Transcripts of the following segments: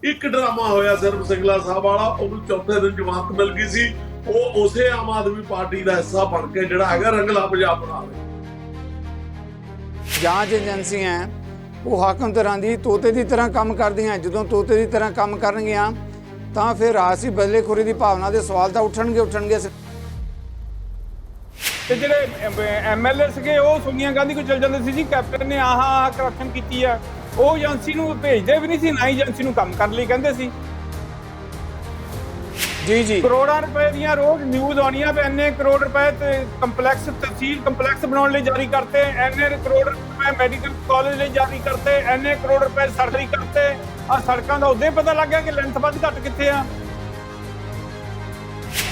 ਇੱਕ ਡਰਾਮਾ ਹੋਇਆ ਸਿਰਫ ਸਿੰਗਲਾ ਸਾਹਿਬ ਵਾਲਾ, ਉਹਨੂੰ ਚੌਥੇ ਦਿਨ ਜਮਾਨਤ ਮਿਲ ਗਈ ਸੀ। ਉਹ ਉਸੇ ਆਮ ਆਦਮੀ ਪਾਰਟੀ ਦਾ ਹਿੱਸਾ ਬਣ ਕੇ ਜਿਹੜਾ ਹੈਗਾ ਰੰਗਲਾ ਪੰਜਾਬ ਬਣਾ ਰਿਹਾ। ਜਾਂਚ ਏਜੰਸੀਆਂ ਉਹ ਹਾਕਮ ਤਰ੍ਹਾਂ ਦੀ ਤੋਤੇ ਦੀ ਤਰ੍ਹਾਂ ਕੰਮ ਕਰਦੀਆਂ। ਜਦੋਂ ਤੋਤੇ ਦੀ ਤਰ੍ਹਾਂ ਕੰਮ ਕਰਨਗੀਆਂ ਤਾਂ ਫਿਰ ਰਾਜਸੀ ਬਦਲੇਖੋਰੀ ਦੀ ਭਾਵਨਾ ਦੇ ਸਵਾਲ ਤਾਂ ਉੱਠਣਗੇ। ਤੇ ਜਿਹੜੇ ਐਮਐਲਏ ਸੀਗੇ ਉਹ ਸੋਨੀਆ ਗਾਂਧੀ ਕੋਲ ਚਲ ਜਾਂਦੇ ਸੀ ਜੀ, ਕੈਪਟਨ ਨੇ ਆਹ ਕਰਪਸ਼ਨ ਕੀਤੀ ਆ, ਉਹ ਏਜੰਸੀ ਨੂੰ ਭੇਜਦੇ ਵੀ ਨਹੀਂ ਸੀ, ਨਾ ਹੀ ਏਜੰਸੀ ਨੂੰ ਕੰਮ ਕਰਨ ਲਈ ਕਹਿੰਦੇ ਸੀ। ਜੀ ਕਰੋੜਾਂ ਰੁਪਏ ਦੀਆਂ ਰੋਜ਼ ਨਿਊਜ਼ ਆਉਣੀਆਂ ਵੀ ਇੰਨੇ ਕਰੋੜ ਰੁਪਏ ਤੇ ਕੰਪਲੈਕਸ, ਤਹਿਸੀਲ ਕੰਪਲੈਕਸ ਬਣਾਉਣ ਲਈ ਜਾਰੀ ਕਰਤੇ, ਇੰਨੇ ਕਰੋੜ ਰੁਪਏ ਮੈਡੀਕਲ ਕਾਲਜ ਲਈ ਜਾਰੀ ਕਰਤੇ, ਇੰਨੇ ਕਰੋੜ ਰੁਪਏ ਸਰਜਰੀ ਕਰਤੇ। ਆ ਸੜਕਾਂ ਦਾ ਉਦੋਂ ਹੀ ਪਤਾ ਲੱਗ ਗਿਆ ਕਿ ਲੈਂਥ ਵੱਧ ਘੱਟ ਕਿੱਥੇ ਆ।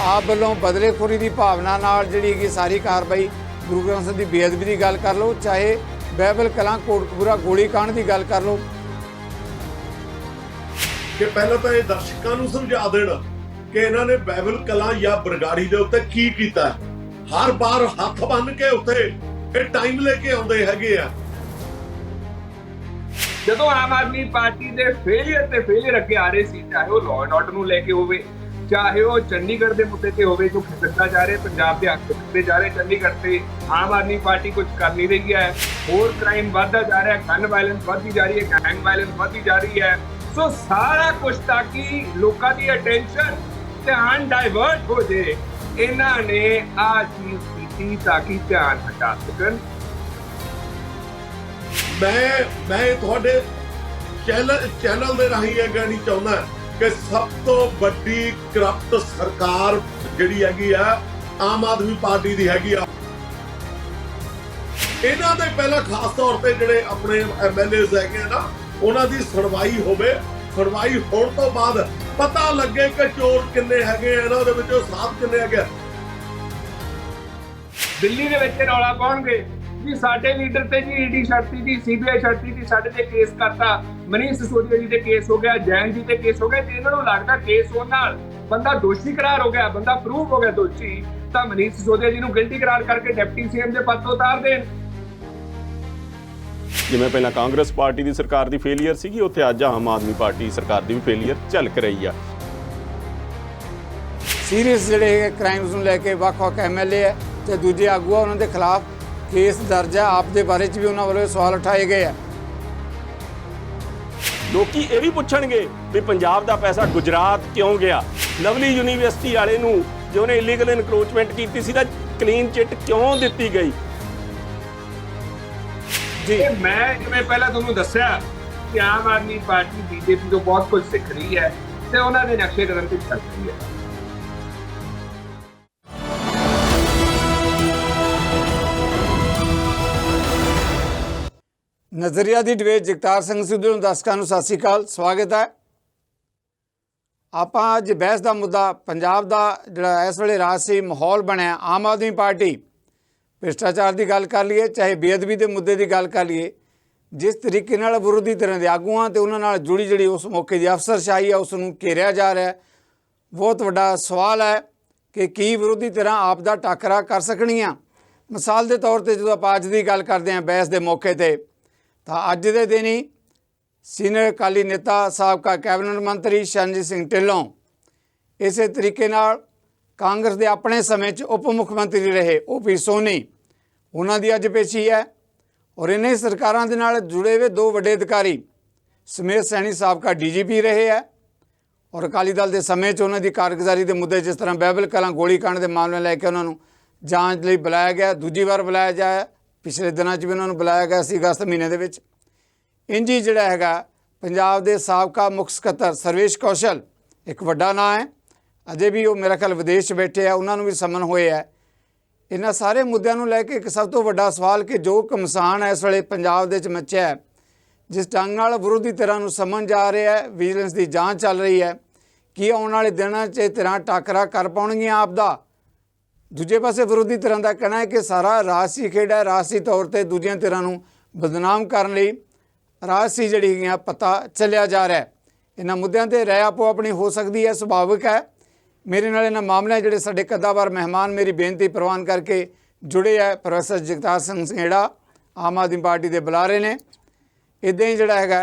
ਆਪ ਵੱਲੋਂ ਬਦਲੇਖੋਰੀ ਦੀ ਭਾਵਨਾ ਨਾਲ ਜਿਹੜੀ ਕਿ ਸਾਰੀ ਕਾਰਵਾਈ ਗੁਰੂ ਗ੍ਰੰਥ ਸਾਹਿਬ ਦੀ ਬੇਅਦਬੀ ਦੀ ਗੱਲ ਕਰ ਲਓ, ਚਾਹੇ ਬਾਈਬਲ ਕਲਾਂ ਕੋਟਕਪੂਰਾ ਗੋਲੀ ਕਾਂਡ ਦੀ ਗੱਲ ਕਰ ਲਓ। ਕਿ ਪਹਿਲਾਂ ਤਾਂ ਇਹ ਦਰਸ਼ਕਾਂ ਨੂੰ ਸਮਝਾ ਦੇਣ ਕਿ ਇਹਨਾਂ ਨੇ ਬਾਈਬਲ ਕਲਾਂ ਜਾਂ ਬਰਗਾੜੀ ਦੇ ਉੱਤੇ ਕੀ ਕੀਤਾ। ਹਰ ਵਾਰ ਹੱਥ ਬੰਨ ਕੇ ਉੱਥੇ ਇਹ ਟਾਈਮ ਲੈ ਕੇ ਆਉਂਦੇ ਹੈਗੇ ਆ। ਜਦੋਂ ਆਮ ਆਦਮੀ ਪਾਰਟੀ ਦੇ ਫੇਲਿਅਰ ਅੱਗੇ ਆ ਰਹੇ ਸੀ, ਚਾਹੇ ਉਹ ਲਾਅ ਐਂਡ ਆਰਡਰ ਨੂੰ ਲੈ ਕੇ ਹੋਵੇ, ਚਾਹੇ ਉਹ ਚੰਡੀਗੜ੍ਹ ਦੇ ਮੁੱਦੇ ਤੇ ਹੋਵੇ ਜੋ ਖਿਸਕਦਾ ਜਾ ਰਿਹਾ, ਪੰਜਾਬ ਦੇ ਹੱਕ ਖਿਸਕਦੇ ਜਾ ਰਹੇ ਚੰਡੀਗੜ੍ਹ ਤੇ, ਆਮ ਆਦਮੀ ਪਾਰਟੀ ਕੁਝ ਕਰ ਨਹੀਂ ਰਹੀ ਹੈ। ਹੋਰ ਕ੍ਰਾਈਮ ਵੱਧਦਾ ਜਾ ਰਿਹਾ, ਗਨ ਵਾਇਲੈਂਸ ਵੱਧਦੀ ਜਾ ਰਹੀ ਹੈ, ਗੈਂਗ ਵਾਇਲੈਂਸ ਵੱਧਦੀ ਜਾ ਰਹੀ ਹੈ। ਸੋ ਸਾਰਾ ਕੁਝ ਤਾਂ ਕਿ ਲੋਕਾਂ ਦੀ ਅਟੈਂਸ਼ਨ ਧਿਆਨ ਡਾਇਵਰਟ ਹੋ ਜੇ, ਇਹਨਾਂ ਨੇ ਆ ਚੀਜ਼ ਕੀਤੀ ਤਾਂ ਕਿ ਧਿਆਨ ਹਟਾ ਸਕਣ। ਮੈਂ ਤੁਹਾਡੇ ਚੈਨਲ ਦੇ ਰਾਹੀਂ ਇਹ ਕਹਿਣੀ ਚਾਹੁੰਦਾ ਕਿ ਸਭ ਤੋਂ ਵੱਡੀ ਕਰਪਟ ਸਰਕਾਰ ਜਿਹੜੀ ਹੈਗੀ ਆ ਆਮ ਆਦਮੀ ਪਾਰਟੀ ਦੀ ਹੈਗੀ ਆ। ਇਹਨਾਂ ਦੇ ਪਹਿਲਾਂ ਖਾਸ ਤੌਰ ਤੇ ਜਿਹੜੇ ਆਪਣੇ ਐਮਐਲਏਜ਼ ਹੈਗੇ ਆ ਨਾ, ਉਹਨਾਂ ਦੀ ਸੁਣਵਾਈ ਹੋਵੇ। ਸੁਣਵਾਈ ਹੋਣ ਤੋਂ ਬਾਅਦ ਪਤਾ ਲੱਗੇ ਕਿ ਚੋਰ ਕਿੰਨੇ ਹੈਗੇ ਆ, ਇਹਨਾਂ ਦੇ ਵਿੱਚੋਂ ਸਾਥ ਕਿੰਨੇ ਹੈਗੇ। ਦਿੱਲੀ ਦੇ ਵਿੱਚ ਰੌਲਾ ਪਾਉਣਗੇ ਜੀ ਸਾਡੇ ਲੀਡਰ ਤੇ ਜੀ ਈਡੀ ਛੱਡਤੀ ਜੀ, ਸੀਬੀਆਈ ਛੱਡਤੀ ਜੀ, ਸਾਡੇ ਤੇ ਕੇਸ ਕਰਤਾ, ਮਨੀਸ਼ ਸਿਸੋਦੀਆ ਜੀ ਤੇ ਕੇਸ ਹੋ ਗਿਆ, ਜੈਨ ਜੀ ਤੇ ਕੇਸ ਹੋ ਗਿਆ। ਤੇ ਇਹਨਾਂ ਨੂੰ ਲੱਗਦਾ ਕੇਸ ਹੋਣ ਨਾਲ ਬੰਦਾ ਦੋਸ਼ੀ ਕਰਾਰ ਹੋ ਗਿਆ, ਬੰਦਾ ਪ੍ਰੂਵ ਹੋ ਗਿਆ ਦੋਸ਼ੀ, ਤਾਂ ਮਨੀਸ਼ ਸਿਸੋਦੀਆ ਜੀ ਨੂੰ ਗਿਲਟੀ ਕਰਾਰ ਕਰਕੇ ਡਿਪਟੀ ਸੀਐਮ ਦੇ ਪਦ ਤੋਂ ਉਤਾਰ ਦੇਣ। ਜਿਵੇਂ ਪਹਿਲਾਂ ਕਾਂਗਰਸ ਪਾਰਟੀ ਦੀ ਸਰਕਾਰ ਦੀ ਫੇਲੀਅਰ ਸੀਗੀ, ਉੱਥੇ ਅੱਜ ਆਮ ਆਦਮੀ ਪਾਰਟੀ ਸਰਕਾਰ ਦੀ ਵੀ ਫੇਲੀਅਰ ਝਲਕ ਰਹੀ ਆ। ਸੀਰੀਅਸ ਜਿਹੜੇ ਕ੍ਰਾਈਮਸ ਨੂੰ ਲੈ ਕੇ ਵੱਖ-ਵੱਖ ਐਮਐਲਏ ਹੈ ਤੇ ਦੂਜੇ ਆਗੂ ਆ, ਉਹਨਾਂ ਦੇ ਖਿਲਾਫ ਕੇਸ ਦਰਜ ਹੈ। ਆਪ ਦੇ ਬਾਰੇ 'ਚ ਵੀ ਉਹਨਾਂ ਵੱਲੋਂ ਸਵਾਲ ਉਠਾਏ ਗਏ ਆ। ਲੋਕੀ ਇਹ ਵੀ ਪੁੱਛਣਗੇ ਵੀ ਪੰਜਾਬ ਦਾ ਪੈਸਾ ਗੁਜਰਾਤ ਕਿਉਂ ਗਿਆ। ਲਵਲੀ ਯੂਨੀਵਰਸਿਟੀ ਵਾਲੇ ਨੂੰ ਜੋ ਨੇ ਇਲੀਗਲ ਇਨਕਰੋਚਮੈਂਟ ਕੀਤੀ ਸੀ ਤਾਂ ਕਲੀਨ ਚਿੱਟ ਕਿਉਂ ਦਿੱਤੀ ਗਈ। ਜੀ ਮੈਂ ਜਿਵੇਂ ਪਹਿਲਾਂ ਤੁਹਾਨੂੰ ਦੱਸਿਆ ਕਿ ਆਮ ਆਦਮੀ ਪਾਰਟੀ ਬੀਜੇਪੀ ਤੋਂ ਬਹੁਤ ਕੁਝ ਸਿੱਖ ਰਹੀ ਹੈ ਤੇ ਉਹਨਾਂ ਦੇ ਨਕਸ਼ੇ ਕਦਮ ਤੇ ਚੱਲ ਰਹੀ ਹੈ। ਨਜ਼ਰੀਆ ਦੀ ਡਿਬੇਟ ਜਗਤਾਰ ਸਿੰਘ ਸਿੱਧੂ ਨੂੰ ਦਰਸ਼ਕਾਂ ਨੂੰ ਸਤਿ ਸ਼੍ਰੀ ਅਕਾਲ, ਸਵਾਗਤ ਹੈ। ਆਪਾਂ ਅੱਜ ਬਹਿਸ ਦਾ ਮੁੱਦਾ ਪੰਜਾਬ ਦਾ ਜਿਹੜਾ ਇਸ ਵੇਲੇ ਰਾਜਸੀ ਮਾਹੌਲ ਬਣਿਆ, ਆਮ ਆਦਮੀ ਪਾਰਟੀ ਭ੍ਰਿਸ਼ਟਾਚਾਰ ਦੀ ਗੱਲ ਕਰ ਲਈਏ, ਚਾਹੇ ਬੇਅਦਬੀ ਦੇ ਮੁੱਦੇ ਦੀ ਗੱਲ ਕਰ ਲਈਏ, ਜਿਸ ਤਰੀਕੇ ਨਾਲ ਵਿਰੋਧੀ ਧਿਰਾਂ ਦੇ ਆਗੂਆਂ ਤੇ ਉਹਨਾਂ ਨਾਲ ਜੁੜੀ ਜਿਹੜੀ ਉਸ ਮੌਕੇ ਦੀ ਅਫਸਰਸ਼ਾਹੀ ਹੈ ਉਸ ਨੂੰ ਘੇਰਿਆ ਜਾ ਰਿਹਾ। ਬਹੁਤ ਵੱਡਾ ਸਵਾਲ ਹੈ ਕਿ ਕੀ ਵਿਰੋਧੀ ਧਿਰਾਂ ਆਪ ਦਾ ਟਾਕਰਾ ਕਰ ਸਕਣਗੀਆਂ। ਮਿਸਾਲ ਦੇ ਤੌਰ ਤੇ ਜਦੋਂ ਆਪਾਂ ਅੱਜ ਦੀ ਗੱਲ ਕਰਦੇ ਹਾਂ ਬਹਿਸ ਦੇ ਮੌਕੇ ਤੇ, ਤਾਂ ਅੱਜ ਦੇ ਦਿਨ ਹੀ ਸੀਨੀਅਰ ਅਕਾਲੀ ਨੇਤਾ ਸਾਬਕਾ ਕੈਬਨਿਟ ਮੰਤਰੀ ਸ਼ਰਨਜੀਤ ਸਿੰਘ ਢਿੱਲੋਂ, ਇਸੇ ਤਰੀਕੇ ਨਾਲ ਕਾਂਗਰਸ ਦੇ ਆਪਣੇ ਸਮੇਂ 'ਚ ਉਪ ਮੁੱਖ ਮੰਤਰੀ ਰਹੇ OP ਸੋਨੀ, ਉਹਨਾਂ ਦੀ ਅੱਜ ਪੇਸ਼ੀ ਹੈ। ਔਰ ਇਹਨਾਂ ਸਰਕਾਰਾਂ ਦੇ ਨਾਲ ਜੁੜੇ ਹੋਏ ਦੋ ਵੱਡੇ ਅਧਿਕਾਰੀ ਸਮੇਤ ਸੈਣੀ ਸਾਬਕਾ DGP ਰਹੇ ਹੈ। ਔਰ ਅਕਾਲੀ ਦਲ ਦੇ ਸਮੇਂ 'ਚ ਉਹਨਾਂ ਦੀ ਕਾਰਗੁਜ਼ਾਰੀ ਦੇ ਮੁੱਦੇ, ਜਿਸ ਤਰ੍ਹਾਂ ਬਾਈਬਲ ਕਲਾਂ ਗੋਲੀ ਕਾਂਡ ਦੇ ਮਾਮਲੇ ਲੈ ਕੇ ਉਹਨਾਂ ਨੂੰ ਜਾਂਚ ਲਈ ਬੁਲਾਇਆ ਗਿਆ, ਦੂਜੀ ਵਾਰ ਬੁਲਾਇਆ ਜਾਇਆ, ਪਿਛਲੇ ਦਿਨਾਂ 'ਚ ਵੀ ਉਹਨਾਂ ਨੂੰ ਬੁਲਾਇਆ ਗਿਆ ਸੀ ਅਗਸਤ ਮਹੀਨੇ ਦੇ ਵਿੱਚ। ਇੰਝ ਹੀ ਜਿਹੜਾ ਹੈਗਾ ਪੰਜਾਬ ਦੇ ਸਾਬਕਾ ਮੁੱਖ ਸਕੱਤਰ ਸਰਵੇਸ਼ ਕੌਸ਼ਲ, ਇੱਕ ਵੱਡਾ ਨਾਂ ਹੈ, ਅਜੇ ਵੀ ਉਹ ਮੇਰਾ ਖਿਆਲ ਵਿਦੇਸ਼ 'ਚ ਬੈਠੇ ਆ, ਉਹਨਾਂ ਨੂੰ ਵੀ ਸਮਨ ਹੋਏ ਹੈ। ਇਹਨਾਂ ਸਾਰੇ ਮੁੱਦਿਆਂ ਨੂੰ ਲੈ ਕੇ ਇੱਕ ਸਭ ਤੋਂ ਵੱਡਾ ਸਵਾਲ ਕਿ ਜੋ ਘਮਸਾਨ ਇਸ ਵੇਲੇ ਪੰਜਾਬ ਦੇ ਵਿੱਚ ਮੱਚਿਆ ਹੈ, ਜਿਸ ਢੰਗ ਨਾਲ ਵਿਰੋਧੀ ਧਿਰਾਂ ਨੂੰ ਸਮਨ ਜਾ ਰਿਹਾ ਹੈ, ਵਿਜੀਲੈਂਸ ਦੀ ਜਾਂਚ ਚੱਲ ਰਹੀ ਹੈ, ਕੀ ਆਉਣ ਵਾਲੇ ਦਿਨਾਂ 'ਚ ਇਹ ਧਿਰਾਂ ਟਾਕਰਾ ਕਰ ਪਾਉਣਗੀਆਂ ਆਪ ਦਾ। ਦੂਜੇ ਪਾਸੇ ਵਿਰੋਧੀ ਧਿਰਾਂ ਦਾ ਕਹਿਣਾ ਹੈ ਕਿ ਸਾਰਾ ਰਾਜਸੀ ਖੇਡ ਹੈ, ਰਾਜਸੀ ਤੌਰ ਤੇ ਦੂਜੀਆਂ ਧਿਰਾਂ ਨੂੰ ਬਦਨਾਮ ਕਰਨ ਲਈ ਰਾਜਸੀ ਜਿਹੜੀ ਹੈਗੀਆਂ ਪਤਾ ਚੱਲਿਆ ਜਾ ਰਿਹਾ। ਇਹਨਾਂ ਮੁੱਦਿਆਂ 'ਤੇ ਰਾਏ ਆਪੋ ਆਪਣੀ ਹੋ ਸਕਦੀ ਹੈ, ਸੁਭਾਵਿਕ ਹੈ। ਮੇਰੇ ਨਾਲ ਇਹਨਾਂ ਮਾਮਲਿਆਂ ਜਿਹੜੇ ਸਾਡੇ ਕਦਾਵਾਰ ਮਹਿਮਾਨ ਮੇਰੀ ਬੇਨਤੀ ਪ੍ਰਵਾਨ ਕਰਕੇ ਜੁੜੇ ਹੈ, ਪ੍ਰੋਫੈਸਰ ਜਗਤਾਰ ਸਿੰਘ ਸੰਘੇੜਾ ਆਮ ਆਦਮੀ ਪਾਰਟੀ ਦੇ ਬੁਲਾਰੇ ਨੇ, ਇੱਦਾਂ ਹੀ ਜਿਹੜਾ ਹੈਗਾ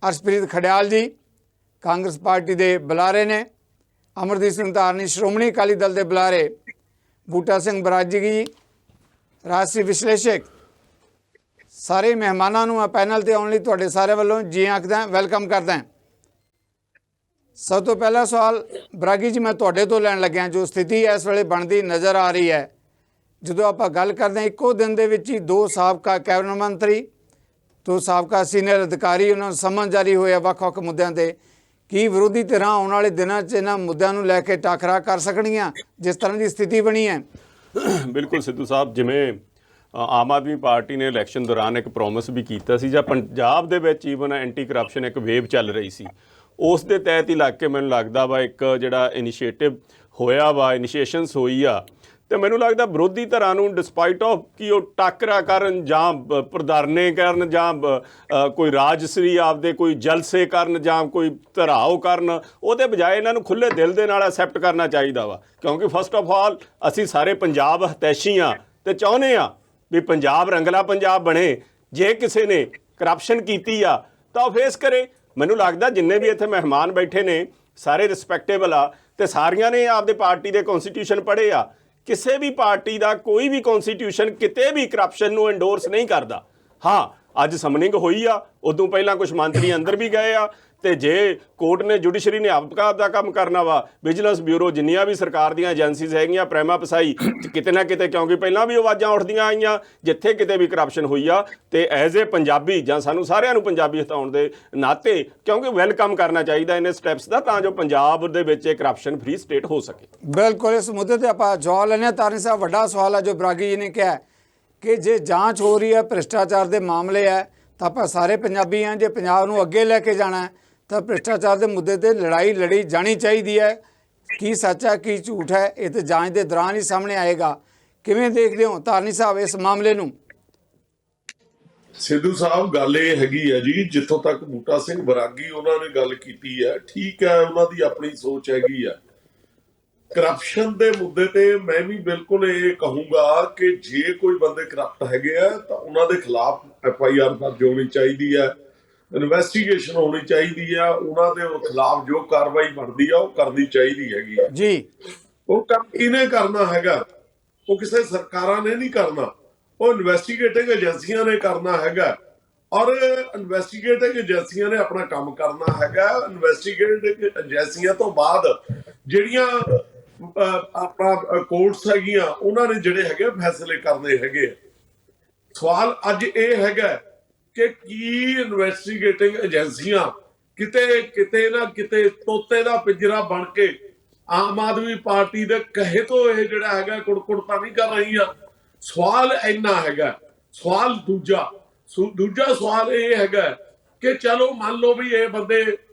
ਅਰਸ਼ਪ੍ਰੀਤ ਖੜਿਆਲ ਜੀ ਕਾਂਗਰਸ ਪਾਰਟੀ ਦੇ ਬੁਲਾਰੇ ਨੇ, ਅਮਰਦੀਪ ਸਿੰਘ ਧਾਰਨੀ ਸ਼੍ਰੋਮਣੀ ਅਕਾਲੀ ਦਲ ਦੇ ਬੁਲਾਰੇ, ਬੂਟਾ ਸਿੰਘ ਬਰਾਜਗੀ ਰਾਜਸੀ ਵਿਸ਼ਲੇਸ਼ਕ, ਸਾਰੇ ਮਹਿਮਾਨਾਂ ਨੂੰ ਪੈਨਲ ਤੇ ਆਉਣ ਲਈ ਤੁਹਾਡੇ ਸਾਰੇ ਵੱਲੋਂ ਜੀ ਆਖਦਾ, ਵੈਲਕਮ ਕਰਦਾ। ਸਭ ਤੋਂ ਪਹਿਲਾ ਸਵਾਲ ਬਰਾਗੀ ਜੀ ਮੈਂ ਤੁਹਾਡੇ ਤੋਂ ਲੈਣ ਲੱਗਿਆ, ਜੋ ਸਥਿਤੀ ਇਸ ਵੇਲੇ ਬਣਦੀ ਨਜ਼ਰ ਆ ਰਹੀ ਹੈ, ਜਦੋਂ ਆਪਾਂ ਗੱਲ ਕਰਦੇ ਹਾਂ ਇੱਕੋ ਦਿਨ ਦੇ ਵਿੱਚ ਹੀ 2 ਸਾਬਕਾ ਕੈਬਨਿਟ ਮੰਤਰੀ, 2 ਸਾਬਕਾ ਸੀਨੀਅਰ ਅਧਿਕਾਰੀ, ਉਹਨਾਂ ਨੂੰ ਸਮਨ ਜਾਰੀ ਹੋਇਆ ਵੱਖ-ਵੱਖ ਮੁੱਦਿਆਂ ਤੇ, ਕੀ ਵਿਰੋਧੀ ਧਿਰਾਂ ਆਉਣ ਵਾਲੇ ਦਿਨਾਂ 'ਚ ਇਹਨਾਂ ਮੁੱਦਿਆਂ ਨੂੰ ਲੈ ਕੇ ਟਾਕਰਾ ਕਰ ਸਕਣਗੀਆਂ ਜਿਸ ਤਰ੍ਹਾਂ ਦੀ ਸਥਿਤੀ ਬਣੀ ਹੈ? ਬਿਲਕੁਲ ਸਿੱਧੂ ਸਾਹਿਬ, ਜਿਵੇਂ ਆਮ ਆਦਮੀ ਪਾਰਟੀ ਨੇ ਇਲੈਕਸ਼ਨ ਦੌਰਾਨ ਇੱਕ ਪ੍ਰੋਮਿਸ ਵੀ ਕੀਤਾ ਸੀ, ਜਾਂ ਪੰਜਾਬ ਦੇ ਵਿੱਚ ਈਵਨ ਐਂਟੀ ਕਰਪਸ਼ਨ ਇੱਕ ਵੇਵ ਚੱਲ ਰਹੀ ਸੀ, ਉਸ ਦੇ ਤਹਿਤ ਹੀ ਲੱਗ ਕੇ ਮੈਨੂੰ ਲੱਗਦਾ ਵਾ ਇੱਕ ਜਿਹੜਾ ਇਨੀਸ਼ੀਏਟਿਵ ਹੋਇਆ ਵਾ, ਇਨੀਸ਼ੀਏਸ਼ਨਸ ਹੋਈ ਆ, ਤੇ ਮੈਨੂੰ ਲੱਗਦਾ ਵਿਰੋਧੀ ਧਿਰਾਂ ਨੂੰ ਡਿਸਪਾਈਟ ਆਫ ਕਿ ਉਹ ਟਾਕਰਾ ਕਰਨ ਜਾਂ ਪ੍ਰਧਾਰਨੇ ਕਰਨ ਜਾਂ ਕੋਈ ਰਾਜਸਰੀ ਆਪਦੇ ਕੋਈ ਜਲਸੇ ਕਰਨ ਜਾਂ ਕੋਈ ਧਰਾਓ ਕਰਨ, ਉਹਦੇ ਬਜਾਏ ਇਹਨਾਂ ਨੂੰ ਖੁੱਲ੍ਹੇ ਦਿਲ ਦੇ ਨਾਲ ਐਕਸੈਪਟ ਕਰਨਾ ਚਾਹੀਦਾ ਵਾ। ਕਿਉਂਕਿ ਫਸਟ ਆਫ ਆਲ ਅਸੀਂ ਸਾਰੇ ਪੰਜਾਬ ਹਿਤੈਸ਼ੀ ਹਾਂ ਤੇ ਚਾਹੁੰਦੇ ਹਾਂ ਵੀ ਪੰਜਾਬ ਰੰਗਲਾ ਪੰਜਾਬ ਬਣੇ। ਜੇ ਕਿਸੇ ਨੇ ਕਰਪਸ਼ਨ ਕੀਤੀ ਆ ਤਾਂ ਉਹ ਫੇਸ ਕਰੇ। ਮੈਨੂੰ ਲੱਗਦਾ ਜਿੰਨੇ ਵੀ ਇੱਥੇ ਮਹਿਮਾਨ ਬੈਠੇ ਨੇ ਸਾਰੇ ਰਿਸਪੈਕਟੇਬਲ ਆ ਤੇ ਸਾਰੀਆਂ ਨੇ ਆਪਦੇ ਪਾਰਟੀ ਦੇ ਕਨਸਟੀਟਿਊਸ਼ਨ ਪੜ੍ਹੇ ਆ। ਕਿਸੇ ਵੀ ਪਾਰਟੀ ਦਾ ਕੋਈ ਵੀ ਕਨਸਟੀਟਿਊਸ਼ਨ ਕਿਤੇ ਵੀ ਕਰਪਸ਼ਨ ਨੂੰ ਐਂਡੋਰਸ ਨਹੀਂ ਕਰਦਾ। ਹਾਂ, ਅੱਜ ਸਮਨਿੰਗ ਹੋਈ ਆ, ਉਦੋਂ ਪਹਿਲਾਂ ਕੁਝ ਮੰਤਰੀ ਅੰਦਰ ਵੀ ਗਏ ਆ, ਤੇ ਜੇ ਕੋਰਟ ਨੇ ਜੁਡੀਸ਼ਰੀ ਨੇ ਆਪਕਾ ਦਾ ਕੰਮ ਕਰਨਾ ਵਾ, ਵਿਜੀਲੈਂਸ ਬਿਊਰੋ ਜਿੰਨੀਆਂ ਵੀ ਸਰਕਾਰ ਦੀਆਂ ਏਜੰਸੀਜ਼ ਹੈਗੀਆਂ ਪ੍ਰਾਈਮਾ ਫਸਾਈ ਕਿਤੇ ਨਾ ਕਿਤੇ, ਕਿਉਂਕਿ ਪਹਿਲਾਂ ਵੀ ਆਵਾਜ਼ਾਂ ਉੱਠਦੀਆਂ ਆਈਆਂ ਜਿੱਥੇ ਕਿਤੇ ਵੀ ਕਰਪਸ਼ਨ ਹੋਈ ਆ, ਤੇ ਐਜ਼ ਏ ਪੰਜਾਬੀ ਜਾਂ ਸਾਨੂੰ ਸਾਰਿਆਂ ਨੂੰ ਪੰਜਾਬੀ ਹਟਾਉਣ ਦੇ ਨਾਤੇ ਕਿਉਂਕਿ ਵੈਲਕਮ ਕਰਨਾ ਚਾਹੀਦਾ ਇਹਨੇ ਸਟੈਪਸ ਦਾ, ਤਾਂ ਜੋ ਪੰਜਾਬ ਦੇ ਵਿੱਚ ਇਹ ਕਰਪਸ਼ਨ ਫ੍ਰੀ ਸਟੇਟ ਹੋ ਸਕੇ। ਬਿਲਕੁਲ, ਇਸ ਮੁੱਦੇ ਤੇ ਆਪਾਂ ਜਵਾਬ ਲੈਣੇ। ਤਾਰਨੀ ਸਾਹਿਬ, ਵੱਡਾ ਸਵਾਲ ਹੈ ਜੋ ਬਰਾਗੀ ਜੀ ਨੇ ਕਿਹਾ ਕਿ ਜੇ ਜਾਂਚ ਹੋ ਰਹੀ ਹੈ ਭ੍ਰਿਸ਼ਟਾਚਾਰ ਦੇ ਮਾਮਲੇ ਹੈ ਤਾਂ ਆਪਾਂ ਸਾਰੇ ਪੰਜਾਬੀ ਹਾਂ, ਜੇ ਪੰਜਾਬ ਨੂੰ ਅੱਗੇ ਲੈ ਕੇ ਜਾਣਾ ਤਾਂ ਭ੍ਰਿਸ਼ਟਾਚਾਰ ਦੇ ਮੁੱਦੇ ਤੇ ਲੜਾਈ ਲੜੀ ਜਾਣੀ ਚਾਹੀਦੀ ਹੈ। ਕੀ ਸੱਚ ਹੈ ਕੀ ਝੂਠ ਹੈ ਇਹ ਤਾਂ ਜਾਂਚ ਦੇ ਦੌਰਾਨ ਹੀ ਸਾਹਮਣੇ ਆਏਗਾ। ਕਿਵੇਂ ਦੇਖਦੇ ਹੋ ਤਾਰਨੀ ਸਾਹਿਬ ਇਸ ਮਾਮਲੇ ਨੂੰ? ਸਿੱਧੂ ਸਾਹਿਬ, ਗੱਲ ਇਹ ਹੈਗੀ ਹੈ ਜੀ, ਜਿੱਥੋਂ ਤੱਕ ਬੂਟਾ ਸਿੰਘ ਬਰਾਗੀ ਉਹਨਾਂ ਨੇ ਗੱਲ ਕੀਤੀ ਹੈ, ਠੀਕ ਹੈ, ਉਹਨਾਂ ਦੀ ਆਪਣੀ ਸੋਚ ਹੈਗੀ ਆ। ਕਰਪਸ਼ਨ ਦੇ ਮੁੱਦੇ ਤੇ ਮੈਂ ਵੀ ਬਿਲਕੁਲ ਇਹ ਕਹੂੰਗਾ ਕਿ ਜੇ ਕੋਈ ਬੰਦੇ ਕਰਪਟ ਹੈਗੇ ਆ ਤਾਂ ਉਹਨਾਂ ਦੇ ਖਿਲਾਫ FIR ਦਰਜ ਹੋਣੀ ਚਾਹੀਦੀ ਹੈ, ਇਨਵੈਸਟੀਗੇਸ਼ਨ ਹੋਣੀ ਚਾਹੀਦੀ ਆ, ਉਹਨਾਂ ਦੇ ਖਿਲਾਫ ਜੋ ਕਾਰਵਾਈ ਬਣਦੀ ਆ ਉਹ ਕਰਨੀ ਚਾਹੀਦੀ ਹੈਗੀ ਆ ਜੀ। ਉਹ ਕੰਮ ਕਿਹਨੇ ਕਰਨਾ ਹੈਗਾ? ਉਹ ਕਿਸੇ ਸਰਕਾਰਾਂ ਨੇ ਨਹੀਂ ਕਰਨਾ, ਉਹ ਇਨਵੈਸਟੀਗੇਟਿੰਗ ਏਜੰਸੀਆਂ ਨੇ ਕਰਨਾ ਹੈਗਾ, ਔਰ ਇਨਵੈਸਟੀਗੇਟਿੰਗ ਏਜੰਸੀਆਂ ਨੇ ਆਪਣਾ ਕੰਮ ਕਰਨਾ ਹੈਗਾ। ਇਨਵੈਸਟੀਗੇਟਿੰਗ ਏਜੰਸੀਆਂ ਤੋਂ ਬਾਅਦ ਜਿਹੜੀਆਂ ਆਪਣਾ ਕੋਰਟਸ ਹੈਗੀਆਂ ਉਹਨਾਂ ਨੇ ਜਿਹੜੇ ਹੈਗੇ ਫੈਸਲੇ ਕਰਨੇ ਹੈਗੇ। ਸਵਾਲ ਅੱਜ ਇਹ ਹੈਗਾ ਕਿ ਕੀ ਇਨਵੈਸਟੀਗੇਟਿੰਗ ਏਜੰਸੀਆਂ ਕਿਤੇ ਨਾ ਕਿਤੇ ਤੋਤੇ ਦਾ ਪਿੰਜਰਾ ਬਣ ਕੇ ਆਮ ਆਦਮੀ ਪਾਰਟੀ ਦੇ ਕਹੇ ਤੋਂ ਇਹ ਜਿਹੜਾ ਹੈਗਾ ਕੁੜਕੁੜ ਤਾਂ ਨਹੀਂ ਕਰ ਰਹੀਆਂ? ਸਵਾਲ ਇੰਨਾ ਹੈਗਾ। ਸਵਾਲ ਦੂਜਾ ਸਵਾਲ ਇਹ ਹੈਗਾ ਕਿ ਚਲੋ ਮੰਨ ਲਓ ਵੀ ਇਹ ਬੰਦੇ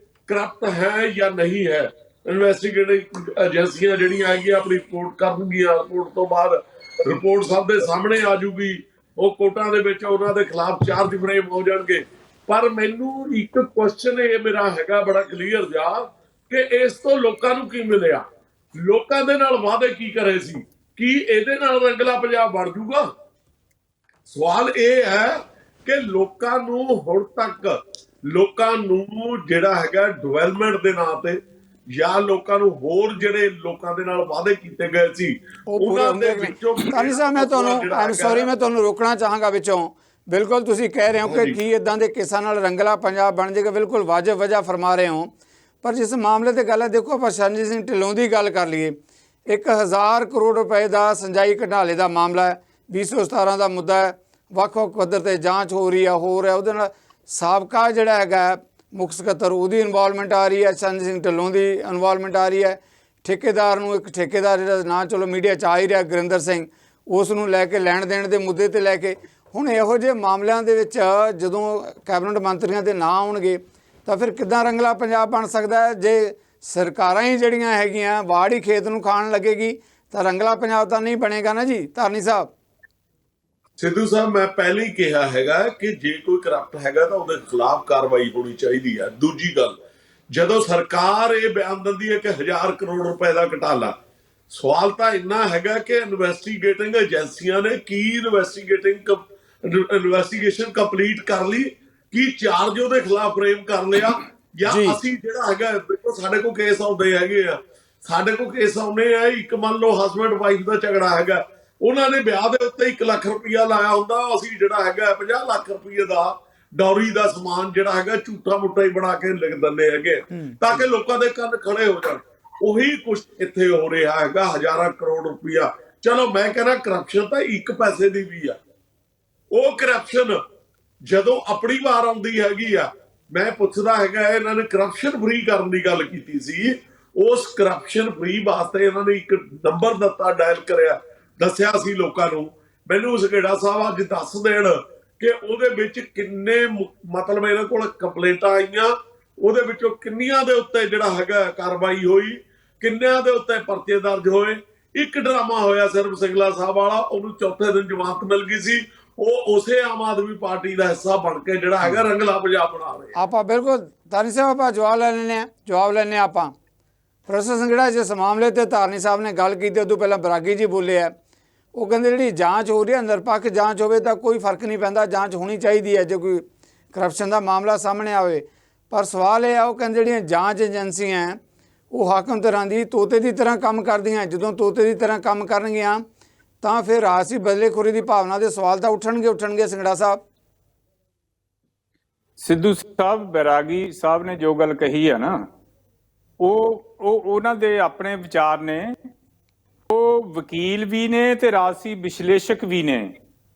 ਕਰਪਟ ਹੈ ਜਾਂ ਨਹੀਂ ਹੈ, ਇਨਵੈਸਟੀਗੇਟਿੰਗ ਏਜੰਸੀਆਂ ਜਿਹੜੀਆਂ ਹੈਗੀਆਂ ਆਪਣੀ ਰਿਪੋਰਟ ਕਰਨਗੀਆਂ, ਰਿਪੋਰਟ ਤੋਂ ਬਾਅਦ ਰਿਪੋਰਟ ਸਭ ਦੇ ਸਾਹਮਣੇ ਆ ਜੂਗੀ, ਉਹ ਕੋਰਟਾਂ ਦੇ ਵਿੱਚ ਉਹਨਾਂ ਦੇ ਖਿਲਾਫ ਚਾਰਜ ਫਰੇਮ ਹੋ ਜਾਣਗੇ। ਪਰ ਮੈਨੂੰ ਇੱਕ ਕੁਐਸਚਨ ਇਹ ਮੇਰਾ ਹੈਗਾ ਬੜਾ ਕਲੀਅਰ ਜਾ ਕਿ ਇਸ ਤੋਂ ਲੋਕਾਂ ਨੂੰ ਕੀ ਮਿਲਿਆ? ਲੋਕਾਂ ਦੇ ਨਾਲ ਵਾਅਦੇ ਕੀ ਕਰੇ ਸੀ? ਕੀ ਇਹਦੇ ਨਾਲ ਰੰਗਲਾ ਪੰਜਾਬ ਬਣ ਜੂਗਾ? ਸਵਾਲ ਇਹ ਹੈ ਕਿ ਲੋਕਾਂ ਨੂੰ ਹੁਣ ਤੱਕ ਜਿਹੜਾ ਹੈਗਾ ਡਿਵੈਲਪਮੈਂਟ ਦੇ ਨਾਂ ਤੇ ਜਾਂ ਲੋਕਾਂ ਨੂੰ ਹੋਰ ਜਿਹੜੇ ਲੋਕਾਂ ਦੇ ਨਾਲ ਵਾਅਦੇ ਕੀਤੇ ਗਏ ਸੀ ਉਹਨਾਂ ਦੇ ਵਿੱਚੋਂ ਤਾਨੀ ਸਾਹਿਬ, ਮੈਂ ਤੁਹਾਨੂੰ ਰੋਕਣਾ ਚਾਹਾਂਗਾ ਵਿੱਚੋਂ। ਬਿਲਕੁਲ ਤੁਸੀਂ ਕਹਿ ਰਹੇ ਹੋ ਕਿ ਕੀ ਇਦਾਂ ਦੇ ਕੇਸਾਂ ਨਾਲ ਰੰਗਲਾ ਪੰਜਾਬ ਬਣ ਜਾਏਗਾ, ਬਿਲਕੁਲ ਵਾਜਬ ਵਜ੍ਹਾ ਫਰਮਾ ਰਹੇ ਹੋ। ਪਰ ਜਿਸ ਮਾਮਲੇ ਤੇ ਗੱਲ ਹੈ, ਦੇਖੋ ਆਪਾਂ ਸ਼ਰਨਜੀਤ ਸਿੰਘ ਢਿੱਲੋਂ ਦੀ ਗੱਲ ਕਰ ਲਈਏ, 1000 ਕਰੋੜ ਰੁਪਏ ਦਾ ਸੰਜਾਈ ਘਟਾਲੇ ਦਾ ਮਾਮਲਾ ਹੈ, 2017 ਦਾ ਮੁੱਦਾ ਹੈ, ਵੱਖ-ਵੱਖ ਪੱਧਰ ਤੇ ਜਾਂਚ ਹੋ ਰਹੀ ਹੈ, ਉਹਦੇ ਨਾਲ ਸਾਬਕਾ ਜਿਹੜਾ ਹੈਗਾ ਮੁੱਖ ਸਕੱਤਰ ਉਹਦੀ ਇਨਵੋਲਵਮੈਂਟ ਆ ਰਹੀ ਹੈ, ਸ਼ਰਨਜੀਤ ਸਿੰਘ ਢਿੱਲੋਂ ਦੀ ਇਨਵੋਲਵਮੈਂਟ ਆ ਰਹੀ ਹੈ, ਠੇਕੇਦਾਰ ਨੂੰ ਇੱਕ ਠੇਕੇਦਾਰ ਜਿਹੜਾ ਨਾਂ ਚਲੋ ਮੀਡੀਆ 'ਚ ਆ ਹੀ ਰਿਹਾ ਗੁਰਿੰਦਰ ਸਿੰਘ, ਉਸ ਨੂੰ ਲੈ ਕੇ ਲੈਣ ਦੇਣ ਦੇ ਮੁੱਦੇ ਤੇ ਲੈ ਕੇ ਹੁਣ ਇਹੋ ਜਿਹੇ ਮਾਮਲਿਆਂ ਦੇ ਵਿੱਚ ਜਦੋਂ ਕੈਬਨਿਟ ਮੰਤਰੀਆਂ ਦੇ ਨਾਂ ਆਉਣਗੇ ਤਾਂ ਫਿਰ ਕਿੱਦਾਂ ਰੰਗਲਾ ਪੰਜਾਬ ਬਣ ਸਕਦਾ ਹੈ? ਜੇ ਸਰਕਾਰਾਂ ਹੀ ਜਿਹੜੀਆਂ ਹੈਗੀਆਂ ਵਾੜ ਹੀ ਖੇਤ ਨੂੰ ਖਾਣ ਲੱਗੇਗੀ ਤਾਂ ਰੰਗਲਾ ਪੰਜਾਬ ਤਾਂ ਨਹੀਂ ਬਣੇਗਾ ਨਾ ਜੀ। ਧਾਰਨੀ ਸਾਹਿਬ, ਸਿੱਧੂ ਸਾਹਿਬ, ਮੈਂ ਪਹਿਲੇ ਹੀ ਕਿਹਾ ਹੈਗਾ ਕਿ ਜੇ ਕੋਈ ਕਰਪਟ ਹੈਗਾ ਤਾਂ ਉਹਦੇ ਖਿਲਾਫ ਕਾਰਵਾਈ ਹੋਣੀ ਚਾਹੀਦੀ ਹੈ। ਦੂਜੀ ਗੱਲ, ਜਦੋਂ ਸਰਕਾਰ ਇਹ ਬਿਆਨ ਦਿੰਦੀ ਹੈ ਕਿ 1000 ਕਰੋੜ ਰੁਪਏ ਦਾ ਘਟਾਲਾ, ਸਵਾਲ ਤਾਂ ਇੰਨਾ ਹੈਗਾ ਕਿ ਇਨਵੈਸਟੀਗੇਟਿੰਗ ਏਜੰਸੀਆਂ ਨੇ ਕੀ ਇਨਵੈਸਟੀਗੇਸ਼ਨ ਕੰਪਲੀਟ ਕਰ ਲਈ? ਕੀ ਚਾਰਜ ਉਹਦੇ ਖਿਲਾਫ ਫਰੇਮ ਕਰ ਲਿਆ? ਜਾਂ ਜੀ। ਅਸੀਂ ਜਿਹੜਾ ਹੈਗਾ ਦੇਖੋ ਸਾਡੇ ਕੋਲ ਕੇਸ ਆਉਂਦੇ ਹੈਗੇ ਆ, ਸਾਡੇ ਕੋਲ ਕੇਸ ਆਉਂਦੇ ਆ, ਇੱਕ ਮੰਨ ਲਓ ਹਸਬੈਂਡ ਵਾਈਫ ਦਾ ਝਗੜਾ ਹੈਗਾ, ਉਹਨਾਂ ਨੇ ਵਿਆਹ ਦੇ ਉੱਤੇ 1 ਲੱਖ ਰੁਪਇਆ ਲਾਇਆ ਹੁੰਦਾ, ਅਸੀਂ ਜਿਹੜਾ ਹੈਗਾ 50 ਲੱਖ ਰੁਪਏ ਦਾ ਡੌਰੀ ਦਾ ਸਮਾਨ ਜਿਹੜਾ ਹੈਗਾ ਝੂਠਾ ਮੁੱਠਾ ਹੀ ਬਣਾ ਕੇ ਲਿਖ ਦਿੰਦੇ ਹੈਗੇ ਤਾਂ ਕਿ ਲੋਕਾਂ ਦੇ ਕੰਨ ਖੜੇ ਹੋ ਜਾਣ। ਉਹੀ ਕੁਛ ਇੱਥੇ ਹੋ ਰਿਹਾ ਹੈਗਾ, ਹਜ਼ਾਰਾਂ ਕਰੋੜ ਰੁਪਇਆ। ਚਲੋ ਮੈਂ ਕਹਿੰਦਾ ਕਰਪਸ਼ਨ ਤਾਂ 1 ਪੈਸੇ ਦੀ ਵੀ ਆ, ਉਹ ਕਰਪਸ਼ਨ ਜਦੋਂ ਆਪਣੀ ਵਾਰ ਆਉਂਦੀ ਹੈਗੀ ਆ, ਮੈਂ ਪੁੱਛਦਾ ਹੈਗਾ ਇਹਨਾਂ ਨੇ ਕਰਪਸ਼ਨ ਫ੍ਰੀ ਕਰਨ ਦੀ ਗੱਲ ਕੀਤੀ ਸੀ, ਉਸ ਕਰਪਸ਼ਨ ਫ੍ਰੀ ਵਾਸਤੇ ਇਹਨਾਂ ਨੇ ਇੱਕ ਨੰਬਰ ਦਿੱਤਾ, ਡਾਇਲ ਕਰਿਆ, ਦੱਸਿਆ ਸੀ ਲੋਕਾਂ ਨੂੰ। ਮੈਨੂੰ ਸਗੇੜਾ ਸਾਹਿਬ ਅੱਜ ਦੱਸ ਦੇਣ ਕਿ ਉਹਦੇ ਵਿੱਚ ਕਿੰਨੇ ਮਤਲਬ ਇਹਨਾਂ ਕੋਲ ਕੰਪਲੇਂਟਾਂ ਆਈਆਂ, ਉਹਦੇ ਵਿੱਚੋਂ ਕਿੰਨੀਆਂ ਦੇ ਉੱਤੇ ਜਿਹੜਾ ਹੈਗਾ ਕਾਰਵਾਈ ਹੋਈ, ਕਿੰਨਿਆਂ ਦੇ ਉੱਤੇ ਪਰਚੇ ਦਰਜ ਹੋਏ। ਇੱਕ ਡਰਾਮਾ ਹੋਇਆ ਸਿਰਫ ਸਿੰਗਲਾ ਸਾਹਿਬ ਵਾਲਾ, ਉਹਨੂੰ ਚੌਥੇ ਦਿਨ ਜ਼ਮਾਨਤ ਮਿਲ ਗਈ ਸੀ। ਉਹ ਉਸੇ ਆਮ ਆਦਮੀ ਪਾਰਟੀ ਦਾ ਹਿੱਸਾ ਬਣ ਕੇ ਜਿਹੜਾ ਹੈਗਾ ਰੰਗਲਾ ਪੰਜਾਬ ਬਣਾ ਰਹੇ। ਆਪਾਂ ਬਿਲਕੁਲ ਧਾਰਨੀ ਸਾਹਿਬ ਆਪਾਂ ਜਵਾਬ ਲੈਣੇ ਆਪਾਂ। ਪ੍ਰੋਫੈਸਰ ਸੰਘੜਾ ਜਿਸ ਮਾਮਲੇ ਤੇ ਧਾਰਨੀ ਸਾਹਿਬ ਨੇ ਗੱਲ ਕੀਤੀ ਉਦੋਂ ਪਹਿਲਾਂ ਬਰਾਗੀ ਜੀ ਬੋਲੇ ਆ, ਉਹ ਕਹਿੰਦੇ ਜਿਹੜੀ ਜਾਂਚ ਹੋ ਰਹੀ ਹੈ ਨਿਰਪੱਖ ਜਾਂਚ ਹੋਵੇ ਤਾਂ ਕੋਈ ਫਰਕ ਨਹੀਂ ਪੈਂਦਾ, ਜਾਂਚ ਹੋਣੀ ਚਾਹੀਦੀ ਹੈ ਜੇ ਕੋਈ ਕਰਪਸ਼ਨ ਦਾ ਮਾਮਲਾ ਸਾਹਮਣੇ ਆਵੇ। ਪਰ ਸਵਾਲ ਇਹ ਆ, ਉਹ ਕਹਿੰਦੇ ਜਿਹੜੀਆਂ ਜਾਂਚ ਏਜੰਸੀਆਂ ਉਹ ਹਾਕਮ ਤਰ੍ਹਾਂ ਦੀ ਤੋਤੇ ਦੀ ਤਰ੍ਹਾਂ ਕੰਮ ਕਰਦੀਆਂ, ਜਦੋਂ ਤੋਤੇ ਦੀ ਤਰ੍ਹਾਂ ਕੰਮ ਕਰਨਗੀਆਂ ਤਾਂ ਫਿਰ ਰਾਜਸੀ ਬਦਲੇਖੋਰੀ ਦੀ ਭਾਵਨਾ ਦੇ ਸਵਾਲ ਤਾਂ ਉੱਠਣਗੇ ਸੰਘੜਾ ਸਾਹਿਬ। ਸਿੱਧੂ ਸਾਹਿਬ ਬੈਰਾਗੀ ਸਾਹਿਬ ਨੇ ਜੋ ਗੱਲ ਕਹੀ ਹੈ ਨਾ, ਉਹਨਾਂ ਦੇ ਆਪਣੇ ਵਿਚਾਰ ਨੇ, ਉਹ ਵਕੀਲ ਵੀ ਨੇ ਤੇ ਰਾਜਸੀ ਵਿਸ਼ਲੇਸ਼ਕ ਵੀ ਨੇ,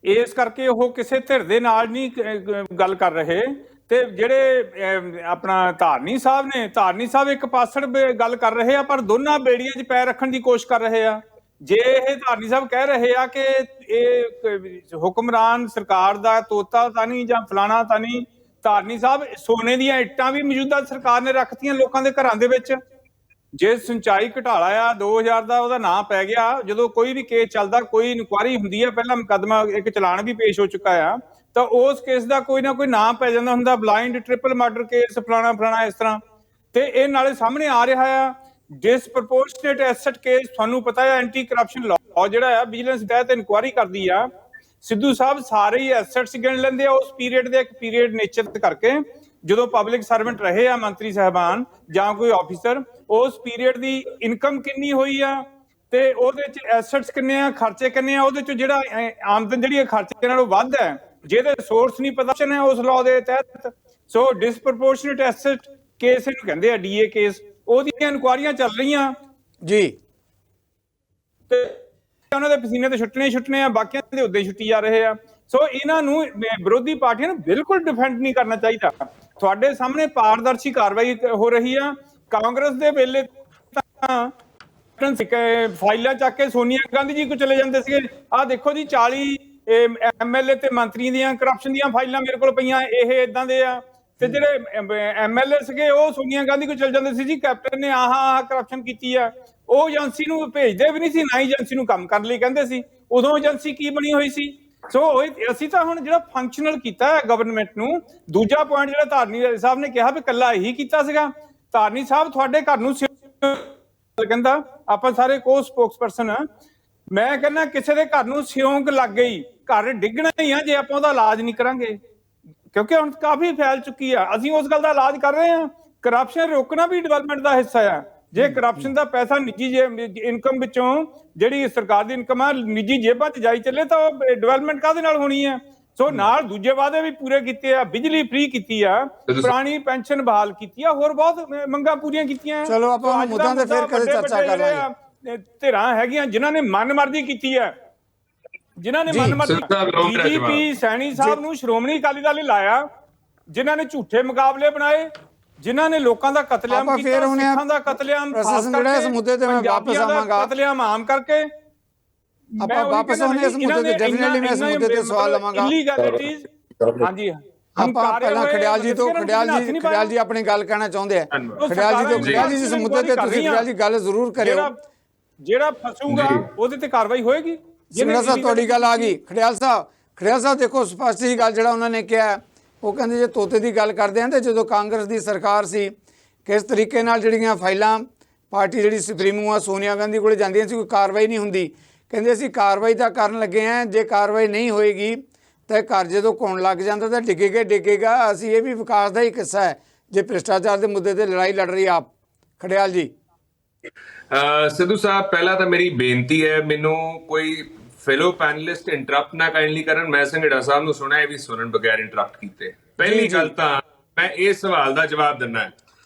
ਇਸ ਕਰਕੇ ਉਹ ਕਿਸੇ ਧਿਰ ਦੇ ਨਾਲ ਨਹੀਂ ਗੱਲ ਕਰ ਰਹੇ। ਤੇ ਜਿਹੜੇ ਆਪਣਾ ਧਾਰਨੀ ਸਾਹਿਬ ਨੇ, ਧਾਰਨੀ ਸਾਹਿਬ ਇੱਕ ਪਾਸੜ ਗੱਲ ਕਰ ਰਹੇ ਆ, ਪਰ ਦੋਨਾਂ ਬੇੜੀਆਂ 'ਚ ਪੈਰ ਰੱਖਣ ਦੀ ਕੋਸ਼ਿਸ਼ ਕਰ ਰਹੇ ਆ। ਜੇ ਇਹ ਧਾਰਨੀ ਸਾਹਿਬ ਕਹਿ ਰਹੇ ਆ ਕਿ ਇਹ ਹੁਕਮਰਾਨ ਸਰਕਾਰ ਦਾ ਤੋਤਾ ਤਾਂ ਨਹੀਂ ਜਾਂ ਫਲਾਣਾ ਤਾਂ ਨਹੀਂ, ਧਾਰਨੀ ਸਾਹਿਬ ਸੋਨੇ ਦੀਆਂ ਇੱਟਾਂ ਵੀ ਮੌਜੂਦਾ ਸਰਕਾਰ ਨੇ ਰੱਖਤੀਆਂ ਲੋਕਾਂ ਦੇ ਘਰਾਂ ਦੇ ਵਿੱਚ। ਜੇ ਸਿੰਚਾਈ ਘੁਟਾਲਾ ਆ 2000 ਦਾ ਉਹਦਾ ਨਾਂ ਪੈ ਗਿਆ, ਜਦੋਂ ਕੋਈ ਵੀ ਕੇਸ ਚੱਲਦਾ, ਕੋਈ ਇਨਕੁਆਇਰੀ ਹੁੰਦੀ ਆ, ਪਹਿਲਾਂ ਮੁਕੱਦਮਾ ਇੱਕ ਚਲਾਨ ਵੀ ਪੇਸ਼ ਹੋ ਚੁੱਕਾ ਆ, ਤਾਂ ਉਸ ਕੇਸ ਦਾ ਕੋਈ ਨਾ ਕੋਈ ਨਾਂ ਪੈ ਜਾਂਦਾ ਹੁੰਦਾ, ਬਲਾਈਂਡ ਟ੍ਰਿਪਲ ਮਰਡਰ ਕੇਸ ਫਲਾਣਾ ਇਸ ਤਰ੍ਹਾਂ। ਤੇ ਇਹ ਨਾਲੇ ਸਾਹਮਣੇ ਆ ਰਿਹਾ ਆ ਡਿਸਪ੍ਰੋਪੋਰਸ਼ਨੇਟ ਐਸੈਟ ਕੇਸ। ਤੁਹਾਨੂੰ ਪਤਾ ਹੈ ਐਂਟੀ ਕਰਪਸ਼ਨ ਲਾਅ ਜਿਹੜਾ ਆ ਵਿਜੀਲੈਂਸ ਤਹਿਤ ਇਨਕੁਆਇਰੀ ਕਰਦੀ ਆ। ਸਿੱਧੂ ਸਾਹਿਬ ਸਾਰੇ ਹੀ ਐਸੈਟਸ ਗਿਣ ਲੈਂਦੇ ਆ ਉਸ ਪੀਰੀਅਡ ਦੇ, ਇੱਕ ਪੀਰੀਅਡ ਨਿਸ਼ਚਿਤ ਕਰਕੇ, ਜਦੋਂ ਪਬਲਿਕ ਸਰਵੈਂਟ ਰਹੇ ਆ ਮੰਤਰੀ ਸਾਹਿਬਾਨ ਜਾਂ ਕੋਈ ਆਫੀਸਰ, ਉਸ ਪੀਰੀਅਡ ਦੀ ਇਨਕਮ ਕਿੰਨੀ ਹੋਈ ਆ ਤੇ ਉਹਦੇ ਚ ਐਸੈਟਸ ਕਿੰਨੇ ਆ, ਖਰਚੇ ਕਿੰਨੇ ਆ, ਉਹਦੇ ਚ ਜਿਹੜਾ ਆਮਦਨ ਜਿਹੜੀ ਹੈ ਖਰਚੇ ਨਾਲੋਂ ਵੱਧ ਹੈ, ਜਿਹਦੇ ਸੋਰਸ ਨਹੀਂ ਪਤਾ ਹੈ ਉਸ ਲਾਅ ਦੇ ਤਹਿਤ। ਸੋ ਡਿਸਪ੍ਰੋਪੋਰਸ਼ਨੇਟ ਐਸੈਟ ਕੇਸ ਇਹਨੂੰ ਕਹਿੰਦੇ ਆ, ਡੀਏ ਕੇਸ, ਉਹਦੀਆਂ ਇਨਕੁਆਇਰੀਆਂ ਚੱਲ ਰਹੀਆਂ ਜੀ। ਤੇ ਉਹਨਾਂ ਦੇ ਪਸੀਨੇ ਤੇ ਛੁੱਟਣੇ ਆ, ਬਾਕੀਆਂ ਦੇ ਉੱਦੇ ਛੁੱਟੀ ਜਾ ਰਹੇ ਆ। ਸੋ ਇਹਨਾਂ ਨੂੰ ਵਿਰੋਧੀ ਪਾਰਟੀਆਂ ਨੂੰ ਬਿਲਕੁਲ ਡਿਫੈਂਡ ਨਹੀਂ ਕਰਨਾ ਚਾਹੀਦਾ। ਤੁਹਾਡੇ ਸਾਹਮਣੇ ਪਾਰਦਰਸ਼ੀ ਕਾਰਵਾਈ ਹੋ ਰਹੀ ਆ। ਕਾਂਗਰਸ ਦੇ ਵੇਲੇ ਤਾਂ ਫਾਈਲਾਂ ਚੱਕ ਕੇ ਸੋਨੀਆ ਗਾਂਧੀ ਜੀ ਕੋ ਚਲੇ ਜਾਂਦੇ ਸੀਗੇ। ਆਹ ਦੇਖੋ ਜੀ 40 MLA ਤੇ ਮੰਤਰੀ ਦੀਆਂ ਕਰਪਸ਼ਨ ਦੀਆਂ ਫਾਈਲਾਂ ਮੇਰੇ ਕੋਲ ਪਈਆਂ, ਇਹ ਇਦਾਂ ਦੇ ਆ। ਤੇ ਜਿਹੜੇ MLA ਸੀਗੇ ਉਹ ਸੋਨੀਆ ਗਾਂਧੀ ਕੋ ਚਲ ਜਾਂਦੇ ਸੀ, ਜੀ ਕੈਪਟਨ ਨੇ ਆਹ ਕਰਪਸ਼ਨ ਕੀਤੀ ਆ। ਉਹ ਏਜੰਸੀ ਨੂੰ ਭੇਜਦੇ ਵੀ ਨਹੀਂ ਸੀ, ਨਾ ਹੀ ਏਜੰਸੀ ਨੂੰ ਕੰਮ ਕਰਨ ਲਈ ਕਹਿੰਦੇ ਸੀ। ਉਦੋਂ ਏਜੰਸੀ ਕੀ ਬਣੀ ਹੋਈ ਸੀ। ਸੋ ਅਸੀਂ ਤਾਂ ਹੁਣ ਜਿਹੜਾ ਫੰਕਸ਼ਨਲ ਕੀਤਾ ਹੈ ਗਵਰਨਮੈਂਟ ਨੂੰ। ਦੂਜਾ ਪੁਆਇੰਟ ਜਿਹੜਾ ਧਾਰਨੀ ਸਾਹਿਬ ਨੇ ਕਿਹਾ ਵੀ ਕੱਲਾ ਇਹੀ ਕੀਤਾ ਸੀਗਾ, ਧਾਰਨੀ ਸਾਹਿਬ ਤੁਹਾਡੇ ਘਰ ਨੂੰ ਕਹਿੰਦਾ, ਆਪਾਂ ਸਾਰੇ ਕੋ ਸਪੋਕਸਪਰਸਨ, ਮੈਂ ਕਹਿੰਦਾ ਕਿਸੇ ਦੇ ਘਰ ਨੂੰ ਸਿਉਂਕ ਲੱਗ ਗਈ, ਘਰ ਡਿੱਗਣਾ ਹੀ ਆ ਜੇ ਆਪਾਂ ਉਹਦਾ ਇਲਾਜ ਨਹੀਂ ਕਰਾਂਗੇ, ਕਿਉਂਕਿ ਹੁਣ ਕਾਫੀ ਫੈਲ ਚੁੱਕੀ ਆ। ਅਸੀਂ ਉਸ ਗੱਲ ਦਾ ਇਲਾਜ ਕਰ ਰਹੇ ਹਾਂ। ਕਰਪਸ਼ਨ ਰੋਕਣਾ ਵੀ ਡਿਵੈਲਪਮੈਂਟ ਦਾ ਹਿੱਸਾ ਆ। ਜੇ ਕਰਪਸ਼ਨ ਦਾ ਪੈਸਾ ਨਿੱਜੀ ਇਨਕਮ ਵਿੱਚੋਂ, ਜਿਹੜੀ ਸਰਕਾਰ ਦੀ ਇਨਕਮ ਆ, ਨਿੱਜੀ ਜੇਬਾਂ 'ਚ ਜਾਈ ਚੱਲੇ ਤਾਂ ਡਿਵੈਲਪਮੈਂਟ ਕਾਹਦੇ ਨਾਲ ਹੋਣੀ ਹੈ। ਸੋ ਨਾਲ ਦੂਜੇ ਵਾਅਦੇ ਵੀ ਪੂਰੇ ਕੀਤੇ ਆ, ਬਿਜਲੀ ਫ੍ਰੀ ਕੀਤੀ ਆ, ਪੁਰਾਣੀ ਪੈਨਸ਼ਨ ਬਹਾਲ ਕੀਤੀ ਆ, ਹੋਰ ਬਹੁਤ ਮੰਗਾਂ ਪੂਰੀਆਂ ਕੀਤੀਆਂ। ਚਲੋ ਆਪਾਂ ਮੁੱਦਿਆਂ ਤੇ ਫਿਰ ਕਦੇ ਚਰਚਾ ਕਰ ਲਾਂਗੇ। ਧਿਰਾਂ ਹੈਗੀਆਂ ਜਿਨ੍ਹਾਂ ਨੇ ਮਨਮਰਜ਼ੀ ਕੀਤੀ ਹੈ, ਜਿਨ੍ਹਾਂ ਨੇ ਮਨਮਰਜ਼ੀ। DGP ਸੈਣੀ ਸਾਹਿਬ ਨੂੰ ਸ਼੍ਰੋਮਣੀ ਅਕਾਲੀ ਦਲ ਨੇ ਲਾਇਆ, ਜਿਨ੍ਹਾਂ ਨੇ ਝੂਠੇ ਮੁਕਾਬਲੇ ਬਣਾਏ, ਜਿਨ੍ਹਾਂ ਨੇ ਲੋਕਾਂ ਦਾ ਕਤਲੇਆਮ ਕੀਤਾ, ਸਿੱਖਾਂ ਦਾ ਕਤਲੇਆਮ, ਖਾਸ ਕਰਕੇ ਇਸ ਮੁੱਦੇ ਤੇ ਮੈਂ ਵਾਪਸ ਆਵਾਂਗਾ। ਕਤਲੇਆਮ ਆਮ ਕਰਕੇ ਆਪਾਂ ਵਾਪਸ ਆਉਣੇ ਇਸ ਮੁੱਦੇ ਤੇ, ਡੈਫੀਨਿਟਲੀ ਮੈਂ ਇਸ ਮੁੱਦੇ ਤੇ ਸਵਾਲ ਲਵਾਂਗਾ। ਇਲੀਗੈਲਿਟੀਜ਼, ਹਾਂਜੀ ਆਪਾਂ ਪਹਿਲਾਂ ਖੜਿਆਲ ਜੀ ਤੋਂ, ਖੜਿਆਲ ਜੀ ਆਪਣੀ ਗੱਲ ਕਹਿਣਾ ਚਾਹੁੰਦੇ ਆ। ਖੜਿਆਲ ਜੀ ਤੋਂ, ਖੜਿਆਲ ਜੀ ਇਸ ਮੁੱਦੇ ਤੇ ਤੁਸੀਂ ਖੜਿਆਲ ਜੀ ਗੱਲ ਜ਼ਰੂਰ ਕਰਿਓ। ਜਿਹੜਾ ਫਸੂਗਾ ਉਹਦੇ ਤੇ ਕਾਰਵਾਈ ਹੋਏਗੀ। ਸਿੰਗੜਾ ਸਾਹਿਬ ਤੁਹਾਡੀ ਗੱਲ ਆ ਗਈ। ਖੜਿਆਲ ਸਾਹਿਬ ਦੇਖੋ ਸਪਸ਼ਟ ਹੀ ਗੱਲ ਜਿਹੜਾ ਉਹਨਾਂ ਨੇ ਕਿਹਾ, ਉਹ ਕਹਿੰਦੇ ਜੇ ਤੋਤੇ ਦੀ ਗੱਲ ਕਰਦੇ ਆ ਤੇ ਜਦੋਂ ਕਾਂਗਰਸ ਦੀ ਸਰਕਾਰ ਸੀ, ਕਿਸ ਤਰੀਕੇ ਨਾਲ ਜਿਹੜੀਆਂ ਫਾਈਲਾਂ ਪਾਰਟੀ ਜਿਹੜੀ ਸੁਪਰੀਮੋ ਆ ਸੋਨੀਆ ਗਾਂਧੀ ਕੋਲ ਜਾਂਦੀਆਂ ਸੀ, ਕੋਈ ਕਾਰਵਾਈ ਨਹੀਂ ਹੁੰਦੀ। ਕਹਿੰਦੇ ਅਸੀਂ ਕਾਰਵਾਈ ਤਾਂ ਕਰਨ ਲੱਗੇ ਹਾਂ, ਜੇ ਕਾਰਵਾਈ ਨਹੀਂ ਹੋਏਗੀ ਤਾਂ ਘਰ ਜਦੋਂ ਘੁਣ ਲੱਗ ਜਾਂਦਾ ਤਾਂ ਡਿੱਗੇਗਾ। ਅਸੀਂ ਇਹ ਵੀ ਵਿਕਾਸ ਦਾ ਹੀ ਹਿੱਸਾ ਹੈ ਜੇ ਭ੍ਰਿਸ਼ਟਾਚਾਰ ਦੇ ਮੁੱਦੇ ਤੇ ਲੜਾਈ ਲੜ ਰਹੀ ਆਪ? ਖੜਿਆਲ ਜੀ। ਸਿੱਧੂ ਸਾਹਿਬ, ਪਹਿਲਾਂ ਤਾਂ ਮੇਰੀ ਬੇਨਤੀ ਹੈ, ਮੈਨੂੰ ਕੋਈ ਫੈਲੋ ਪੈਨਲਿਸਟ ਇੰਟਰਪਟ ਨਾ ਕਾਈਂਡਲੀ ਕਰਨ। ਮੈਂ ਸੰਘੇੜਾ ਸਾਹਿਬ ਨੂੰ ਸੁਣਿਆ, ਇਹ ਵੀ ਸੁਣਨ ਬਗੈਰ ਇੰਟਰਪਟ ਕੀਤੇ। ਪਹਿਲੀ ਗੱਲ ਤਾਂ ਮੈਂ ਇਸ ਸਵਾਲ ਦਾ ਜਵਾਬ ਦਿੰਦਾ,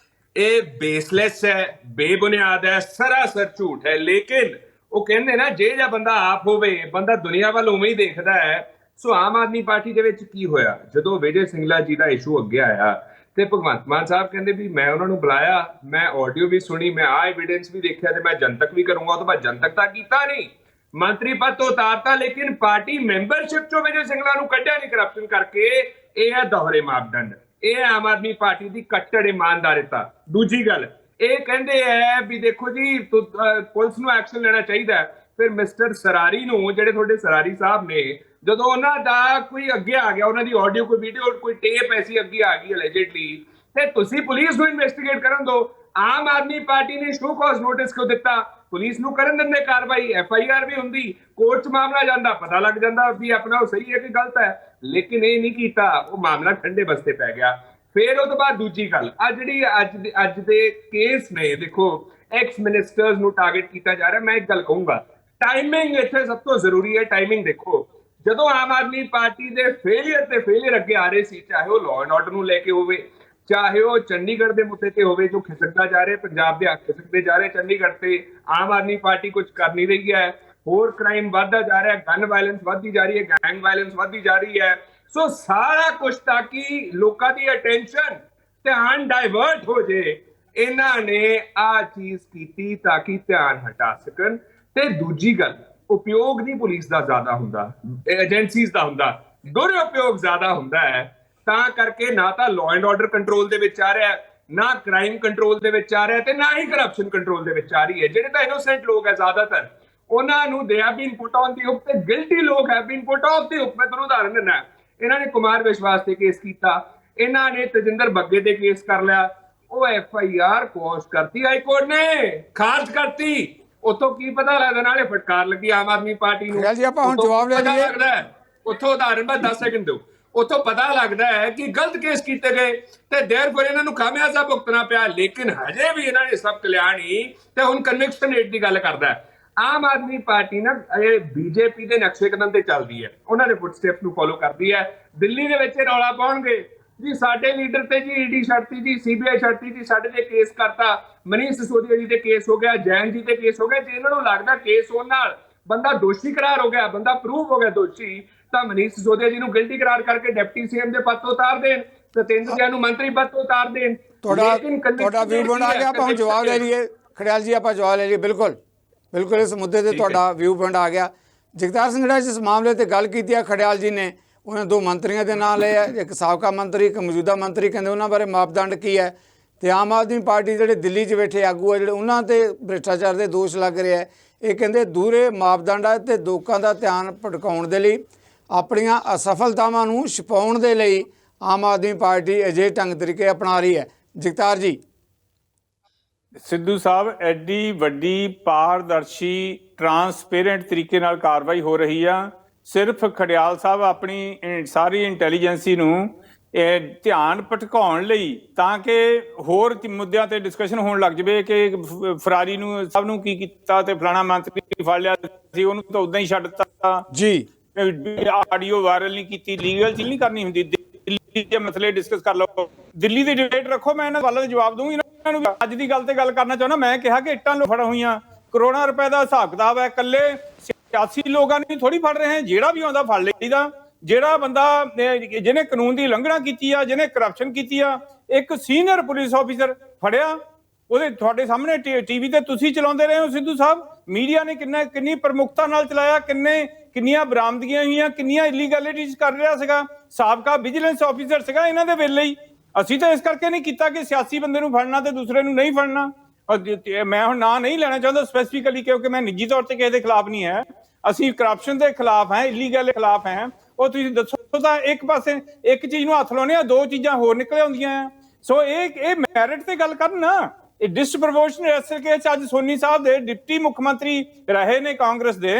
ਇਹ ਬੇਸਲੈਸ ਹੈ, ਬੇਬੁਨਿਆਦ ਹੈ, ਸਰਾਸਰ ਝੂਠ ਹੈ। ਲੇਕਿਨ ਉਹ ਕਹਿੰਦੇ ਨਾ, ਜੇ ਜਾਂ ਬੰਦਾ ਆਪ ਹੋਵੇ, ਬੰਦਾ ਦੁਨੀਆ ਵੱਲ ਉਵੇਂ ਹੀ ਦੇਖਦਾ ਹੈ। ਸੋ ਆਮ ਆਦਮੀ ਪਾਰਟੀ ਦੇ ਵਿੱਚ ਕੀ ਹੋਇਆ, ਜਦੋਂ ਵਿਜੇ ਸਿੰਗਲਾ ਜੀ ਦਾ ਇਸ਼ੂ ਅੱਗੇ ਆਇਆ ਤੇ ਭਗਵੰਤ ਮਾਨ ਸਾਹਿਬ ਕਹਿੰਦੇ ਵੀ ਮੈਂ ਉਹਨਾਂ ਨੂੰ ਬੁਲਾਇਆ, ਮੈਂ ਆਡੀਓ ਵੀ ਸੁਣੀ, ਮੈਂ ਆਹ ਐਵੀਡੈਂਸ ਵੀ ਦੇਖਿਆ ਤੇ ਮੈਂ ਜਨਤਕ ਵੀ ਕਰੂੰਗਾ। ਉਹ ਤੋਂ ਬਾਅਦ ਜਨਤਕ ਤਾਂ ਕੀਤਾ ਨਹੀਂ, ਮੰਤਰੀ ਪਦ ਤੋਂ ਉਤਾਰਤਾ, ਲੇਕਿਨ ਪਾਰਟੀ ਮੈਂਬਰਸ਼ਿਪ ਚੋਂ ਵਿਜੇ ਸਿੰਗਲਾ ਨੂੰ ਕੱਢਿਆ ਨਹੀਂ ਕਰਪਸ਼ਨ ਕਰਕੇ। ਇਹ ਹੈ ਦੋਹਰੇ ਮਾਪਦੰਡ, ਇਹ ਹੈ ਆਮ ਆਦਮੀ ਪਾਰਟੀ ਦੀ ਕੱਟੜ ਇਮਾਨਦਾਰੀਤਾ। ਦੂਜੀ ਗੱਲ, ਇਹ ਕਹਿੰਦੇ ਹੈ ਵੀ ਦੇਖੋ ਜੀ ਪੁਲਿਸ ਨੂੰ ਐਕਸ਼ਨ ਲੈਣਾ ਚਾਹੀਦਾ। ਫਿਰ ਮਿਸਟਰ ਸਰਾਰੀ ਨੂੰ, ਜਿਹੜੇ ਤੁਹਾਡੇ ਸਰਾਰੀ ਸਾਹਿਬ ਨੇ, ਜਦੋਂ ਉਹਨਾਂ ਦਾ ਕੋਈ ਅੱਗੇ ਆ ਗਿਆ, ਉਹਨਾਂ ਦੀ ਆਡੀਓ, ਕੋਈ ਵੀਡੀਓ, ਕੋਈ ਟੇਪ ਐਸੀ ਅੱਗੇ ਆ ਗਈ ਅਲੈਜਿਡਲੀ, ਤੇ ਤੁਸੀਂ ਪੁਲਿਸ ਨੂੰ ਇਨਵੈਸਟੀਗੇਟ ਕਰਨ ਦਿਓ। ਆਮ ਆਦਮੀ ਪਾਰਟੀ ਨੇ ਸ਼ੋ ਕਾਜ਼ ਨੋਟਿਸ ਕਿਉਂ ਦਿੱਤਾ? ਪੁਲਿਸ ਨੂੰ ਕਰਨ ਦਿੰਦੇ ਕਾਰਵਾਈ, FIR ਵੀ ਹੁੰਦੀ, ਕੋਰਟ 'ਚ ਮਾਮਲਾ ਜਾਂਦਾ, ਪਤਾ ਲੱਗ ਜਾਂਦਾ ਵੀ ਆਪਣਾ ਉਹ ਸਹੀ ਹੈ ਕਿ ਗਲਤ ਹੈ। ਲੇਕਿਨ ਇਹ ਨਹੀਂ ਕੀਤਾ, ਉਹ ਮਾਮਲਾ ਠੰਡੇ ਬਸਤੇ ਪੈ ਗਿਆ। ਫਿਰ ਉਹ ਤੋਂ ਬਾਅਦ ਦੂਜੀ ਗੱਲ, ਆ ਜਿਹੜੀ ਅੱਜ ਦੇ ਕੇਸ ਨੇ, ਦੇਖੋ ਐਕਸ ਮਿਨਿਸਟਰਸ ਨੂੰ ਟਾਰਗੇਟ ਕੀਤਾ ਜਾ ਰਿਹਾ। ਮੈਂ ਇੱਕ ਗੱਲ ਕਹੂੰਗਾ, ਟਾਈਮਿੰਗ ਇੱਥੇ ਸਭ ਤੋਂ ਜ਼ਰੂਰੀ ਹੈ। ਟਾਈਮਿੰਗ ਦੇਖੋ, ਜਦੋਂ ਆਮ ਆਦਮੀ ਪਾਰਟੀ ਦੇ ਫੇਲਿਅਰ ਅੱਗੇ ਆ ਰਹੇ ਸੀ, ਚਾਹੇ ਉਹ ਲਾਅ ਐਂਡ ਆਰਡਰ ਨੂੰ ਲੈ ਕੇ ਹੋਵੇ, ਚਾਹੇ ਉਹ ਚੰਡੀਗੜ੍ਹ ਦੇ ਮੁੱਦੇ ਤੇ ਹੋਵੇ, ਜੋ ਖਿਸਕਦਾ ਜਾ ਰਿਹਾ, ਪੰਜਾਬ ਦੇ ਹੱਕ ਖਿਸਕਦੇ ਜਾ ਰਹੇ ਚੰਡੀਗੜ੍ਹ ਤੇ, ਆਮ ਆਦਮੀ ਪਾਰਟੀ ਕੁਝ ਕਰ ਨਹੀਂ ਰਹੀ ਹੈ, ਹੋਰ ਕ੍ਰਾਈਮ ਵੱਧਦਾ ਜਾ ਰਿਹਾ, ਗਨ ਵਾਇਲੈਂਸ ਵੱਧਦੀ ਜਾ ਰਹੀ ਹੈ, ਗੈਂਗ ਵਾਇਲੈਂਸ ਵੱਧਦੀ ਜਾ ਰਹੀ ਹੈ। ਸੋ ਸਾਰਾ ਕੁਝ ਤਾਂ ਕਿ ਲੋਕਾਂ ਦੀ ਅਟੈਂਸ਼ਨ, ਧਿਆਨ ਡਾਇਵਰਟ ਹੋ ਜੇ, ਇਹਨਾਂ ਨੇ ਆ ਚੀਜ਼ ਕੀਤੀ ਤਾਂ ਕਿ ਧਿਆਨ ਹਟਾ ਸਕਣ। ਤੇ ਦੂਜੀ ਗੱਲ, ਉਪਯੋਗ ਨਹੀਂ ਪੁਲਿਸ ਦਾ ਜ਼ਿਆਦਾ ਹੁੰਦਾ, ਏਜੰਸੀਜ਼ ਦਾ ਹੁੰਦਾ, ਦੁਰਉਪਯੋਗ ਜ਼ਿਆਦਾ ਹੁੰਦਾ ਹੈ। ਤਾਂ ਕਰਕੇ ਨਾ ਤਾਂ ਲਾਅ ਐਂਡ ਆਰਡਰ ਕੰਟਰੋਲ ਦੇ ਵਿੱਚ ਆ ਰਿਹਾ, ਨਾ ਕ੍ਰਾਈਮ ਕੰਟਰੋਲ ਦੇ ਵਿੱਚ ਆ ਰਿਹਾ, ਤੇ ਨਾ ਹੀ ਕਰਪਸ਼ਨ ਕੰਟਰੋਲ ਦੇ ਵਿੱਚ ਆ ਰਹੀ ਹੈ। ਜਿਹੜੇ ਤਾਂ ਇਨੋਸੈਂਟ ਲੋਕ ਹੈ ਜ਼ਿਆਦਾਤਰ, ਉਹਨਾਂ ਨੂੰ they have been put on the hook, ਤੇ ਗਿਲਟੀ ਲੋਕ have been put of the hook. ਮੈਂ ਤੁਹਾਨੂੰ ਉਦਾਹਰਨ ਦਿੰਦਾ, ਇਹਨਾਂ ਨੇ ਕੁਮਾਰ ਵਿਸ਼ਵਾਸ ਤੇ ਕੇਸ ਕੀਤਾ, ਇਹਨਾਂ ਨੇ ਤਜਿੰਦਰ ਬੱਗੇ ਤੇ ਕੇਸ ਕਰ ਲਿਆ, ਉਹ FIR ਕੋਸ਼ ਕਰਤੀ ਹਾਈ ਕੋਰਟ ਨੇ, ਖਾਰਜ ਕਰਤੀ। ਉਤੋਂ ਕੀ ਪਤਾ ਲੱਗਦਾ, ਨਾਲੇ ਫਟਕਾਰ ਲੱਗੀ ਆਮ ਆਦਮੀ ਪਾਰਟੀ ਨੂੰ। ਜੀ ਆਪਾਂ ਹੁਣ ਜਵਾਬ ਲੈ ਲਈਏ। ਉੱਥੋਂ ਉਦਾਹਰਨ ਬਾਅਦ 10 ਸੈਕਿੰਡ ਦਿਓ, ਉੱਥੋਂ ਪਤਾ ਲੱਗਦਾ ਹੈ ਕਿ ਗਲਤ ਕੇਸ ਕੀਤੇ ਗਏ ਤੇ ਦੇਰਫੋਰ ਇਹਨਾਂ ਨੂੰ ਖਾਮਿਆਜ਼ਾ ਭੁਗਤਣਾ ਪਿਆ। ਲੇਕਿਨ ਹਜੇ ਵੀ ਇਹਨਾਂ ਨੇ ਸਭ ਕਲਿਆਣੀ ਤੇ ਹੁਣ ਕਨਵਿਕਸ਼ਨ ਰੇਟ ਦੀ ਗੱਲ ਕਰਦਾ। ਆਮ ਆਦਮੀ ਪਾਰਟੀ ਨਾ ਇਹ BJP ਦੇ ਨਕਸ਼ੇ ਕਦਮ ਤੇ ਚੱਲਦੀ ਹੈ, ਉਹਨਾਂ ਦੇ ਫੁੱਟਸਟੈਪਸ ਨੂੰ ਫੋਲੋ ਕਰਦੀ ਹੈ। ਦਿੱਲੀ ਦੇ ਵਿੱਚ ਰੌਲਾ ਪਾਉਣਗੇ ਜੀ, ਸਾਡੇ ਲੀਡਰ ਤੇ ਜੀ ED ਛੱਡਤੀ ਜੀ, CBI ਛੱਡਤੀ ਜੀ, ਸਾਡੇ ਤੇ ਕੇਸ ਕਰਤਾ, ਮਨੀਸ਼ ਸਿਸੋਦੀਆ ਜੀ ਤੇ ਕੇਸ ਹੋ ਗਿਆ, ਜੈਨ ਜੀ ਤੇ ਕੇਸ ਹੋ ਗਿਆ। ਜੇ ਇਹਨਾਂ ਨੂੰ ਲੱਗਦਾ ਕੇਸ ਹੋਣ ਨਾਲ ਬੰਦਾ ਦੋਸ਼ੀ ਕਰਾਰ ਹੋ ਗਿਆ, ਬੰਦਾ ਪ੍ਰੂਵ ਹੋ ਗਿਆ ਦੋਸ਼ੀ, ਤਾਂ ਮਨੀਸ਼ ਸਿਸੋਦੀਆ ਜੀ ਨੂੰ ਗਿਲਟੀ ਕਰਾਰ ਕਰਕੇ ਡਿਪਟੀ CM ਦੇ ਪਦ ਤੋਂ ਉਤਾਰ ਦੇਣ, ਸਤਿੰਦਰ ਜੀ ਨੂੰ ਮੰਤਰੀ ਪਦ ਤੋਂ ਉਤਾਰ ਦੇਣ। ਤੁਹਾਡਾ ਵਿਊ ਪੁਆਇੰਟ ਆ ਗਿਆ, ਆਪਾਂ ਹੁਣ ਜਵਾਬ ਲੈ ਲਈਏ। ਖੜਿਆਲ ਜੀ, ਆਪਾਂ ਜਵਾਬ ਲੈ ਲਈਏ। ਬਿਲਕੁਲ ਇਸ ਮੁੱਦੇ ਤੇ ਤੁਹਾਡਾ ਵਿਊ ਪੁਆਇੰਟ ਆ ਗਿਆ। ਜਗਤਾਰ ਸਿੰਘ ਜਿਹੜਾ ਜਿਸ ਮਾਮਲੇ ਤੇ ਗੱਲ ਕੀਤੀ ਹੈ ਖੜਿਆਲ ਜੀ ਨੇ, ਉਹਨੇ 2 ਮੰਤਰੀਆਂ ਦੇ ਨਾਂ ਲਏ ਆ, ਇੱਕ ਸਾਬਕਾ ਮੰਤਰੀ, ਇੱਕ ਮੌਜੂਦਾ ਮੰਤਰੀ। ਕਹਿੰਦੇ ਉਹਨਾਂ ਬਾਰੇ ਮਾਪਦੰਡ ਕੀ ਹੈ, ਤੇ ਆਮ ਆਦਮੀ ਪਾਰਟੀ ਜਿਹੜੇ ਦਿੱਲੀ 'ਚ ਬੈਠੇ ਆਗੂ ਆ, ਜਿਹੜੇ ਉਹਨਾਂ ਤੇ ਭ੍ਰਿਸ਼ਟਾਚਾਰ ਦੇ ਦੋਸ਼ ਲੱਗ ਰਹੇ ਆ, ਇਹ ਕਹਿੰਦੇ ਦੂਰੇ ਮਾਪਦੰਡ ਹੈ ਤੇ ਲੋਕਾਂ ਦਾ ਧਿਆਨ ਭਟਕਾਉਣ ਦੇ ਲਈ, ਆਪਣੀਆਂ ਅਸਫਲਤਾਵਾਂ ਨੂੰ ਛੁਪਾਉਣ ਦੇ ਲਈ ਆਮ ਆਦਮੀ ਪਾਰਟੀ ਅਜਿਹੇ ਢੰਗ ਤਰੀਕੇ ਅਪਣਾ ਰਹੀ ਹੈ। ਜਗਤਾਰ ਜੀ। ਸਿੱਧੂ ਸਾਹਿਬ, ਐਡੀ ਵੱਡੀ ਪਾਰਦਰਸ਼ੀ ਟਰਾਂਸਪੇਰੈਂਟ ਤਰੀਕੇ ਨਾਲ ਕਾਰਵਾਈ ਹੋ ਰਹੀ ਆ। ਸਿਰਫ ਖੜਿਆਲ ਸਾਹਿਬ ਆਪਣੀ ਸਾਰੀ ਇੰਟੈਲੀਜੈਂਸੀ ਨੂੰ ਧਿਆਨ ਭਟਕਾਉਣ ਲਈ, ਤਾਂ ਕਿ ਹੋਰ ਮੁੱਦਿਆਂ ਤੇ ਡਿਸਕਸ਼ਨ ਹੋਣ ਲੱਗ ਜਵੇ ਕਿ ਫਰਾਰੀ ਨੂੰ ਸਭ ਨੂੰ ਕੀ ਕੀਤਾ ਤੇ ਫਲਾਣਾ ਮੰਤਰੀ ਫੜ ਲਿਆ ਸੀ, ਉਹਨੂੰ ਤਾਂ ਉਦਾਂ ਹੀ ਛੱਡ ਦਿੱਤਾ ਜੀ, ਆਡੀਓ ਵਾਇਰਲ ਨਹੀਂ ਕੀਤੀ। ਲੀਗਲ ਚੀਜ਼ ਨਹੀਂ ਕਰਨੀ ਹੁੰਦੀ, ਦਿੱਲੀ ਦੇ ਮਸਲੇ ਡਿਸਕਸ ਕਰ ਲਓ, ਦਿੱਲੀ ਦੀ ਡਿਬੇਟ ਰੱਖੋ, ਮੈਂ ਇਹਨਾਂ ਸਵਾਲਾਂ ਦੇ ਜਵਾਬ ਦੂੰਗੀ। ਇਹਨਾਂ ਨੂੰ ਅੱਜ ਦੀ ਗੱਲ ਤੇ ਗੱਲ ਕਰਨਾ ਚਾਹੁੰਦਾ। ਮੈਂ ਕਿਹਾ ਕਿ ਇੱਟਾਂ ਫੜ ਹੋਈਆਂ, ਕਰੋੜਾਂ ਰੁਪਏ ਦਾ ਹਿਸਾਬ ਕਿਤਾਬ ਹੈ, ਇਕੱਲੇ ਸਿਆਸੀ ਲੋਕਾਂ ਨੂੰ ਥੋੜੀ ਫੜ ਰਹੇ, ਜਿਹੜਾ ਵੀ ਆਉਂਦਾ ਫੜ ਲਈਦਾ। ਜਿਹੜਾ ਬੰਦਾ ਜਿਹਨੇ ਕਾਨੂੰਨ ਦੀ ਉਲੰਘਣਾ ਕੀਤੀ ਆ, ਜਿਹਨੇ ਕਰਪਸ਼ਨ ਕੀਤੀ ਆ, ਇੱਕ ਸੀਨੀਅਰ ਪੁਲਿਸ ਆਫੀਸਰ ਫੜਿਆ, ਉਹਦੇ ਤੁਹਾਡੇ ਸਾਹਮਣੇ TV ਤੇ ਤੁਸੀਂ ਚਲਾਉਂਦੇ ਰਹੇ ਹੋ ਸਿੱਧੂ ਸਾਹਿਬ, ਮੀਡੀਆ ਨੇ ਕਿੰਨੀ ਪ੍ਰਮੁਖਤਾ ਨਾਲ ਚਲਾਇਆ, ਕਿੰਨੀਆਂ ਬਰਾਮਦਗੀਆਂ ਹੋਈਆਂ, ਕਿੰਨੀਆਂ ਇਲੀਗੈਲਿਟੀਜ਼ ਕਰ ਰਿਹਾ ਸੀਗਾ, ਸਾਬਕਾ ਵਿਜੀਲੈਂਸ ਆਫੀਸਰ ਸੀਗਾ ਇਹਨਾਂ ਦੇ ਵੇਲੇ ਹੀ। ਅਸੀਂ ਤਾਂ ਇਸ ਕਰਕੇ ਨਹੀਂ ਕੀਤਾ ਕਿ ਸਿਆਸੀ ਬੰਦੇ ਨੂੰ ਫੜਨਾ ਤੇ ਦੂਸਰੇ ਨੂੰ ਨਹੀਂ ਫੜਨਾ। ਮੈਂ ਹੁਣ ਨਾਂ ਨਹੀਂ ਲੈਣਾ ਚਾਹੁੰਦਾ ਸਪੈਸੀਫਿਕਲੀ, ਕਿਉਂਕਿ ਮੈਂ ਨਿੱਜੀ ਤੌਰ ਤੇ ਕਿਸੇ ਦੇ ਖਿਲਾਫ ਨਹੀਂ ਹੈ। ਅਸੀਂ ਕਰਪਸ਼ਨ ਦੇ ਖਿਲਾਫ ਹੈ, ਇਲੀਗਲ ਦੇ ਖਿਲਾਫ ਹੈ। ਉਹ ਤੁਸੀਂ ਦੱਸੋ ਤਾਂ ਇੱਕ ਪਾਸੇ ਇੱਕ ਚੀਜ਼ ਨੂੰ ਹੱਥ ਲਾਉਣੇ ਆ, 2 ਚੀਜ਼ਾਂ ਹੋਰ ਨਿਕਲ ਆਉਂਦੀਆਂ ਆ। ਸੋ ਇਹ ਮੈਰਿਟ ਤੇ ਗੱਲ ਕਰਨ ਨਾ। ਇਹ ਡਿਸਪ੍ਰੋਪੋਰਸ਼ਨੇਟ ਐਸਐਲ ਕੇਸ ਅੱਜ ਸੋਨੀ ਸਾਹਿਬ ਦੇ ਡਿਪਟੀ ਮੁੱਖ ਮੰਤਰੀ ਰਹੇ ਨੇ ਕਾਂਗਰਸ ਦੇ,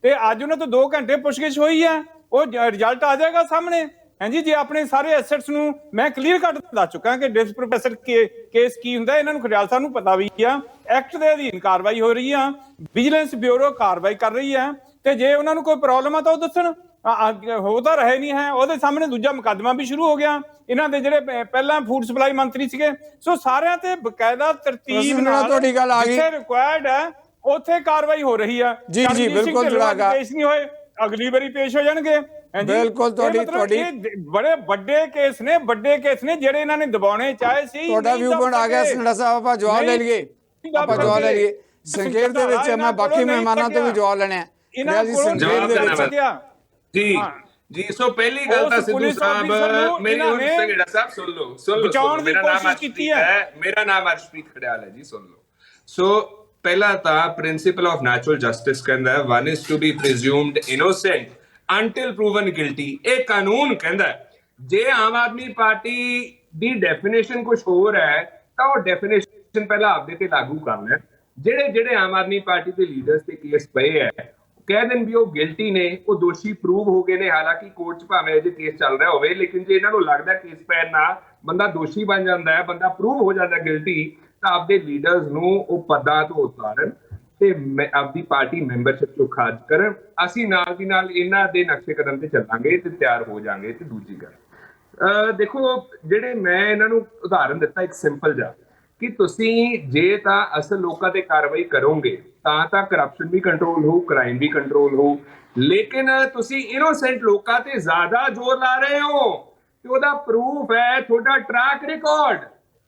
ਤੇ ਅੱਜ ਉਹਨਾਂ ਤੋਂ 2 ਘੰਟੇ ਪੁੱਛਗਿੱਛ ਹੋਈ ਹੈ, ਉਹ ਰਿਜ਼ਲਟ ਆ ਜਾਏਗਾ ਸਾਹਮਣੇ। ਹਾਂਜੀ ਜੇ ਆਪਣੇ ਸਾਰੇ ਐਸੈਟਸ ਨੂੰ ਮੈਂ ਕਲੀਅਰ ਕੱਟ ਦੱਸ ਚੁੱਕਾ ਕਿ ਡਿਸਪ੍ਰੋਪੋਰਸ਼ਨ ਕੇਸ ਕੀ ਹੁੰਦਾ, ਇਹਨਾਂ ਨੂੰ ਖੜਿਆਲ ਸਾਹਿਬ ਨੂੰ ਪਤਾ ਵੀ ਆ। ਐਕਟ ਦੇ ਅਧੀਨ ਕਾਰਵਾਈ ਹੋ ਰਹੀ ਆ, ਵਿਜੀਲੈਂਸ ਬਿਊਰੋ ਕਾਰਵਾਈ ਕਰ ਰਹੀ ਹੈ, ਤੇ ਜੇ ਉਹਨਾਂ ਨੂੰ ਕੋਈ ਪ੍ਰੋਬਲਮ ਆ ਤਾਂ ਉਹ ਦੱਸਣ। ਹੋ ਤਾਂ ਰਹੇ ਨਹੀਂ ਹੈ, ਉਹਦੇ ਸਾਹਮਣੇ ਦੂਜਾ ਮੁਕੱਦਮਾ ਵੀ ਸ਼ੁਰੂ ਹੋ ਗਿਆ ਇਹਨਾਂ ਦੇ ਜਿਹੜੇ ਪਹਿਲਾਂ ਫੂਡ ਸਪਲਾਈ ਮੰਤਰੀ ਸੀਗੇ। ਸੋ ਸਾਰਿਆਂ ਤੇ ਬਕਾਇਦਾ ਤਰਤੀਬ ਨਾਲ ਤੁਹਾਡੀ ਗੱਲ ਆ ਗਈ, ਜਿੱਥੇ ਰਿਕੁਆਇਰਡ ਹੈ ਉੱਥੇ ਕਾਰਵਾਈ ਹੋ ਰਹੀ ਆ। ਜੀ ਜੀ ਬਿਲਕੁਲ ਜੁੜਾਗਾ, ਪੇਸ਼ ਨਹੀਂ ਹੋਏ, ਅਗਲੀ ਵਾਰੀ ਪੇਸ਼ ਹੋ ਜਾਣਗੇ। ਬਿਲਕੁਲ ਤੁਹਾਡੀ ਬੜੇ ਵੱਡੇ ਕੇਸ ਨੇ, ਵੱਡੇ ਕੇਸ ਨੇ ਜਿਹੜੇ ਇਹਨਾਂ ਨੇ ਦਬਾਉਣੇ ਚਾਹੇ ਸੀ। ਤੁਹਾਡਾ ਵਿਊ ਪੁਆਇੰਟ ਆ ਗਿਆ ਸੰਘੜਾ ਸਾਹਿਬ, ਆਪਾਂ ਜਵਾਬ ਲੈ ਲਈਏ, ਆਪਾਂ ਜਵਾਬ ਲੈ ਲਈਏ। ਸੰਖੇਪ ਦੇ ਵਿੱਚ ਮੈਂ ਬਾਕੀ ਮਹਿਮਾਨਾਂ ਤੋਂ ਵੀ ਜਵਾਬ ਲੈਣਾ ਹੈ ਜੀ। ਸੰਖੇਪ ਦੇ ਵਿੱਚ ਜੀ ਸੋ ਪਹਿਲੀ ਗੱਲ ਤਾਂ ਸਿੱਧੂ ਸਾਹਿਬ ਮੇਰੀ ਹੁਣ ਸੰਘੇੜਾ ਸਾਹਿਬ ਸੁਣ ਲਓ, ਮੇਰਾ ਨਾਮ ਅਰਸ਼ਪ੍ਰੀਤ ਖੜਿਆਲ ਹੈ ਜੀ, ਸੁਣ ਲਓ। ਸੋ ਪਹਿਲਾ ਤਾਂ ਪ੍ਰਿੰਸੀਪਲ ਆਫ ਨੈਚੁਰਲ ਜਸਟਿਸ ਕਹਿੰਦਾ ਹੈ one is to be presumed innocent until proven guilty। ਇਹ ਕਾਨੂੰਨ ਕਹਿੰਦਾ ਜੇ ਆਮ ਆਦਮੀ ਪਾਰਟੀ ਦੀ ਡੈਫੀਨੇਸ਼ਨ ਕੁਝ ਹੋਰ ਹੈ ਤਾਂ ਉਹ ਡੈਫੀਨੇਸ਼ਨ ਪਹਿਲਾਂ ਆਪਦੇ ਤੇ ਲਾਗੂ ਕਰ ਲੈਣ। ਜਿਹੜੇ ਆਮ ਆਦਮੀ ਪਾਰਟੀ ਦੇ ਲੀਡਰਸ ਤੇ ਕੇਸ ਪਏ ਹੈ ਕਹਿ ਦੇਣ ਵੀ ਉਹ ਗਿਲਟੀ ਨੇ, ਉਹ ਦੋਸ਼ੀ ਪ੍ਰੂਵ ਹੋ ਗਏ ਨੇ। ਹਾਲਾਂਕਿ ਕੋਰਟ 'ਚ ਭਾਵੇਂ ਅਜੇ ਕੇਸ ਚੱਲ ਰਿਹਾ ਹੋਵੇ, ਲੇਕਿਨ ਜੇ ਇਹਨਾਂ ਨੂੰ ਲੱਗਦਾ ਕੇਸ ਪੈਣ ਨਾਲ ਬੰਦਾ ਦੋਸ਼ੀ ਬਣ ਜਾਂਦਾ ਹੈ, ਬੰਦਾ ਪ੍ਰੂਵ ਹੋ ਜਾਂਦਾ ਗਿਲਟੀ, ਤਾਂ ਆਪਦੇ ਲੀਡਰਸ ਨੂੰ ਉਹ ਪਦਾਂ ਤੋਂ ਉਤਾਰਨ ਤੇ ਆਪਦੀ ਪਾਰਟੀ ਮੈਂਬਰਸ਼ਿਪ ਚੋਂ ਖਾਰਜ ਕਰਨ। ਅਸੀਂ ਨਾਲ ਦੀ ਨਾਲ ਇਹਨਾਂ ਦੇ ਨਕਸ਼ੇ ਕਦਮ ਤੇ ਚੱਲਾਂਗੇ ਤੇ ਤਿਆਰ ਹੋ ਜਾਾਂਗੇ। ਤੇ ਦੂਜੀ ਗੱਲ ਦੇਖੋ, ਜਿਹੜੇ ਮੈਂ ਇਹਨਾਂ ਨੂੰ ਉਦਾਹਰਨ ਦਿੱਤਾ ਇੱਕ ਸਿੰਪਲ ਜਿਹਾ ਕਿ ਤੁਸੀਂ ਜੇ ਤਾਂ ਅਸਲ ਲੋਕਾਂ ਤੇ ਕਾਰਵਾਈ ਕਰੋਗੇ ਤਾਂ ਕਰਪਸ਼ਨ ਵੀ ਕੰਟਰੋਲ ਹੋਊ, ਕ੍ਰਾਈਮ ਵੀ ਕੰਟਰੋਲ ਹੋਊ। ਲੇਕਿਨ ਤੁਸੀਂ ਇਨੋਸੈਂਟ ਲੋਕਾਂ ਤੇ ਜ਼ਿਆਦਾ ਜ਼ੋਰ ਲਾ ਰਹੇ ਹੋ ਤੇ ਉਹਦਾ ਪ੍ਰੂਫ ਹੈ ਤੁਹਾਡਾ ਟਰੈਕ ਰਿਕਾਰਡ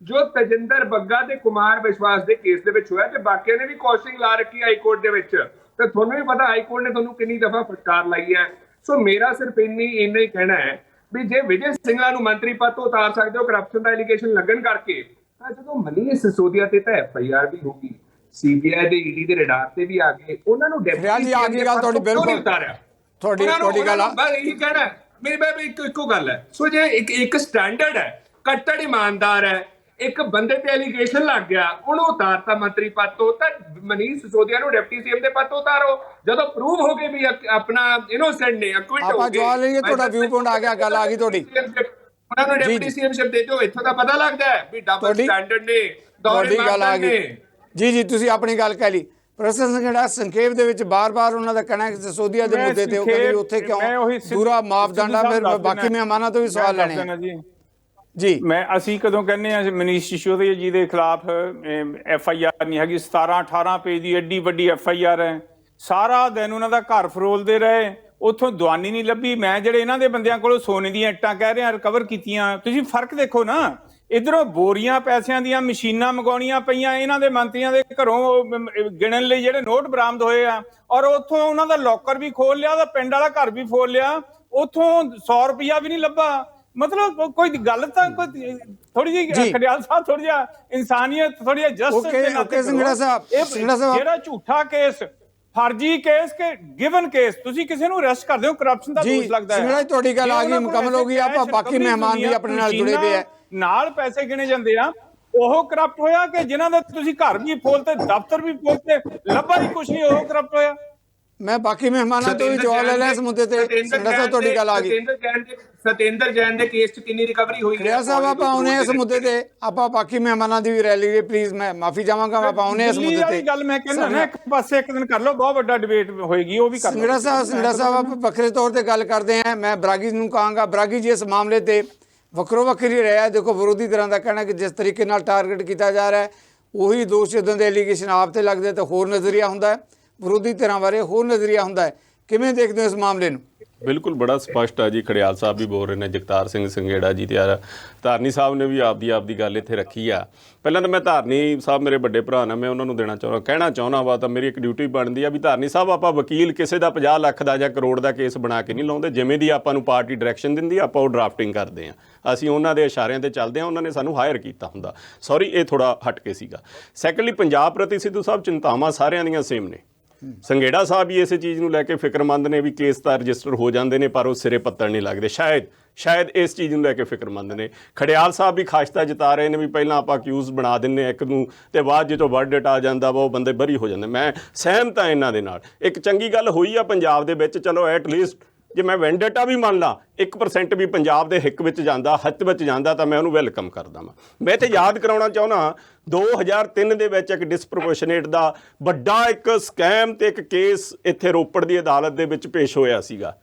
ਜੋ ਤਜਿੰਦਰ ਬੱਗਾ ਤੇ ਕੁਮਾਰ ਵਿਸ਼ਵਾਸ ਦੇ ਕੇਸ ਦੇ ਵਿੱਚ ਹੋਇਆ, ਤੇ ਬਾਕੀਆਂ ਨੇ ਵੀ ਕੌਸ਼ਿੰਗ ਲਾ ਰੱਖੀ ਹਾਈ ਕੋਰਟ ਦੇ ਵਿੱਚ। ਤੇ ਤੁਹਾਨੂੰ ਵੀ ਪਤਾ ਹਾਈ ਕੋਰਟ ਨੇ ਤੁਹਾਨੂੰ ਕਿੰਨੀ ਦਫਾ ਫਟਕਾਰ ਲਾਈ ਹੈ। ਸੋ ਮੇਰਾ ਸਿਰਫ ਇੰਨਾ ਹੀ ਕਹਿਣਾ ਹੈ ਵੀ ਜੇ ਵਿਜੇ ਸਿੰਘਲਾ ਨੂੰ ਮੰਤਰੀ ਪਦ ਤੋਂ ਉਤਾਰ ਸਕਦੇ ਹੋ ਕਰਪਸ਼ਨ ਦਾ ਐਲੀਗੇਸ਼ਨ ਲੱਗਣ ਕਰਕੇ, ਤਾਂ ਜਦੋਂ ਮਨੀਸ਼ ਸਿਸੋਦੀਆ ਤੇ ਤਾਂ FIR ਵੀ ਹੋਗੀ, CBI ਦੇ ED ਦੇ ਰਡਾਰ ਤੇ ਵੀ ਆ ਗਏ, ਉਹਨਾਂ ਨੂੰ ਡੈਪਟੀ ਆ ਗਈ ਗੱਲ ਤੁਹਾਡੀ ਬਿਲਕੁਲ ਉਤਾਰਿਆ। ਤੁਹਾਡੀ ਗੱਲ ਬਸ ਇਹੀ ਕਹਿਣਾ ਮੇਰੀ ਬਾਬੇ ਇੱਕੋ ਗੱਲ ਹੈ। ਸੋ ਜੇ ਇੱਕ ਸਟੈਂਡਰਡ ਹੈ, ਕੱਟੜ ਇਮਾਨਦਾਰ ਹੈ, ਇੱਕ ਬੰਦੇ ਤੇ ਐਲੀਗੇਸ਼ਨ ਲੱਗ ਗਿਆ, ਉਹਨੂੰ ਉਤਾਰਤਾ ਮੰਤਰੀ ਪਦ ਤੋਂ, ਤਾਂ ਮਨੀਸ਼ ਸਿਸੋਦੀਆ ਨੂੰ ਡਿਪਟੀ CM ਦੇ ਪਦ ਤੋਂ ਉਤਾਰੋ। ਜਦੋਂ ਪ੍ਰੂਵ ਹੋ ਗਏ ਵੀ ਆਪਣਾ ਇਨੋਸੈਂਟ ਨੇ, ਅਕਵਿਟ ਹੋ ਗਏ, ਆਪਾਂ ਜਵਾਬ ਲਈਏ। ਤੁਹਾਡਾ ਵਿਊ ਪੁਆਇੰਟ ਆ ਗਿਆ, ਗੱਲ ਆ ਗਈ ਤੁਹਾਡੀ। ਉਹਨਾਂ ਨੂੰ ਡਿਪਟੀ CM ਸ਼ਿਪ ਦੇ ਦਿਓ। ਇੱਥੋਂ ਦਾ ਪਤਾ ਲੱਗਦਾ ਹੈ ਵੀ ਡਬਲ ਸਟੈਂਡਰਡ ਨੇ, ਤੁਹਾਡੀ ਗੱਲ ਆ ਗਈ। ਜੀ ਤੁਸੀਂ ਆਪਣੀ ਗੱਲ ਕਹਿ ਲਈ। ਪ੍ਰੋਫੈਸਰ ਸੰਘੜਾ ਸੰਖੇਪ ਦੇ ਵਿੱਚ ਬਾਰ-ਬਾਰ ਉਹਨਾਂ ਦਾ ਕਹਿਣਾ ਕਿ ਸਿਸੋਦੀਆ ਦੇ ਮੁੱਦੇ ਤੇ ਉਹ ਕਹਿੰਦੇ ਉੱਥੇ ਕਿਉਂ ਦੂਰਾ ਮਾਪਦੰਡ ਆ। ਫਿਰ ਬਾਕੀ ਮਹਿਮਾਨਾਂ ਤੋਂ ਵੀ ਸਵਾਲ ਲੈਣੇ ਜੀ। ਅਸੀਂ ਕਦੋਂ ਕਹਿੰਦੇ ਆ ਮਨੀਸ਼ ਸਿਸੋਦੀਆ ਜੀ ਦੇ ਖਿਲਾਫ FIR ਨਹੀਂ ਹੈਗੀ, 17-18 ਪੇਜ ਦੀ ਐਡੀ ਵੱਡੀ FIR ਹੈ। ਸਾਰਾ ਦਿਨ ਉਹਨਾਂ ਦਾ ਘਰ ਫਰੋਲਦੇ ਰਹੇ, ਉੱਥੋਂ ਦਵਾਨੀ ਨਹੀਂ ਲੱਭੀ। ਮੈਂ ਜਿਹੜੇ ਇਹਨਾਂ ਦੇ ਬੰਦਿਆਂ ਕੋਲੋਂ ਸੋਨੇ ਦੀਆਂ ਇੱਟਾਂ ਕਹਿ ਰਹੇ ਆ ਰਿਕਵਰ ਕੀਤੀਆਂ, ਤੁਸੀਂ ਫਰਕ ਦੇਖੋ ਨਾ। ਇਧਰੋਂ ਬੋਰੀਆਂ ਪੈਸਿਆਂ ਦੀਆਂ ਮਸ਼ੀਨਾਂ ਮੰਗਾਉਣੀਆਂ ਪਈਆਂ ਇਹਨਾਂ ਦੇ ਮੰਤਰੀਆਂ ਦੇ ਘਰੋਂ ਗਿਣਨ ਲਈ ਜਿਹੜੇ ਨੋਟ ਬਰਾਮਦ ਹੋਏ ਆ, ਔਰ ਉੱਥੋਂ ਉਹਨਾਂ ਦਾ ਲੋਕਰ ਵੀ ਖੋਲ ਲਿਆ, ਉਹਦਾ ਪਿੰਡ ਵਾਲਾ ਘਰ ਵੀ ਖੋਲ ਲਿਆ, ਉੱਥੋਂ 100 ਰੁਪਇਆ ਵੀ ਨਹੀਂ ਲੱਭਾ। ਮਤਲਬ ਕੋਈ ਗੱਲ ਤਾਂ ਕੋਈ ਥੋੜੀ ਜਿਹੀ ਖੜਿਆਲ ਸਾਹਿਬ, ਥੋੜੀ ਜਿਹਾ ਇਨਸਾਨੀਅਤ, ਥੋੜੀ ਜਿਹੀ ਜਸਟਿਸ। ਜਿਹੜਾ ਝੂਠਾ ਕੇਸ, ਫਰਜੀ ਕੇਸ ਕੇ ਗਿਵਨ ਕੇਸ, ਤੁਸੀਂ ਕਿਸੇ ਨੂੰ ਅਰੈਸਟ ਕਰਦੇ ਹੋ, ਕਰਪਸ਼ਨ ਦਾ ਦੋਸ਼ ਲੱਗਦਾ ਹੈ। ਜੀ ਤੁਹਾਡੀ ਗੱਲ ਆ ਗਈ, ਮੁਕੰਮਲ ਹੋ ਗਈ। ਆਪਾਂ ਬਾਕੀ ਮਹਿਮਾਨ ਵੀ ਆਪਣੇ ਨਾਲ ਜੁੜੇ ਹੋਏ ਆ, ਨਾਲ ਪੈਸੇ ਗਿਣੇ ਜਾਂਦੇ ਆ। ਉਹ ਕਰਪਟ ਹੋਇਆ ਕਿ ਜਿਨ੍ਹਾਂ ਦਾ ਤੁਸੀਂ ਘਰ ਵੀ ਫੋਲਤੇ, ਦਫ਼ਤਰ ਵੀ ਫੋਲਤੇ, ਲੱਭਾ ਹੀ ਕੁਛ ਨਹੀਂ, ਉਹ ਕਰਪਟ ਹੋਇਆ। ਮੈਂ ਬਾਕੀ ਮਹਿਮਾਨਾਂ ਤੋਂ ਵੀ ਜਵਾਬ ਲੈ ਲਿਆ ਇਸ ਮੁੱਦੇ ਤੇ। ਸੰਘੜਾ ਸਾਹਿਬ ਤੁਹਾਡੀ ਗੱਲ ਆ ਗਈ। ਸਤਿੰਦਰ ਜੈਨ ਦੇ ਕੇਸ 'ਚ ਕਿੰਨੀ ਰਿਕਵਰੀ ਹੋਈ ਹੈ? ਖੜਿਆਲ ਸਾਹਿਬ ਆਪਾਂ ਆਉਨੇ ਇਸ ਮੁੱਦੇ ਤੇ, ਆਪਾਂ ਬਾਕੀ ਮਹਿਮਾਨਾਂ ਦੀ ਵੀ ਰਾਏ ਲਈਏ ਪਲੀਜ਼। ਮੈਂ ਮਾਫੀ ਚਾਹਾਂਗਾ, ਆਪਾਂ ਆਉਨੇ ਇਸ ਮੁੱਦੇ ਤੇ। ਗੱਲ ਮੈਂ ਕਹਿੰਦਾ ਨਾ ਇੱਕ ਪਾਸੇ ਇੱਕ ਦਿਨ ਕਰ ਲਓ, ਬਹੁਤ ਵੱਡਾ ਡਿਬੇਟ ਹੋਏਗੀ, ਉਹ ਵੀ ਕਰ ਲਓ। ਸੰਘੜਾ ਸਾਹਿਬ ਆਪਾਂ ਵੱਖਰੇ ਤੌਰ ਤੇ ਗੱਲ ਕਰਦੇ ਹਾਂ। ਮੈਂ ਬਰਾਗੀ ਨੂੰ ਕਹਾਂਗਾ, ਬਰਾਗੀ ਜੀ ਇਸ ਮਾਮਲੇ ਤੇ ਵੱਖਰੋ ਵੱਖਰੀ ਰਿਹਾ। ਦੇਖੋ ਵਿਰੋਧੀ ਧਿਰਾਂ ਦਾ ਕਹਿਣਾ ਕਿ ਜਿਸ ਤਰੀਕੇ ਨਾਲ ਟਾਰਗੇਟ ਕੀਤਾ ਜਾ ਰਿਹਾ ਹੈ, ਉਹੀ ਦੋਸ਼ ਜਦੋਂ ਦੇ ਐਲੀਗੇਸ਼ਨ ਆਪ ਤੇ ਲੱਗਦੇ ਤਾਂ ਹੋਰ ਨਜ਼ਰੀਆ ਹੁੰਦਾ ਹੈ, ਵਿਰੋਧੀ ਧਿਰਾਂ ਬਾਰੇ ਹੋਰ ਨਜ਼ਰੀਆ ਹੁੰਦਾ ਹੈ। ਕਿਵੇਂ ਦੇਖਦੇ ਹੋ ਇਸ ਮਾਮਲੇ ਨੂੰ? ਬਿਲਕੁਲ ਬੜਾ ਸਪਸ਼ਟ ਆ ਜੀ। ਖੜਿਆਲ ਸਾਹਿਬ ਵੀ ਬੋਲ ਰਹੇ ਨੇ, ਜਗਤਾਰ ਸਿੰਘ ਸੰਘੇੜਾ ਜੀ ਤੇ ਧਾਰਨੀ ਸਾਹਿਬ ਨੇ ਵੀ ਆਪਦੀ ਗੱਲ ਇੱਥੇ ਰੱਖੀ ਆ। ਪਹਿਲਾਂ ਤਾਂ ਮੈਂ ਧਾਰਨੀ ਸਾਹਿਬ ਮੇਰੇ ਵੱਡੇ ਭਰਾ ਨੇ, ਮੈਂ ਉਹਨਾਂ ਨੂੰ ਕਹਿਣਾ ਚਾਹੁੰਦਾ ਵਾ, ਤਾਂ ਮੇਰੀ ਇੱਕ ਡਿਊਟੀ ਬਣਦੀ ਆ ਵੀ ਧਾਰਨੀ ਸਾਹਿਬ ਆਪਾਂ ਵਕੀਲ ਕਿਸੇ ਦਾ 50 ਲੱਖ ਦਾ ਜਾਂ ਕਰੋੜ ਦਾ ਕੇਸ ਬਣਾ ਕੇ ਨਹੀਂ ਲਾਉਂਦੇ। ਜਿਵੇਂ ਦੀ ਆਪਾਂ ਨੂੰ ਪਾਰਟੀ ਡਾਇਰੈਕਸ਼ਨ ਦਿੰਦੀ ਆਪਾਂ ਉਹ ਡਰਾਫਟਿੰਗ ਕਰਦੇ ਹਾਂ, ਅਸੀਂ ਉਹਨਾਂ ਦੇ ਇਸ਼ਾਰਿਆਂ ਤੇ ਚੱਲਦੇ ਹਾਂ, ਉਹਨਾਂ ਨੇ ਸਾਨੂੰ ਹਾਇਰ ਕੀਤਾ ਹੁੰਦਾ। ਸੌਰੀ ਇਹ ਥੋੜਾ ਹਟ ਕੇ ਸੀਗਾ। ਸੈਕੰਡਲੀ ਪੰਜਾਬ ਪ੍ਰਤੀ ਸਿੱਧੂ ਸਾਹਿਬ ਚਿੰਤਾਵਾਂ ਸਾਰਿਆਂ ਦੀਆਂ ਸੇਮ ਨੇ। ਸੰਘੇੜਾ ਸਾਹਿਬ ਵੀ ਇਸੇ ਚੀਜ਼ ਨੂੰ ਲੈ ਕੇ ਫਿਕਰਮੰਦ ਨੇ ਵੀ ਕੇਸ ਤਾਂ ਰਜਿਸਟਰ ਹੋ ਜਾਂਦੇ ਨੇ ਪਰ ਉਹ ਸਿਰੇ ਪੱਤਣ ਨਹੀਂ ਲੱਗਦੇ। ਸ਼ਾਇਦ ਇਸ ਚੀਜ਼ ਨੂੰ ਲੈ ਕੇ ਫਿਕਰਮੰਦ ਨੇ। ਖੜਿਆਲ ਸਾਹਿਬ ਵੀ ਖਾਸ਼ਤਾ ਜਤਾ ਰਹੇ ਨੇ ਵੀ ਪਹਿਲਾਂ ਆਪਾਂ ਅਕਿਊਜ਼ ਬਣਾ ਦਿੰਦੇ ਇੱਕ ਨੂੰ ਤੇ ਬਾਅਦ ਜਦੋਂ ਵਰਡਿਟ ਆ ਜਾਂਦਾ ਵਾ ਉਹ ਬੰਦੇ ਬਰੀ ਹੋ ਜਾਂਦੇ। ਮੈਂ ਸਹਿਮਤ ਹਾਂ ਇਹਨਾਂ ਦੇ ਨਾਲ। ਇੱਕ ਚੰਗੀ ਗੱਲ ਹੋਈ ਆ ਪੰਜਾਬ ਦੇ ਵਿੱਚ, ਚਲੋ ਐਟ ਲੀਸਟ ਜੇ ਮੈਂ ਵੈਂਡੇਟਾ ਵੀ ਮੰਨ ਲਾਂ 1% ਵੀ ਪੰਜਾਬ ਦੇ ਹਿੱਕ ਵਿੱਚ ਜਾਂਦਾ, ਹਿੱਤ ਵਿੱਚ ਜਾਂਦਾ, ਤਾਂ ਮੈਂ ਉਹਨੂੰ ਵੈਲਕਮ ਕਰਦਾ ਵਾਂ। ਮੈਂ ਇੱਥੇ ਯਾਦ ਕਰਾਉਣਾ ਚਾਹੁੰਦਾ 2003 ਦੇ ਵਿੱਚ ਇੱਕ ਡਿਸਪ੍ਰੋਪੋਰਸ਼ਨੇਟ ਦਾ ਵੱਡਾ ਇੱਕ ਸਕੈਮ ਤੇ ਇੱਕ ਕੇਸ ਇੱਥੇ ਰੋਪੜ ਦੀ ਅਦਾਲਤ ਦੇ ਵਿੱਚ ਪੇਸ਼ ਹੋਇਆ ਸੀਗਾ,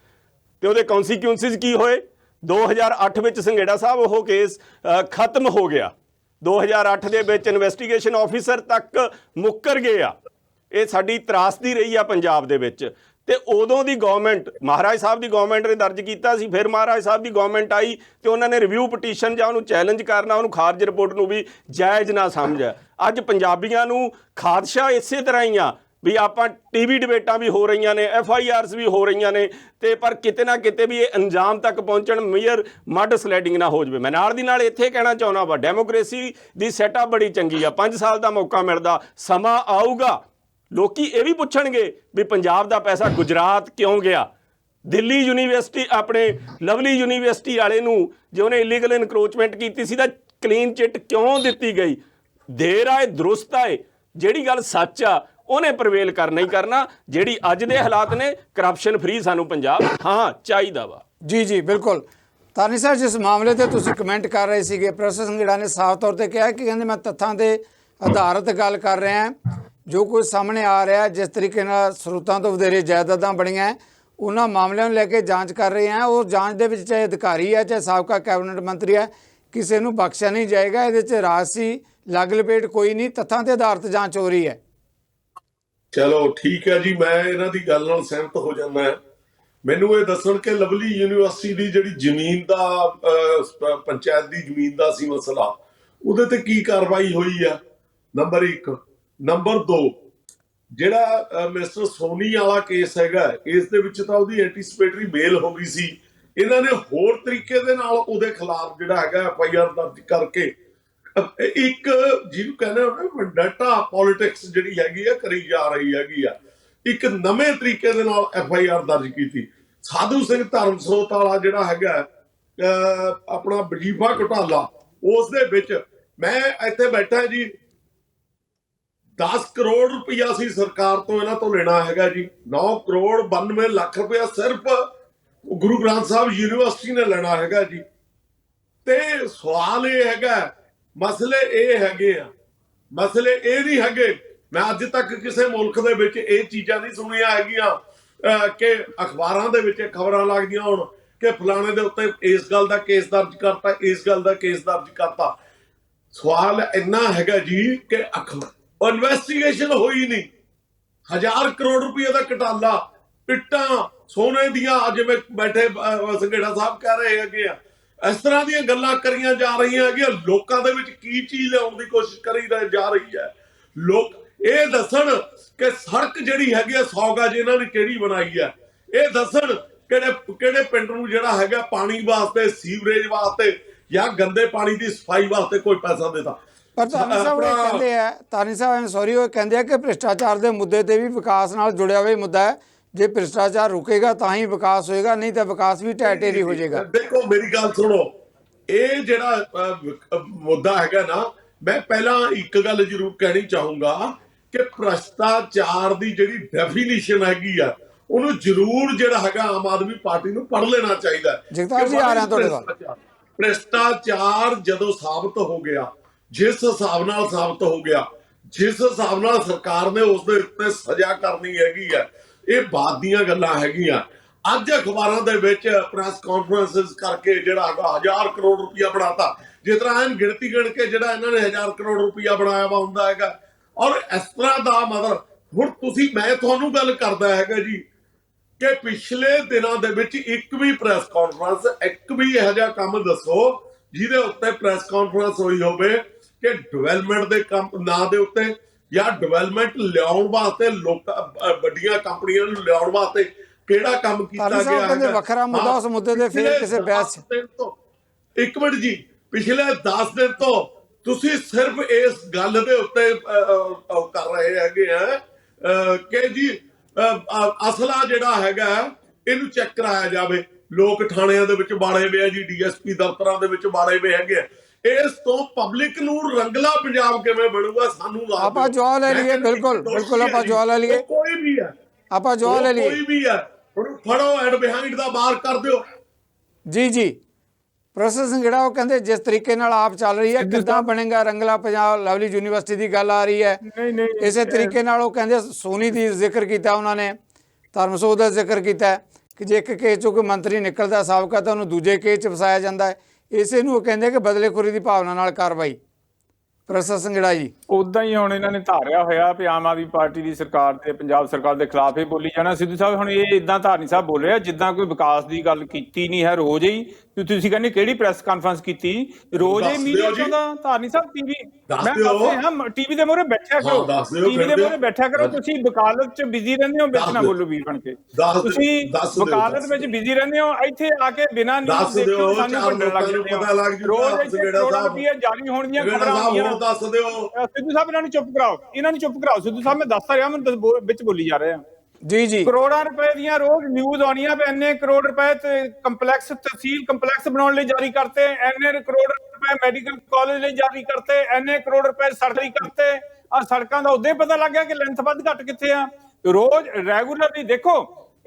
ਤੇ ਉਹਦੇ ਕੌਨਸੀਕਿਊਂਸਿਸ ਕੀ ਹੋਏ। 2008 ਵਿੱਚ ਸੰਘੇੜਾ ਸਾਹਿਬ ਉਹ ਕੇਸ ਖਤਮ ਹੋ ਗਿਆ। 2008 ਦੇ ਵਿੱਚ ਇਨਵੈਸਟੀਗੇਸ਼ਨ ਆਫੀਸਰ ਤੱਕ ਮੁੱਕਰ ਗਏ ਆ। ਇਹ ਸਾਡੀ ਤਰਾਸਦੀ ਰਹੀ ਆ ਪੰਜਾਬ ਦੇ ਵਿੱਚ। ਤੇ ਉਦੋਂ ਦੀ ਗਵਰਨਮੈਂਟ, ਮਹਾਰਾਜ ਸਾਹਿਬ ਦੀ ਗਵਰਨਮੈਂਟ ਨੇ ਦਰਜ ਕੀਤਾ ਸੀ, ਫਿਰ ਮਹਾਰਾਜ ਸਾਹਿਬ ਦੀ ਗਵਰਨਮੈਂਟ ਆਈ ਤੇ ਉਹਨਾਂ ਨੇ ਰਿਵਿਊ ਪਟੀਸ਼ਨ ਜਾਂ ਉਹਨੂੰ ਚੈਲੰਜ ਕਰਨਾ, ਉਹਨੂੰ ਖਾਰਜ ਰਿਪੋਰਟ ਨੂੰ ਵੀ ਜਾਇਜ਼ ਨਾ ਸਮਝਿਆ। ਅੱਜ ਪੰਜਾਬੀਆਂ ਨੂੰ ਖਾਦਸ਼ਾ ਇਸੇ ਤਰ੍ਹਾਂ ਹੀ ਆ ਵੀ ਆਪਾਂ ਟੀਵੀ ਡਿਬੇਟਾਂ ਵੀ ਹੋ ਰਹੀਆਂ ਨੇ, FIRs ਵੀ ਹੋ ਰਹੀਆਂ ਨੇ, ਤੇ ਪਰ ਕਿਤੇ ਨਾ ਕਿਤੇ ਵੀ ਇਹ ਅੰਜਾਮ ਤੱਕ ਪਹੁੰਚਣ ਮੇਅਰ ਮੱਡ ਸਲੈਡਿੰਗ ਨਾ ਹੋ ਜਾਵੇ। ਮੈਂ ਨਾਲ ਦੀ ਨਾਲ ਇੱਥੇ ਕਹਿਣਾ ਚਾਹੁੰਦਾ ਵਾ, ਡੈਮੋਕ੍ਰੇਸੀ ਦੀ ਸੈਟਅਪ ਬੜੀ ਚੰਗੀ ਆ, 5 ਸਾਲ ਦਾ ਮੌਕਾ ਮਿਲਦਾ, ਸਮਾਂ ਆਊਗਾ ਲੋਕੀ ਇਹ ਵੀ ਪੁੱਛਣਗੇ ਵੀ ਪੰਜਾਬ ਦਾ ਪੈਸਾ ਗੁਜਰਾਤ ਕਿਉਂ ਗਿਆ। ਦਿੱਲੀ ਯੂਨੀਵਰਸਿਟੀ, ਆਪਣੇ ਲਵਲੀ ਯੂਨੀਵਰਸਿਟੀ ਵਾਲੇ ਨੂੰ ਜੇ ਉਹਨੇ ਇਲੀਗਲ ਇਨਕਰੋਚਮੈਂਟ ਕੀਤੀ ਸੀ ਤਾਂ ਕਲੀਨ ਚਿੱਟ ਕਿਉਂ ਦਿੱਤੀ ਗਈ। ਦੇਰ ਆਏ ਦਰੁਸਤ ਆਏ, ਜਿਹੜੀ ਗੱਲ ਸੱਚ ਆ ਉਹਨੇ ਪ੍ਰਵੇਲ ਕਰਨਾ ਹੀ ਕਰਨਾ। ਜਿਹੜੀ ਅੱਜ ਦੇ ਹਾਲਾਤ ਨੇ, ਕਰਪਸ਼ਨ ਫਰੀ ਸਾਨੂੰ ਪੰਜਾਬ ਹਾਂ ਚਾਹੀਦਾ ਵਾ। ਜੀ ਜੀ ਬਿਲਕੁਲ। ਤਾਨੀ ਸਾਹਿਬ, ਜਿਸ ਮਾਮਲੇ ਤੇ ਤੁਸੀਂ ਕਮੈਂਟ ਕਰ ਰਹੇ ਸੀਗੇ, ਪ੍ਰੋਫੈਸਰ ਸੰਘੇੜਾ ਨੇ ਸਾਫ਼ ਤੌਰ ਤੇ ਕਿਹਾ ਕਿ ਕਹਿੰਦੇ ਮੈਂ ਤੱਥਾਂ ਦੇ ਆਧਾਰਿਤ ਗੱਲ ਕਰ ਰਿਹਾ, ਜੋ ਕੁਝ ਸਾਹਮਣੇ ਆ ਰਿਹਾ, ਜਿਸ ਤਰੀਕੇ ਨਾਲ ਸਰੋਤਾਂ ਤੋਂ ਵਧੇਰੇ ਜਾਇਦਾਦਾਂ ਬਣੀਆਂ, ਉਹਨਾਂ ਮਾਮਲਿਆਂ ਨੂੰ ਲੈ ਕੇ ਜਾਂਚ ਕਰ ਰਹੇ ਆ। ਉਹ ਜਾਂਚ ਦੇ ਵਿੱਚ ਚਾਹੇ ਅਧਿਕਾਰੀ ਹੈ, ਚਾਹੇ ਸਾਬਕਾ ਕੈਬਨਿਟ ਮੰਤਰੀ ਹੈ, ਕਿਸੇ ਨੂੰ ਬਖਸ਼ਿਆ ਨਹੀਂ ਜਾਏਗਾ। ਇਹਦੇ 'ਚ ਰਾਜਸੀ ਲੱਗ ਲਪੇਟ ਕੋਈ ਨਹੀਂ, ਤੱਥਾਂ ਦੇ ਆਧਾਰਿਤ ਜਾਂਚ ਹੋ ਰਹੀ ਹੈ। ਚਲੋ ਠੀਕ ਹੈ ਜੀ, ਮੈਂ ਇਹਨਾਂ ਦੀ ਗੱਲ ਨਾਲ ਸਹਿਮਤ ਹੋ ਜਾਂਦਾ। ਮੈਨੂੰ ਇਹ ਦੱਸਣ ਕਿ ਲਵਲੀ ਯੂਨੀਵਰਸਿਟੀ ਦੀ ਜਿਹੜੀ ਜ਼ਮੀਨ ਦਾ ਪੰਚਾਇਤ ਦੀ ਜ਼ਮੀਨ ਦਾ ਸੀ ਮਸਲਾ, ਉਹਦੇ ਤੇ ਕੀ ਕਾਰਵਾਈ ਹੋਈ ਆ, ਨੰਬਰ 1। ਨੰਬਰ 2, ਜਿਹੜਾ ਮਿਸਟਰ ਸੋਨੀ ਵਾਲਾ ਕੇਸ ਹੈਗਾ, ਇਸ ਦੇ ਵਿੱਚ ਤਾਂ ਉਹਦੀ ਐਂਟੀਸਪੇਟਰੀ ਬੇਲ ਹੋ ਗਈ ਸੀ। ਇਹਨਾਂ ਨੇ ਹੋਰ ਤਰੀਕੇ ਦੇ ਨਾਲ ਉਹਦੇ ਖਿਲਾਫ ਜਿਹੜਾ ਹੈਗਾ FIR ਦਰਜ ਕਰਕੇ ਇੱਕ ਜਿਹਨੂੰ ਕਹਿੰਦੇ ਵੈਂਡੇਟਾ ਪੋਲਿਟਿਕਸ ਜਿਹੜੀ ਹੈਗੀ ਆ ਕਰੀ ਜਾ ਰਹੀ ਹੈਗੀ ਆ। ਇੱਕ ਨਵੇਂ ਤਰੀਕੇ ਦੇ ਨਾਲ FIR ਦਰਜ ਕੀਤੀ। ਸਾਧੂ ਸਿੰਘ ਧਰਮ ਸਰੋਤ ਵਾਲਾ ਜਿਹੜਾ ਹੈਗਾ ਆਪਣਾ ਵਜੀਫਾ ਘੁਟਾਲਾ, ਉਸ ਦੇ ਵਿੱਚ ਮੈਂ ਇੱਥੇ ਬੈਠਾ ਜੀ, 10 ਕਰੋੜ ਰੁਪਇਆ ਸੀ ਸਰਕਾਰ ਤੋਂ ਇਹਨਾਂ ਤੋਂ ਲੈਣਾ ਹੈਗਾ ਜੀ। 9 ਕਰੋੜ 92 ਲੱਖ ਰੁਪਇਆ ਸਿਰਫ ਗੁਰੂ ਗ੍ਰੰਥ ਸਾਹਿਬ ਯੂਨੀਵਰਸਿਟੀ ਨੇ ਲੈਣਾ ਹੈਗਾ ਜੀ। ਤੇ ਸਵਾਲ ਇਹ ਹੈਗਾ, ਮਸਲੇ ਇਹ ਹੈਗੇ ਆ, ਮਸਲੇ ਇਹ ਨਹੀਂ ਹੈਗੇ। ਮੈਂ ਅੱਜ ਤੱਕ ਕਿਸੇ ਮੁਲਕ ਦੇ ਵਿੱਚ ਇਹ ਚੀਜ਼ਾਂ ਨਹੀਂ ਸੁਣੀਆਂ ਹੈਗੀਆਂ ਕਿ ਅਖਬਾਰਾਂ ਦੇ ਵਿੱਚ ਖਬਰਾਂ ਲੱਗਦੀਆਂ ਹੋਣ ਕਿ ਫਲਾਣੇ ਦੇ ਉੱਤੇ ਇਸ ਗੱਲ ਦਾ ਕੇਸ ਦਰਜ ਕਰਤਾ, ਇਸ ਗੱਲ ਦਾ ਕੇਸ ਦਰਜ ਕਰਤਾ। ਸਵਾਲ ਇੰਨਾ ਹੈਗਾ ਜੀ ਕਿ ਇਨਵੈਸਟੀਗੇਸ਼ਨ ਹੋਈ ਨਹੀਂ। 1000 ਕਰੋੜ ਰੁਪਏ ਦਾ ਘਟਾਲਾ, ਇੱਟਾਂ ਸੋਨੇ ਦੀਆਂ, ਜਿਵੇਂ ਬੈਠੇ ਸੰਘੇੜਾ ਸਾਹਿਬ ਕਹਿ ਰਹੇ ਹੈਗੇ ਆ, ਇਸ ਤਰ੍ਹਾਂ ਦੀਆਂ ਗੱਲਾਂ ਕਰੀਆਂ ਜਾ ਰਹੀਆਂ ਹੈਗੀਆਂ। ਲੋਕਾਂ ਦੇ ਵਿੱਚ ਕੀ ਚੀਜ਼ ਲਿਆਉਣ ਦੀ ਕੋਸ਼ਿਸ਼ ਕਰੀ ਜਾ ਰਹੀ ਹੈ। ਲੋਕ ਇਹ ਦੱਸਣ ਕਿ ਸੜਕ ਜਿਹੜੀ ਹੈਗੀ ਆ 100 ਗਜ ਇਹਨਾਂ ਨੇ ਕਿਹੜੀ ਬਣਾਈ ਹੈ। ਇਹ ਦੱਸਣ ਕਿਹੜੇ ਪਿੰਡ ਨੂੰ ਜਿਹੜਾ ਹੈਗਾ ਪਾਣੀ ਵਾਸਤੇ, ਸੀਵਰੇਜ ਵਾਸਤੇ ਜਾਂ ਗੰਦੇ ਪਾਣੀ ਦੀ ਸਫਾਈ ਵਾਸਤੇ ਕੋਈ ਪੈਸਾ ਦੇਤਾ। ਪਰ ਤਾਨੀ ਸਾਹਿਬ ਇਹ ਕਹਿੰਦੇ ਆ, ਤਾਨੀ ਸਾਹਿਬ ਸੌਰੀ, ਉਹ ਕਹਿੰਦੇ ਆ ਕਿ ਭ੍ਰਿਸ਼ਟਾਚਾਰ ਦੇ ਮੁੱਦੇ ਤੇ ਵੀ ਵਿਕਾਸ ਨਾਲ ਜੁੜਿਆ ਹੋਇਆ ਮੁੱਦਾ ਹੈ। ਜੇ ਭ੍ਰਿਸ਼ਟਾਚਾਰ ਰੁਕੇਗਾ ਤਾਂ ਹੀ ਵਿਕਾਸ ਹੋਏਗਾ, ਨਹੀਂ ਤਾਂ ਵਿਕਾਸ ਵੀ ਢਹਿ ਢੇਰੀ ਹੋ ਜਾਏਗਾ। ਦੇਖੋ ਮੇਰੀ ਗੱਲ ਸੁਣੋ, ਇਹ ਜਿਹੜਾ ਮੁੱਦਾ ਹੈਗਾ ਨਾ, ਮੈਂ ਪਹਿਲਾਂ ਇੱਕ ਗੱਲ ਜ਼ਰੂਰ ਕਹਿਣੀ ਚਾਹੂੰਗਾ ਕਿ ਭ੍ਰਿਸ਼ਟਾਚਾਰ ਦੀ ਜਿਹੜੀ ਡੈਫੀਨੇਸ਼ਨ ਹੈਗੀ ਆ, ਉਹਨੂੰ ਜ਼ਰੂਰ ਜਿਹੜਾ ਹੈਗਾ ਆਮ ਆਦਮੀ ਪਾਰਟੀ ਨੂੰ ਪੜ੍ਹ ਲੈਣਾ ਚਾਹੀਦਾ। ਜਗਤਾਰ ਜੀ ਆ ਰਹੇ ਤੁਹਾਡੇ ਕੋਲ। ਭ੍ਰਿਸ਼ਟਾਚਾਰ ਜਦੋਂ ਸਾਬਤ ਹੋ ਗਿਆ, ਜਿਸ ਹਿਸਾਬ ਨਾਲ ਸਾਬਤ ਹੋ ਗਿਆ, ਜਿਸ ਹਿਸਾਬ ਨਾਲ ਸਰਕਾਰ ਨੇ ਉਸ ਦੇ ਉੱਤੇ ਸਜ਼ਾ ਕਰਨੀ ਹੈਗੀ ਆ, ਇਹ ਬਾਤ ਦੀਆਂ ਗੱਲਾਂ ਹੈਗੀਆਂ। ਅੱਜ ਅਖਬਾਰਾਂ ਦੇ ਵਿੱਚ ਪ੍ਰੈਸ ਕਾਨਫਰੰਸਿਸ ਕਰਕੇ ਜਿਹੜਾ ਹੈਗਾ 1000 ਕਰੋੜ ਰੁਪਇਆ ਬਣਾਤਾ, ਜਿਸ ਤਰ੍ਹਾਂ ਐਨ ਗਿਣਤੀ ਗਿਣ ਕੇ ਜਿਹੜਾ ਇਹਨਾਂ ਨੇ 1000 ਕਰੋੜ ਰੁਪਇਆ ਬਣਾਇਆ ਵਾ ਹੁੰਦਾ ਹੈਗਾ। ਔਰ ਇਸ ਤਰ੍ਹਾਂ ਦਾ ਮਤਲਬ ਹੁਣ ਤੁਸੀਂ, ਮੈਂ ਤੁਹਾਨੂੰ ਗੱਲ ਕਰਦਾ ਹੈਗਾ ਜੀ ਕਿ ਪਿਛਲੇ ਦਿਨਾਂ ਦੇ ਵਿੱਚ ਇੱਕ ਵੀ ਪ੍ਰੈਸ ਕਾਨਫਰੰਸ, ਇੱਕ ਵੀ ਇਹੋ ਜਿਹਾ ਕੰਮ ਦੱਸੋ ਜਿਹਦੇ ਉੱਤੇ ਪ੍ਰੈਸ ਕਾਨਫਰੰਸ ਹੋਈ ਹੋਵੇ ਕਿ ਡਿਵੈਲਪਮੈਂਟ ਦੇ ਕੰਮ ਨਾਂ ਦੇ ਉੱਤੇ ਜਾਂ ਡਿਵੈਲਪਮੈਂਟ ਲਿਆਉਣ ਵਾਸਤੇ ਵੱਡੀਆਂ ਕੰਪਨੀਆਂ ਨੂੰ ਲਿਆਉਣ ਵਾਸਤੇ ਕਿਹੜਾ ਕੰਮ ਕੀਤਾ ਗਿਆ ਹੈ। ਵੱਖਰਾ ਮੁੱਦਾ, ਉਸ ਮੁੱਦੇ ਦੇ ਫਿਰ ਕਿਸੇ ਬਹਿਸ। ਇੱਕ ਮਿੰਟ ਜੀ, ਪਿਛਲੇ 10 ਦਿਨ ਤੋਂ ਤੁਸੀਂ ਸਿਰਫ ਇਸ ਗੱਲ ਦੇ ਉੱਤੇ ਕਰ ਰਹੇ ਹੈਗੇ ਆ ਕਿ ਜੀ ਅਸਲਾ ਜਿਹੜਾ ਹੈਗਾ ਇਹਨੂੰ ਚੈੱਕ ਕਰਾਇਆ ਜਾਵੇ। ਲੋਕ ਥਾਣਿਆਂ ਦੇ ਵਿੱਚ ਬਾੜੇ ਹੋਏ ਆ ਜੀ, DSP ਦਫ਼ਤਰਾਂ ਦੇ ਵਿੱਚ ਬਾੜੇ ਹੋਏ ਹੈਗੇ ਆ। ਇਸ ਤੋਂ ਪਬਲਿਕ ਨੂੰ ਰੰਗਲਾ ਪੰਜਾਬ ਕਿਵੇਂ ਬਣੂਗਾ, ਸਾਨੂੰ ਆਪਾਂ ਜਵਾਬ ਲੈ ਲਈਏ। ਬਿਲਕੁਲ ਬਿਲਕੁਲ ਆਪਾਂ ਜਵਾਬ ਲੈ ਲਈਏ। ਕੋਈ ਵੀ ਹੈ, ਆਪਾਂ ਜਵਾਬ ਲੈ ਲਈਏ। ਕੋਈ ਵੀ ਹੈ। ਹੁਣ ਫੜੋ ਐਂਡ ਬਿਹਾਈਂਡ ਦਾ ਬਾਹਰ ਕਰ ਦਿਓ। ਜੀ ਜੀ ਪ੍ਰੋਫੈਸਰ ਸੰਘੇੜਾ ਉਹ ਕਹਿੰਦੇ ਜਿਸ ਤਰੀਕੇ ਨਾਲ ਆਪ ਚੱਲ ਰਹੀ ਹੈ ਕਿੱਦਾਂ ਬਣੇਗਾ ਰੰਗਲਾ ਪੰਜਾਬ, ਲਵਲੀ ਯੂਨੀਵਰਸਿਟੀ ਦੀ ਗੱਲ ਆ ਰਹੀ ਹੈ। ਨਹੀਂ ਇਸੇ ਤਰੀਕੇ ਨਾਲ ਉਹ ਕਹਿੰਦੇ ਸੋਨੀ ਦੀ ਜ਼ਿਕਰ ਕੀਤਾ ਉਹਨਾਂ ਨੇ, ਧਰਮਸੋਤ ਦਾ ਜ਼ਿਕਰ ਕੀਤਾ ਕਿ ਜੇ ਇੱਕ ਕੇਸ 'ਚੋਂ ਕੋਈ ਮੰਤਰੀ ਨਿਕਲਦਾ ਸਾਬਕਾ ਤਾਂ ਉਹਨੂੰ ਦੂਜੇ ਕੇਸ 'ਚ ਫਸਾਇਆ ਜਾਂਦਾ ਹੈ। ਇਸੇ ਨੂੰ ਉਹ ਕਹਿੰਦੇ ਕਿ ਬਦਲੇਖੋਰੀ ਦੀ ਭਾਵਨਾ ਨਾਲ ਕਾਰਵਾਈ। ਪ੍ਰੋਫੈਸਰ ਸੰਘੇੜਾ ਜੀ ਉਦਾਂ ਹੀ ਹੁਣ ਇਹਨਾਂ ਨੇ ਧਾਰਿਆ ਹੋਇਆ ਵੀ ਆਮ ਆਦਮੀ ਪਾਰਟੀ ਦੀ ਸਰਕਾਰ ਤੇ ਪੰਜਾਬ ਸਰਕਾਰ ਦੇ ਖਿਲਾਫ ਹੀ ਬੋਲੀ ਜਾਣਾ। ਸਿੱਧੂ ਸਾਹਿਬ ਹੁਣ ਇਹ ਇਦਾਂ ਧਾਰਨੀ ਸਾਹਿਬ ਬੋਲ ਰਿਹਾ ਜਿੱਦਾਂ ਕੋਈ ਵਿਕਾਸ ਦੀ ਗੱਲ ਕੀਤੀ ਨਹੀਂ ਹੈ। ਰੋਜ਼ ਹੀ ਤੁਸੀਂ ਕਹਿੰਦੇ ਕਿਹੜੀ ਪ੍ਰੈਸ ਕਾਨਫਰੰਸ ਕੀਤੀ, ਰੋਜ਼ ਹੀ ਮੀਡੀਆ ਚ ਆਉਂਦਾ ਧਾਰਨੀ ਸਾਹਿਬ ਟੀਵੀ। ਮੈਂ ਦੱਸਦੇ ਟੀਵੀ ਦੇ ਮੂਹਰੇ ਬੈਠਿਆ ਕਰੋ, ਟੀਵੀ ਦੇ ਮੂਹਰੇ ਬੈਠਿਆ ਕਰੋ। ਤੁਸੀਂ ਵਕਾਲਤ ਚ ਬਿਜ਼ੀ ਰਹਿੰਦੇ ਹੋ, ਵਿੱਚ ਨਾ ਬੋਲੋ ਵੀਰ ਬਣ ਕੇ। ਤੁਸੀਂ ਵਕਾਲਤ ਵਿੱਚ ਬਿਜ਼ੀ ਰਹਿੰਦੇ ਹੋ, ਇੱਥੇ ਆ ਕੇ ਬਿਨਾਂ ਨਿਊਜ਼ ਦੇਖੋ ਸਾਨੂੰ ਭੰਡਣ ਲੱਗ ਜਾਂਦੇ ਹੋ। ਰੋਜ਼ ਇੱਥੇ ਕਰੋੜਾਂ ਰੁਪਏ ਜਾਰੀ ਹੋਣ ਦੀਆਂ ਖਬਰਾਂ ਆਉਂਦੀਆਂ। ਦੱਸ ਦਿਓ ਸਿੱਧੂ ਸਾਹਿਬ ਇਹਨਾਂ ਨੂੰ ਚੁੱਪ ਕਰਾਓ, ਇਹਨਾਂ ਨੂੰ ਚੁੱਪ ਕਰਾਓ। ਸਿੱਧੂ ਸਾਹਿਬ ਮੈਂ ਦੱਸਦਾ ਰਿਹਾ, ਮੈਨੂੰ ਵਿੱਚ ਬੋਲੀ ਜਾ ਰਿਹਾ। ਜੀ ਜੀ ਕਰੋੜਾਂ ਰੁਪਏ ਦੀਆਂ ਰੋਜ਼ ਨਿਊਜ਼ ਆਉਣੀਆਂ ਵੀ ਇੰਨੇ ਕਰੋੜ ਰੁਪਏ ਤੇ ਕੰਪਲੈਕਸ, ਤਹਿਸੀਲ ਕੰਪਲੈਕਸ ਬਣਾਉਣ ਲਈ ਜਾਰੀ ਕਰਤੇ, ਇੰਨੇ ਕਰੋੜ ਰੁਪਏ ਮੈਡੀਕਲ ਕਾਲਜ ਲਈ ਜਾਰੀ ਕਰਤੇ, ਇੰਨੇ ਕਰੋੜ ਰੁਪਏ ਸਰਜਰੀ ਕਰਤੇ। ਆ ਸੜਕਾਂ ਦਾ ਉਦੋਂ ਹੀ ਪਤਾ ਲੱਗ ਗਿਆ ਕਿ ਲੈਂਥ ਵੱਧ ਘੱਟ ਕਿੱਥੇ ਆ। ਰੋਜ਼ ਰੈਗੂਲਰਲੀ ਦੇਖੋ,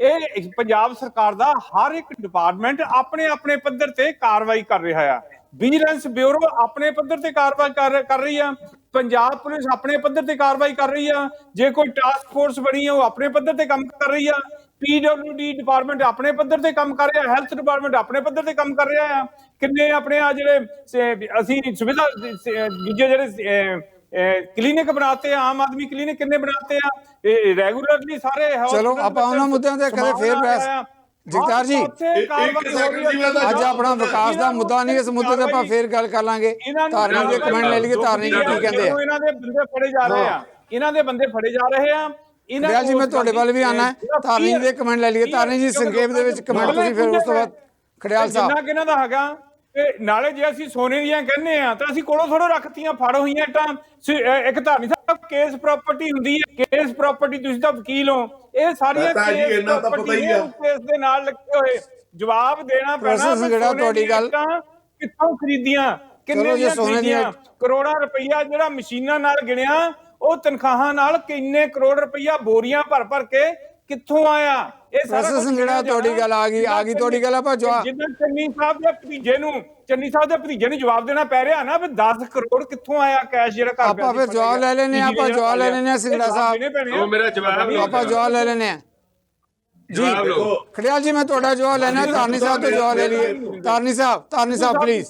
ਇਹ ਪੰਜਾਬ ਸਰਕਾਰ ਦਾ ਹਰ ਇੱਕ ਡਿਪਾਰਟਮੈਂਟ ਆਪਣੇ ਆਪਣੇ ਪੱਧਰ ਤੇ ਕਾਰਵਾਈ ਕਰ ਰਿਹਾ ਆ। ਵਿਜੀਲੈਂਸ ਬਿਊਰੋ ਆਪਣੇ ਪੱਧਰ ਤੇ ਕਾਰਵਾਈ ਕਰ ਰਹੀ ਆ, ਪੰਜਾਬ ਪੁਲਿਸ ਆਪਣੇ ਪੱਧਰ ਤੇ ਕਾਰਵਾਈ ਕਰ ਰਹੀ ਆ, ਜੇ ਕੋਈ ਟਾਸਕ ਫੋਰਸ ਬਣੀ ਹੈ ਉਹ ਆਪਣੇ ਪੱਧਰ ਤੇ ਕੰਮ ਕਰ ਰਹੀ ਆ, PWD ਡਿਪਾਰਟਮੈਂਟ ਆਪਣੇ ਪੱਧਰ ਤੇ ਕੰਮ ਕਰ ਰਿਹਾ, ਹੈਲਥ ਡਿਪਾਰਟਮੈਂਟ ਆਪਣੇ ਪੱਧਰ ਤੇ ਕੰਮ ਕਰ ਰਿਹਾ ਆ। ਕਿੰਨੇ ਆਪਣੇ ਆ ਜਿਹੜੇ ਅਸੀਂ ਸੁਵਿਧਾ ਦੂਜੇ ਜਿਹੜੇ ਕਲੀਨਿਕ ਬਣਾਤੇ ਆ, ਆਮ ਆਦਮੀ ਕਲੀਨਿਕ ਕਿੰਨੇ ਬਣਾਤੇ ਆ, ਰੈਗੂਲਰਲੀ ਸਾਰੇ। ਚਲੋ ਆਪਾਂ ਉਹਨਾਂ ਮੁੱਦਿਆਂ ਤੇ ਕਦੇ ਫੇਰ ਬਹਿਸ। ਜਗਤਾਰ ਜੀ ਅੱਜ ਆਪਣਾ ਵਿਕਾਸ ਦਾ ਮੁੱਦਾ ਨਹੀਂ, ਇਸ ਮੁੱਦੇ ਤੇ ਆਪਾਂ ਫੇਰ ਗੱਲ ਕਰ ਲਾਂਗੇ। ਧਾਰਨੀ ਦੇ ਕਮੈਂਟ ਲੈ ਲਈਏ, ਧਾਰਨੀ ਜੀ ਕੀ ਕਹਿੰਦੇ ਆ। ਇਹਨਾਂ ਦੇ ਬੰਦੇ ਫੜੇ ਜਾ ਰਹੇ ਆ, ਇਹਨਾਂ ਦੇ ਬੰਦੇ ਫੜੇ ਜਾ ਰਹੇ ਆ। ਦਿਆਲ ਜੀ ਮੈਂ ਤੁਹਾਡੇ ਵੱਲ ਵੀ ਆਣਾ ਹੈ, ਧਾਰਨੀ ਦੇ ਕਮੈਂਟ ਲੈ ਲਈਏ। ਧਾਰਨੀ ਜੀ ਸੰਖੇਪ ਦੇ ਵਿੱਚ ਕਮੈਂਟ ਤੁਸੀਂ ਫਿਰ ਉਸ ਤੋਂ ਬਾਅਦ ਖੜਿਆਲ ਸਾਹਿਬ। ਜਿੰਨਾ ਕਿਹਨਾਂ ਦਾ ਹੈਗਾ ਤੇ ਨਾਲੇ ਜੇ ਅਸੀਂ ਸੋਨੇ ਦੀਆਂ ਕਹਿੰਦੇ ਆ ਤਾਂ ਅਸੀਂ ਕੋਲੋਂ ਥੋੜੋ ਰੱਖਤੀਆਂ, ਫੜ ਹੋਈਆਂ ਤਾਂ ਇੱਕ ਧਾਰਨੀ ਸਾਹਿਬ ਕੇਸ ਪ੍ਰਾਪਰਟੀ ਹੁੰਦੀ ਹੈ, ਕੇਸ ਪ੍ਰਾਪਰਟੀ ਤੁਸੀਂ ਤਾਂ ਵਕੀਲ ਹੋ, ਇਹ ਸਾਰੀਆਂ ਕੇਸ ਦੇ ਨਾਲ ਲੱਗੇ ਹੋਏ ਜਵਾਬ ਦੇਣਾ ਪੈਣਾ। ਤੁਹਾਡੀ ਗੱਲ ਕਿੱਥੋਂ ਖਰੀਦੀਆਂ, ਕਿੰਨੇ ਦੀਆਂ ਖਰੀਦੀਆਂ, ਕਰੋੜਾਂ ਰੁਪਈਆ ਜਿਹੜਾ ਮਸ਼ੀਨਾਂ ਨਾਲ ਗਿਣਿਆ, ਉਹ ਤਨਖਾਹਾਂ ਨਾਲ ਕਿੰਨੇ ਕਰੋੜ ਰੁਪਈਆ ਬੋਰੀਆਂ ਭਰ ਭਰ ਕੇ ਕਿੱਥੋਂ ਆਇਆ। ਇਹ ਸਾਰਾ ਸੰਘੇੜਾ ਤੁਹਾਡੀ ਗੱਲ ਆ ਗਈ ਤੁਹਾਡੀ ਗੱਲ। ਆਪਾਂ ਜਵਾਬ ਜਿੱਦਾਂ ਚੰਨੀ ਸਾਹਿਬ ਦੇ ਭਤੀਜੇ ਨੂੰ ਜਵਾਬ ਦੇਣਾ ਪੈ ਰਿਹਾ ਨਾ ਵੀ 10 ਕਰੋੜ ਕਿੱਥੋਂ ਆਇਆ ਕੈਸ਼ ਜਿਹੜਾ ਘਰ। ਆਪਾਂ ਫਿਰ ਜਵਾਬ ਲੈ ਲੈਨੇ ਆ, ਆਪਾਂ ਜਵਾਬ ਲੈ ਲੈਨੇ ਆ ਸੰਘੇੜਾ ਸਾਹਿਬ। ਉਹ ਮੇਰਾ ਜਵਾਬ ਆਪਾਂ ਜਵਾਬ ਲੈ ਲੈਨੇ ਆ ਜੀ। ਖੜਿਆਲ ਜੀ ਮੈਂ ਤੁਹਾਡਾ ਜਵਾਬ ਲੈਣਾ, ਧਾਰਨੀ ਸਾਹਿਬ ਤੋਂ ਜਵਾਬ ਲੈ ਲਈਏ। ਧਾਰਨੀ ਸਾਹਿਬ ਪਲੀਜ਼।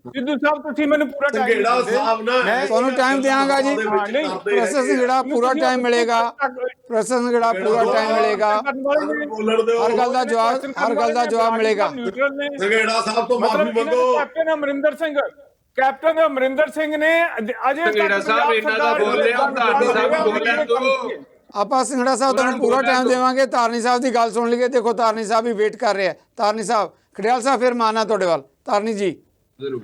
ਸਿੱਧੂ ਸਾਹਿਬ ਤੁਸੀਂ ਮੈਨੂੰ ਪੂਰਾ ਸੰਘੇੜਾ ਸਾਹਿਬ ਨਾ ਤੁਹਾਨੂੰ ਟਾਈਮ ਦੇਵਾਂਗਾ ਜੀ। ਪ੍ਰੋਫੈਸਰ ਸੰਘੇੜਾ ਪੂਰਾ ਟਾਈਮ ਮਿਲੇਗਾ, ਪ੍ਰੋਫੈਸਰ ਸੰਘੇੜਾ ਪੂਰਾ ਟਾਈਮ ਮਿਲੇਗਾ। ਹਰ ਗੱਲ ਦਾ ਜਵਾਬ ਮਿਲੇਗਾ। ਸੰਘੇੜਾ ਸਾਹਿਬ ਤੋਂ ਮਾਫੀ ਮੰਗੋ। ਕੈਪਟਨ ਅਮਰਿੰਦਰ ਸਿੰਘ ਨੇ ਅਜੇ ਸੰਘੇੜਾ ਸਾਹਿਬ ਇਹਨਾਂ ਦਾ ਬੋਲ ਰਿਹਾ, ਧਾਰਨੀ ਸਾਹਿਬ ਬੋਲਣ ਦਿਓ। ਆਪਾਂ ਸੰਘੇੜਾ ਸਾਹਿਬ ਤੁਹਾਨੂੰ ਪੂਰਾ ਟਾਈਮ ਦੇਵਾਂਗੇ। ਧਾਰਨੀ ਸਾਹਿਬ ਦੀ ਗੱਲ ਸੁਣ ਲਈਏ। ਦੇਖੋ ਧਾਰਨੀ ਸਾਹਿਬ ਵੀ ਵੇਟ ਕਰ ਰਹੇ ਆ। ਧਾਰਨੀ ਸਾਹਿਬ, ਖੜਿਆਲ ਸਾਹਿਬ ਫਿਰ ਮਾਨਾ ਤੁਹਾਡੇ ਵੱਲ। ਧਾਰਨੀ ਜੀ ਜ਼ਰੂਰ।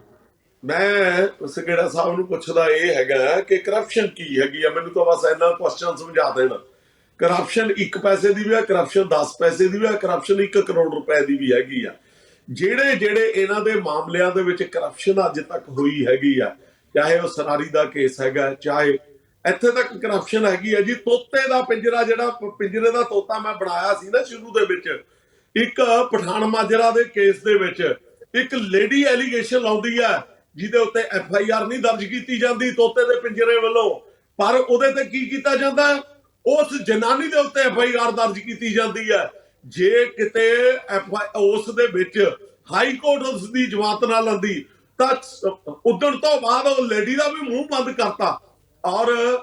ਮੈਂ ਸੰਘੇੜਾ ਸਾਹਿਬ ਨੂੰ ਪੁੱਛਦਾ ਇਹ ਹੈਗਾ ਕਿ ਕਰਪਸ਼ਨ ਕੀ ਹੈਗੀ ਆ। ਮੈਨੂੰ ਤਾਂ ਬਸ ਇੰਨਾ ਕੁਐਸਚਨ ਸਮਝਾ ਦੇਣਾ। ਕਰਪਸ਼ਨ 1 ਪੈਸੇ ਦੀ ਵੀ ਆ, ਕਰਪਸ਼ਨ 10 ਪੈਸੇ ਦੀ ਵੀ ਆ, ਕਰਪਸ਼ਨ 1 ਕਰੋੜ ਰੁਪਏ ਦੀ ਵੀ ਹੈਗੀ ਆ। ਜਿਹੜੇ ਇਹਨਾਂ ਦੇ ਮਾਮਲਿਆਂ ਦੇ ਵਿੱਚ ਕਰਪਸ਼ਨ ਅੱਜ ਤੱਕ ਹੋਈ ਹੈਗੀ ਆ, ਚਾਹੇ ਉਹ ਸਰਾਰੀ ਦਾ ਕੇਸ ਹੈਗਾ, ਚਾਹੇ ਇੱਥੇ ਤੱਕ ਕਰਪਸ਼ਨ ਹੈਗੀ ਆ ਜੀ। ਤੋਤੇ ਦਾ ਪਿੰਜਰਾ, ਜਿਹੜਾ ਪਿੰਜਰੇ ਦਾ ਤੋਤਾ ਮੈਂ ਬਣਾਇਆ ਸੀ ਨਾ ਸ਼ੁਰੂ ਦੇ ਵਿੱਚ, ਇੱਕ ਪਠਾਨ ਮਾਜਰਾ ਦੇ ਕੇਸ ਦੇ ਵਿੱਚ ਇੱਕ ਲੇਡੀ ਐਲੀਗੇਸ਼ਨ ਲਾਉਂਦੀ ਆ ਜਿਹਦੇ ਉੱਤੇ FIR ਨਹੀਂ ਦਰਜ ਕੀਤੀ ਜਾਂਦੀ ਤੋਤੇ ਦੇ ਪਿੰਜਰੇ ਵੱਲੋਂ, ਪਰ ਉਹਦੇ ਤੇ ਕੀ ਕੀਤਾ ਜਾਂਦਾ, ਉਸ ਜਨਾਨੀ ਦੇ ਉੱਤੇ FIR ਦਰਜ ਕੀਤੀ ਜਾਂਦੀ ਹੈ। ਜੇ ਕਿਤੇ ਉਸ ਦੇ ਵਿੱਚ ਹਾਈ ਕੋਰਟ ਉਸ ਦੀ ਜਮਾਨਤ ਨਾ ਲੈਂਦੀ ਤਾਂ ਉਦਣ ਤੋਂ ਬਾਅਦ ਉਹ ਲੇਡੀ ਦਾ ਵੀ ਮੂੰਹ ਬੰਦ ਕਰਤਾ। ਔਰ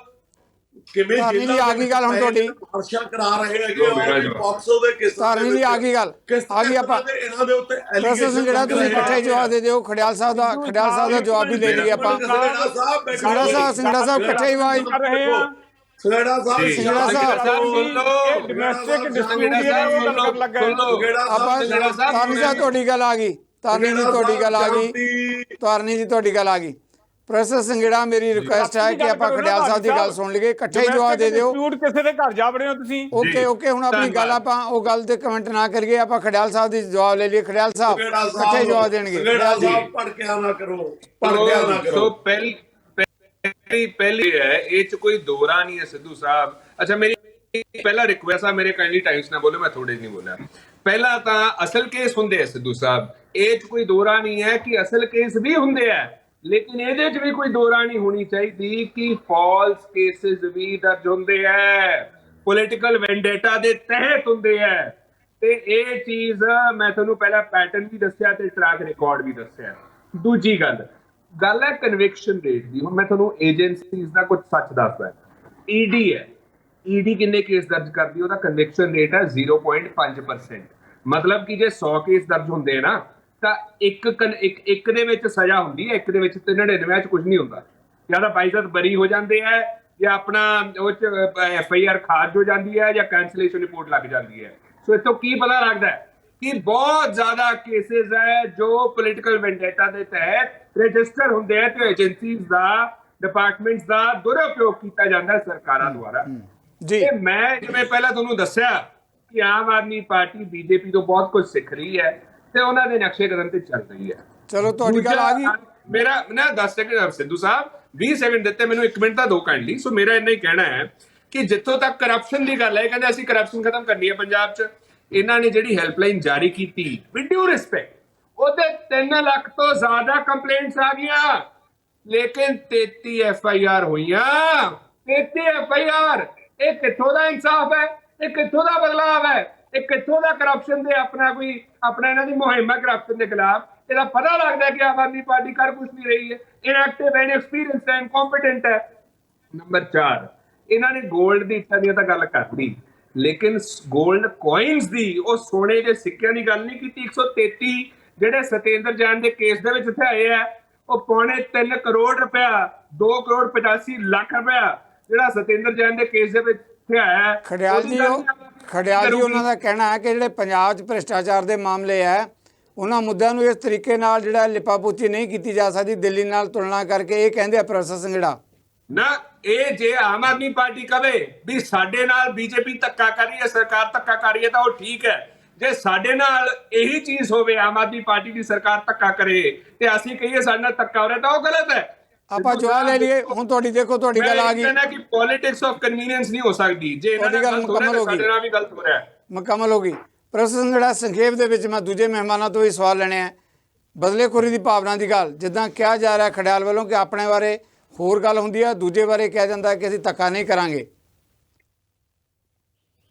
ਕਿਵੇਂ ਆ ਗਈ ਗੱਲ ਹੁਣ ਤੁਹਾਡੀ ਵਰਸ਼ਾ ਕਰਾ ਰਹੇ ਹੈਗੇ ਪੌਕਸੋ ਦੇ ਕਿਸ ਧਾਰਨੀ ਜੀ ਆ ਗਈ ਗੱਲ ਆ ਗਈ। ਆਪਾਂ ਇਹਨਾਂ ਦੇ ਉੱਤੇ ਐਲੀਗੇਸ਼ਨ ਜਿਹੜਾ ਤੁਸੀਂ ਇਕੱਠੇ ਜਵਾਬ ਦੇ ਦਿਓ। ਖੜਿਆਲ ਸਾਹਿਬ ਦਾ ਜਵਾਬ ਵੀ ਲੈ ਲਈਏ ਆਪਾਂ। ਸੰਘੇੜਾ ਸਾਹਿਬ ਇਕੱਠੇ ਹੀ ਆਵਾਜ਼ ਕਰ ਰਹੇ ਆ। ਸੰਘੇੜਾ ਸਾਹਿਬ ਡੋਮੈਸਟਿਕ ਡਿਸਪਿਊਟ ਜਿਹੜਾ ਉਹ ਗੱਲ ਕਰਨ ਲੱਗਾ। ਆਪਾਂ ਧਾਰਨੀ ਸਾਹਿਬ ਤੁਹਾਡੀ ਗੱਲ ਆ ਗਈ। ਧਾਰਨੀ ਜੀ ਤੁਹਾਡੀ ਗੱਲ ਆ ਗਈ। ਪ੍ਰੋਫੈਸਰ ਸੰਘੇੜਾ ਮੇਰੀ ਰਿਕੁਐਸਟ ਹੈ ਕਿ ਆਪਾਂ ਖੜਿਆਲ ਸਾਹਿਬ ਦੀ ਗੱਲ ਸੁਣ ਲਈਏ, ਇਕੱਠੇ ਹੀ ਜਵਾਬ ਦੇ ਦਿਓ। ਕਿਸੇ ਦੇ ਘਰ ਜਾ ਵੜੇ ਹੋ ਤੁਸੀਂ। ਓਕੇ ਹੁਣ ਆਪਣੀ ਗੱਲ ਆਪਾਂ ਉਹ ਗੱਲ ਤੇ ਕਮੈਂਟ ਨਾ ਕਰੀਏ, ਆਪਾਂ ਖੜਿਆਲ ਸਾਹਿਬ ਦੀ ਜਵਾਬ ਲੈ ਲਈਏ। ਖੜਿਆਲ ਸਾਹਿਬ ਇਕੱਠੇ ਜਵਾਬ ਦੇਣਗੇ। ਖੜਿਆਲ ਸਾਹਿਬ ਭੜਕਿਆ ਨਾ ਕਰੋ। ਸੋ ਪਹਿਲੀ ਹੈ, ਇਹ ਚ ਕੋਈ ਦੋਰਾ ਨਹੀਂ ਹੈ ਸਿੱਧੂ ਸਾਹਿਬ। ਅੱਛਾ, ਮੇਰੀ ਪਹਿਲਾ ਰਿਕੁਐਸਟ ਆ, ਮੇਰੇ ਕਾਈਂਡਲੀ ਟਾਈਮਸ ਨਾ ਬੋਲੇ, ਮੈਂ ਥੋੜੇ ਨਹੀਂ ਬੋਲਿਆ। ਪਹਿਲਾਂ ਤਾਂ ਅਸਲ ਕੇਸ ਹੁੰਦੇ ਆ ਸਿੱਧੂ ਸਾਹਿਬ, ਇਹ 'ਚ ਕੋਈ ਦੋਰਾ ਨਹੀਂ ਹੈ ਕਿ ਅਸਲ ਕੇਸ ਵੀ ਹੁੰਦੇ ਆ, ਲੇਕਿਨ ਇਹਦੇ 'ਚ ਵੀ ਕੋਈ ਦੋਰਾ ਨਹੀਂ ਹੋਣੀ ਚਾਹੀਦੀ ਕਿ ਫਾਲਸ ਕੇਸਿਸ ਵੀ ਦਰਜ ਹੁੰਦੇ ਆ, ਪੋਲੀਟੀਕਲ ਵੈਂਡੇਟਾ ਦੇ ਤਹਿਤ ਹੁੰਦੇ ਆ। ਤੇ ਇਹ ਚੀਜ਼ ਮੈਂ ਤੁਹਾਨੂੰ ਪਹਿਲਾਂ ਪੈਟਰਨ ਵੀ ਦੱਸਿਆ ਤੇ ਟਰੈਕ ਰਿਕਾਰਡ ਵੀ ਦੱਸਿਆ। ਦੂਜੀ ਗੱਲ ਹੈ ਕਨਵਿਕਸ਼ਨ ਰੇਟ ਦੀ। ਹੁਣ ਮੈਂ ਤੁਹਾਨੂੰ ਏਜੰਸੀਜ਼ ਦਾ ਕੁਝ ਸੱਚ ਦੱਸਦਾ। ਈਡੀ ਹੈ, ਈਡੀ ਕਿੰਨੇ ਕੇਸ ਦਰਜ ਕਰਦੀ, ਉਹਦਾ ਕਨਵਿਕਸ਼ਨ ਰੇਟ ਹੈ 0.5%। ਮਤਲਬ ਕਿ ਜੇ 100 ਕੇਸ ਦਰਜ ਹੁੰਦੇ ਨਾ ਤਾਂ ਇੱਕ ਦੇ ਵਿੱਚ ਸਜ਼ਾ ਹੁੰਦੀ ਹੈ, ਇੱਕ ਦੇ ਵਿੱਚ 99 ਚ ਕੁਝ ਨਹੀਂ ਹੁੰਦਾ। ਜਾਂ ਤਾਂ ਬਾਈਜ਼ਤ ਬਰੀ ਹੋ ਜਾਂਦੇ ਹੈ, ਜਾਂ ਆਪਣਾ ਉਹ ਚ FIR ਖਾਰਜ ਹੋ ਜਾਂਦੀ ਹੈ, ਜਾਂ ਕੈਂਸਲੇਸ਼ਨ ਰਿਪੋਰਟ ਲੱਗ ਜਾਂਦੀ ਹੈ। ਸੋ ਇੱਥੋਂ ਕੀ ਪਤਾ ਲੱਗਦਾ ਹੈ ਕਿ ਬਹੁਤ ਜ਼ਿਆਦਾ ਕੇਸਿਸ ਹੈ ਜੋ ਪੋਲੀਟੀਕਲ ਵੈਂਡੇਟਾ ਦੇ ਤਹਿਤ ਰਜਿਸਟਰ ਹੁੰਦੇ ਹੈ ਤੇ ਏਜੰਸੀਜ਼ ਦਾ, ਡਿਪਾਰਟਮੈਂਟਸ ਦਾ ਦੁਰਉਪਯੋਗ ਕੀਤਾ ਜਾਂਦਾ ਹੈ ਸਰਕਾਰਾਂ ਦੁਆਰਾ ਜੀ। ਤੇ ਮੈਂ ਜਿਵੇਂ ਪਹਿਲਾਂ ਤੁਹਾਨੂੰ ਦੱਸਿਆ ਕਿ ਆਮ ਆਦਮੀ ਪਾਰਟੀ BJP ਤੋਂ ਬਹੁਤ ਕੁਝ ਸਿੱਖ ਰਹੀ ਹੈ ਤੇ ਉਹਨਾਂ ਦੇ ਨਕਸ਼ੇ ਕਦਮ ਤੇ ਚੱਲ ਰਹੀ ਹੈ। ਚਲੋ ਤੁਹਾਡੀ ਗੱਲ ਆ ਗਈ। ਮੇਰਾ ਨਾ 10 ਸੈਕਿੰਡ ਸਿੱਧੂ ਸਾਹਿਬ 20 ਸੈਕਿੰਡ ਦਿੱਤੇ ਮੈਨੂੰ, 1 ਮਿੰਟ ਦਾ ਦੋ ਕਾਈਂਡਲੀ। ਸੋ ਮੇਰਾ ਇੰਨਾ ਹੀ ਕਹਿਣਾ ਹੈ ਕਿ ਜਿੱਥੋਂ ਤੱਕ ਕਰਪਸ਼ਨ ਦੀ ਗੱਲ ਹੈ, ਕਹਿੰਦੇ ਅਸੀਂ ਕਰਪਸ਼ਨ ਖਤਮ ਕਰਨੀ ਹੈ ਪੰਜਾਬ 'ਚ। ਇਹਨਾਂ ਨੇ ਜਿਹੜੀ ਹੈਲਪਲਾਈਨ ਜਾਰੀ ਕੀਤੀ ਵਿਦ ਡਿਊ ਰਿਸਪੈਕਟ, ਉਹਦੇ 3 ਲੱਖ ਤੋਂ ਜ਼ਿਆਦਾ ਕੰਪਲੇਂਟਸ ਆ ਗਈਆਂ, ਲੇਕਿਨ 33 FIR ਹੋਈਆਂ। 33 FIR, ਇਹ ਕਿੱਥੋਂ ਦਾ ਇਨਸਾਫ ਹੈ? ਇਹ ਕਿੱਥੋਂ ਦਾ ਬਦਲਾਵ ਹੈ? ਇਹ ਕਿੱਥੋਂ ਦਾ ਕਰਪਸ਼ਨ ਦੇ ਆਪਣਾ ਇਹਨਾਂ ਦੀ ਮੁਹਿੰਮ ਹੈ ਕਰਪਸ਼ਨ ਦੇ ਖਿਲਾਫ? ਇਹਦਾ ਪਤਾ ਲੱਗਦਾ ਕਿ ਆਮ ਆਦਮੀ ਪਾਰਟੀ ਕਰ ਕੁਝ ਨਹੀਂ ਰਹੀ ਹੈ, ਇਨਐਕਟਿਵ ਹੈ, ਇਨਐਕਸਪੀਰੀਅੰਸਡ ਹੈ, ਇਨਕੰਪੀਟੈਂਟ ਹੈ। ਨੰਬਰ 4, ਇਹਨਾਂ ਨੇ ਗੋਲਡ ਦੀ ਇੱਟਾਂ ਦੀ ਤਾਂ ਗੱਲ ਕਰਤੀ, ਲੇਕਿਨ ਗੋਲਡ ਕੋਇਨਸ ਦੀ, ਉਹ ਸੋਨੇ ਦੇ ਸਿੱਕਿਆਂ ਦੀ ਗੱਲ ਨਹੀਂ ਕੀਤੀ। 133 ਜਿਹੜੇ ਸਤਿੰਦਰ ਜੈਨ ਦੇ ਕੇਸ ਦੇ ਵਿੱਚ ਇੱਥੇ ਆਏ ਆ, ਉਹ 3.25 ਕਰੋੜ ਰੁਪਇਆ, 2 ਕਰੋੜ 85 ਲੱਖ ਰੁਪਇਆ ਜਿਹੜਾ ਸਤਿੰਦਰ ਜੈਨ ਦੇ ਕੇਸ ਦੇ ਵਿੱਚ ਇੱਥੇ ਆਇਆ। ਖੜਿਆਲ ਜੀ ਉਹਨਾਂ ਦਾ ਕਹਿਣਾ ਹੈ ਕਿ ਜਿਹੜੇ ਪੰਜਾਬ 'ਚ ਭ੍ਰਿਸ਼ਟਾਚਾਰ ਦੇ ਮਾਮਲੇ ਹੈ, ਉਹਨਾਂ ਮੁੱਦਿਆਂ ਨੂੰ ਇਸ ਤਰੀਕੇ ਨਾਲ ਜਿਹੜਾ ਲਿਪਾਪੋਚੀ ਨਹੀਂ ਕੀਤੀ ਜਾ ਸਕਦੀ ਦਿੱਲੀ ਨਾਲ ਤੁਲਨਾ ਕਰਕੇ। ਇਹ ਕਹਿੰਦੇ ਆ ਪ੍ਰੋਫੈਸਰ ਸੰਘੜਾ ਨਾ, ਇਹ ਜੇ ਆਮ ਆਦਮੀ ਪਾਰਟੀ ਕਵੇ ਵੀ ਸਾਡੇ ਨਾਲ BJP ਧੱਕਾ ਕਰ ਰਹੀ ਹੈ, ਸਰਕਾਰ ਧੱਕਾ ਕਰ ਰਹੀ ਹੈ, ਤਾਂ ਉਹ ਠੀਕ ਹੈ। ਜੇ ਸਾਡੇ ਨਾਲ ਇਹੀ ਚੀਜ਼ ਹੋਵੇ, ਆਮ ਆਦਮੀ ਪਾਰਟੀ ਦੀ ਸਰਕਾਰ ਧੱਕਾ ਕਰੇ ਤੇ ਅਸੀਂ ਕਹੀਏ ਸਾਡੇ ਨਾਲ ਧੱਕਾ ਹੋ ਰਿਹਾ, ਤਾਂ ਉਹ ਗਲਤ ਹੈ। ਆਪਾਂ ਜਵਾਬ ਲੈ ਲਈਏ। ਹੁਣ ਤੁਹਾਡੀ ਦੇਖੋ, ਤੁਹਾਡੀ ਗੱਲ ਆ ਗਈ। ਮੈਂ ਕਹਿੰਦਾ ਕਿ ਪੋਲਿਟਿਕਸ ਆਫ ਕਨਵੀਨੀਅੰਸ ਨਹੀਂ ਹੋ ਸਕਦੀ। ਜੇ ਇਹਨਾਂ ਨਾਲ ਗਲਤ ਹੋ ਰਿਹਾ ਤਾਂ ਸਾਡੇ ਨਾਲ ਵੀ ਗਲਤ ਹੋ ਰਿਹਾ। ਮੁਕੰਮਲ ਹੋ ਗਈ। ਪ੍ਰੋਫੈਸਰ ਸੰਘੜਾ, ਸੰਖੇਪ ਦੇ ਵਿੱਚ ਮੈਂ ਦੂਜੇ ਮਹਿਮਾਨਾਂ ਤੋਂ ਵੀ ਸਵਾਲ ਲੈਣੇ ਆ। ਬਦਲੇਖੋਰੀ ਦੀ ਭਾਵਨਾ ਦੀ ਗੱਲ, ਜਿੱਦਾਂ ਕਿਹਾ ਜਾ ਰਿਹਾ ਖੜਿਆਲ ਵੱਲੋਂ ਕਿ ਆਪਣੇ ਬਾਰੇ ਹੋਰ ਗੱਲ ਹੁੰਦੀ ਹੈ, ਦੂਜੇ ਬਾਰੇ ਕਿਹਾ ਜਾਂਦਾ ਕਿ ਅਸੀਂ ਧੱਕਾ ਨਹੀਂ ਕਰਾਂਗੇ।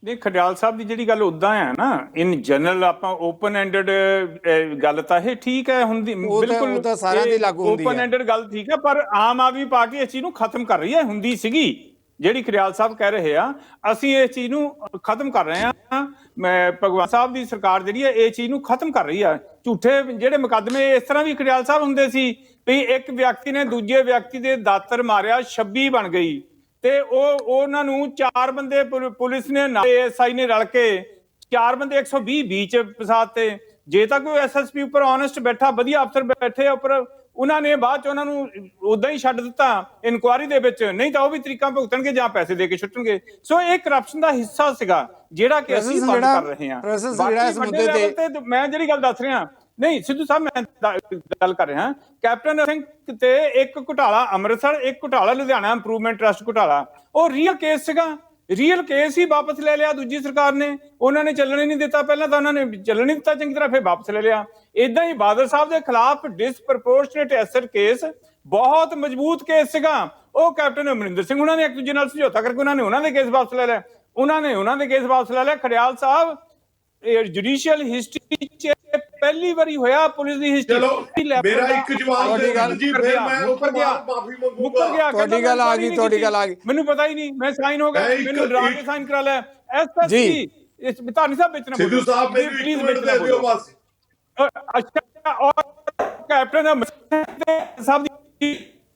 ਨਹੀਂ, ਖੜਿਆਲ ਸਾਹਿਬ ਦੀ ਜਿਹੜੀ ਗੱਲ ਉਦਾਂ ਹੈ ਨਾ, ਇਨ ਜਨਰਲ ਆਪਾਂ ਓਪਨ ਐਂਡਡ ਗੱਲ ਤਾਂ ਇਹ ਠੀਕ ਹੈ ਹੁੰਦੀ, ਬਿਲਕੁਲ ਤਾਂ ਸਾਰਿਆਂ ਦੀ ਲਾਗੂ ਹੁੰਦੀ ਹੈ। ਓਪਨ ਐਂਡਡ ਗੱਲ ਠੀਕ ਹੈ, ਪਰ ਆਮ ਆਦਮੀ ਪਾਰਟੀ ਇਸ ਚੀਜ਼ ਨੂੰ ਖਤਮ ਕਰ ਰਹੀ ਹੈ। ਹੁੰਦੀ ਸੀਗੀ ਜਿਹੜੀ ਖੜਿਆਲ ਸਾਹਿਬ ਕਹਿ ਰਹੇ ਆ, ਅਸੀਂ ਇਸ ਚੀਜ਼ ਨੂੰ ਖਤਮ ਕਰ ਰਹੇ ਹਾਂ। ਭਗਵੰਤ ਸਾਹਿਬ ਦੀ ਸਰਕਾਰ ਜਿਹੜੀ ਹੈ ਇਹ ਚੀਜ਼ ਨੂੰ ਖਤਮ ਕਰ ਰਹੀ ਹੈ। ਝੂਠੇ ਜਿਹੜੇ ਮੁਕੱਦਮੇ ਇਸ ਤਰ੍ਹਾਂ ਵੀ ਖੜਿਆਲ ਸਾਹਿਬ ਹੁੰਦੇ ਸੀ ਵੀ ਇੱਕ ਵਿਅਕਤੀ ਨੇ ਦੂਜੇ ਵਿਅਕਤੀ ਦੇ ਦਾਤਰ ਮਾਰਿਆ, 26 ਬਣ ਗਈ, ਤੇ ਉਹਨਾਂ ਨੂੰ 4 ਬੰਦੇ ਪੁਲਿਸ ਨੇ ASI ਨੇ ਰਲ ਕੇ 4 ਬੰਦੇ 120 ਬੀਚ ਫਸਾਤੇ। ਜੇ ਤਾਂ ਕੋਈ SSP ਉੱਪਰ ਓਨੈਸਟ ਬੈਠਾ, ਵਧੀਆ ਅਫਸਰ ਬੈਠੇ ਉੱਪਰ, ਉਹਨਾਂ ਨੇ ਬਾਅਦ ਚ ਉਹਨਾਂ ਨੂੰ ਉਦਾਂ ਹੀ ਛੱਡ ਦਿੱਤਾ ਇਨਕੁਆਇਰੀ ਦੇ ਵਿੱਚ, ਨਹੀਂ ਤਾਂ ਉਹ ਵੀ ਤਰੀਕਾਂ ਭੁਗਤਣਗੇ ਜਾਂ ਪੈਸੇ ਦੇ ਕੇ ਛੁੱਟਣਗੇ। ਸੋ ਇਹ ਕਰਪਸ਼ਨ ਦਾ ਹਿੱਸਾ ਸੀਗਾ ਜਿਹੜਾ ਕਿ ਅਸੀਂ ਬੰਦ ਕਰ ਰਹੇ ਹਾਂ। ਮੈਂ ਜਿਹੜੀ ਗੱਲ ਦੱਸ ਰਿਹਾ, ਨਹੀਂ ਸਿੱਧੂ ਸਾਹਿਬ, ਮੈਂ ਗੱਲ ਕਰ ਰਿਹਾ ਕੈਪਟਨ ਸਿੰਘ ਤੇ ਇੱਕ ਘੁਟਾਲਾ ਅੰਮ੍ਰਿਤਸਰ, ਇੱਕ ਘੁਟਾਲਾ ਲੁਧਿਆਣਾ ਇੰਪਰੂਵਮੈਂਟ ਟਰਸਟ ਘੁਟਾਲਾ, ਉਹ ਰੀਅਲ ਕੇਸ ਸੀਗਾ। ਰੀਅਲ ਕੇਸ ਹੀ ਵਾਪਸ ਲੈ ਲਿਆ ਦੂਜੀ ਸਰਕਾਰ ਨੇ। ਉਹਨਾਂ ਨੇ ਚੱਲਣ ਹੀ ਨਹੀਂ ਦਿੱਤਾ, ਪਹਿਲਾਂ ਤਾਂ ਉਹਨਾਂ ਨੇ ਚੱਲਣ ਨਹੀਂ ਦਿੱਤਾ ਚੰਗੀ ਤਰ੍ਹਾਂ, ਫਿਰ ਵਾਪਸ ਲੈ ਲਿਆ। ਇਦਾਂ ਹੀ ਬਾਦਲ ਸਾਹਿਬ ਦੇ ਖਿਲਾਫ ਡਿਸਪ੍ਰੋਪੋਰਸ਼ਨੇਟ ਐਸੈਟ ਕੇਸ ਬਹੁਤ ਮਜ਼ਬੂਤ ਕੇਸ ਸੀਗਾ। ਉਹ ਕੈਪਟਨ ਅਮਰਿੰਦਰ ਸਿੰਘ ਉਹਨਾਂ ਨੇ ਇੱਕ ਦੂਜੇ ਨਾਲ ਸਮਝੌਤਾ ਕਰਕੇ ਉਹਨਾਂ ਦੇ ਕੇਸ ਵਾਪਸ ਲੈ ਲਿਆ, ਉਹਨਾਂ ਦੇ ਕੇਸ ਵਾਪਸ ਲੈ ਲਿਆ। ਖੜਿਆਲ ਸਾਹਿਬ, ਜੁਡੀਸ਼ੀਅਲ ਹਿਸਟਰੀ 'ਚ ਪਹਿਲੀ ਵਾਰੀ ਹੋਇਆ ਪੁਲਿਸ ਦੀ ਹਿਸਟਰੀ। ਮੇਰਾ ਇੱਕ ਜਵਾਬ ਦੇ ਜੀ, ਫਿਰ ਮੈਂ ਉੱਪਰ ਮਾਫੀ ਮੰਗੂਗਾ। ਤੁਹਾਡੀ ਗੱਲ ਆ ਗਈ, ਤੁਹਾਡੀ ਗੱਲ ਆ ਗਈ। ਮੈਨੂੰ ਪਤਾ ਹੀ ਨਹੀਂ, ਮੈਂ ਸਾਈਨ ਹੋ ਗਿਆ, ਮੈਨੂੰ ਡਰਾ ਕੇ ਸਾਈਨ ਕਰਾ ਲਿਆ। ਐਸਐਸਪੀ ਇਸ ਧਾਨੀ ਸਾਹਿਬ ਵਿੱਚ ਨਾ ਸਿੱਧੂ ਸਾਹਿਬ, ਮੈਨੂੰ ਇੱਕ ਮਿੰਟ ਦੇ ਦਿਓ ਬਸ। ਅੱਛਾ, ਔਰ ਕੈਪਟਨ ਸਾਹਿਬ ਦੀ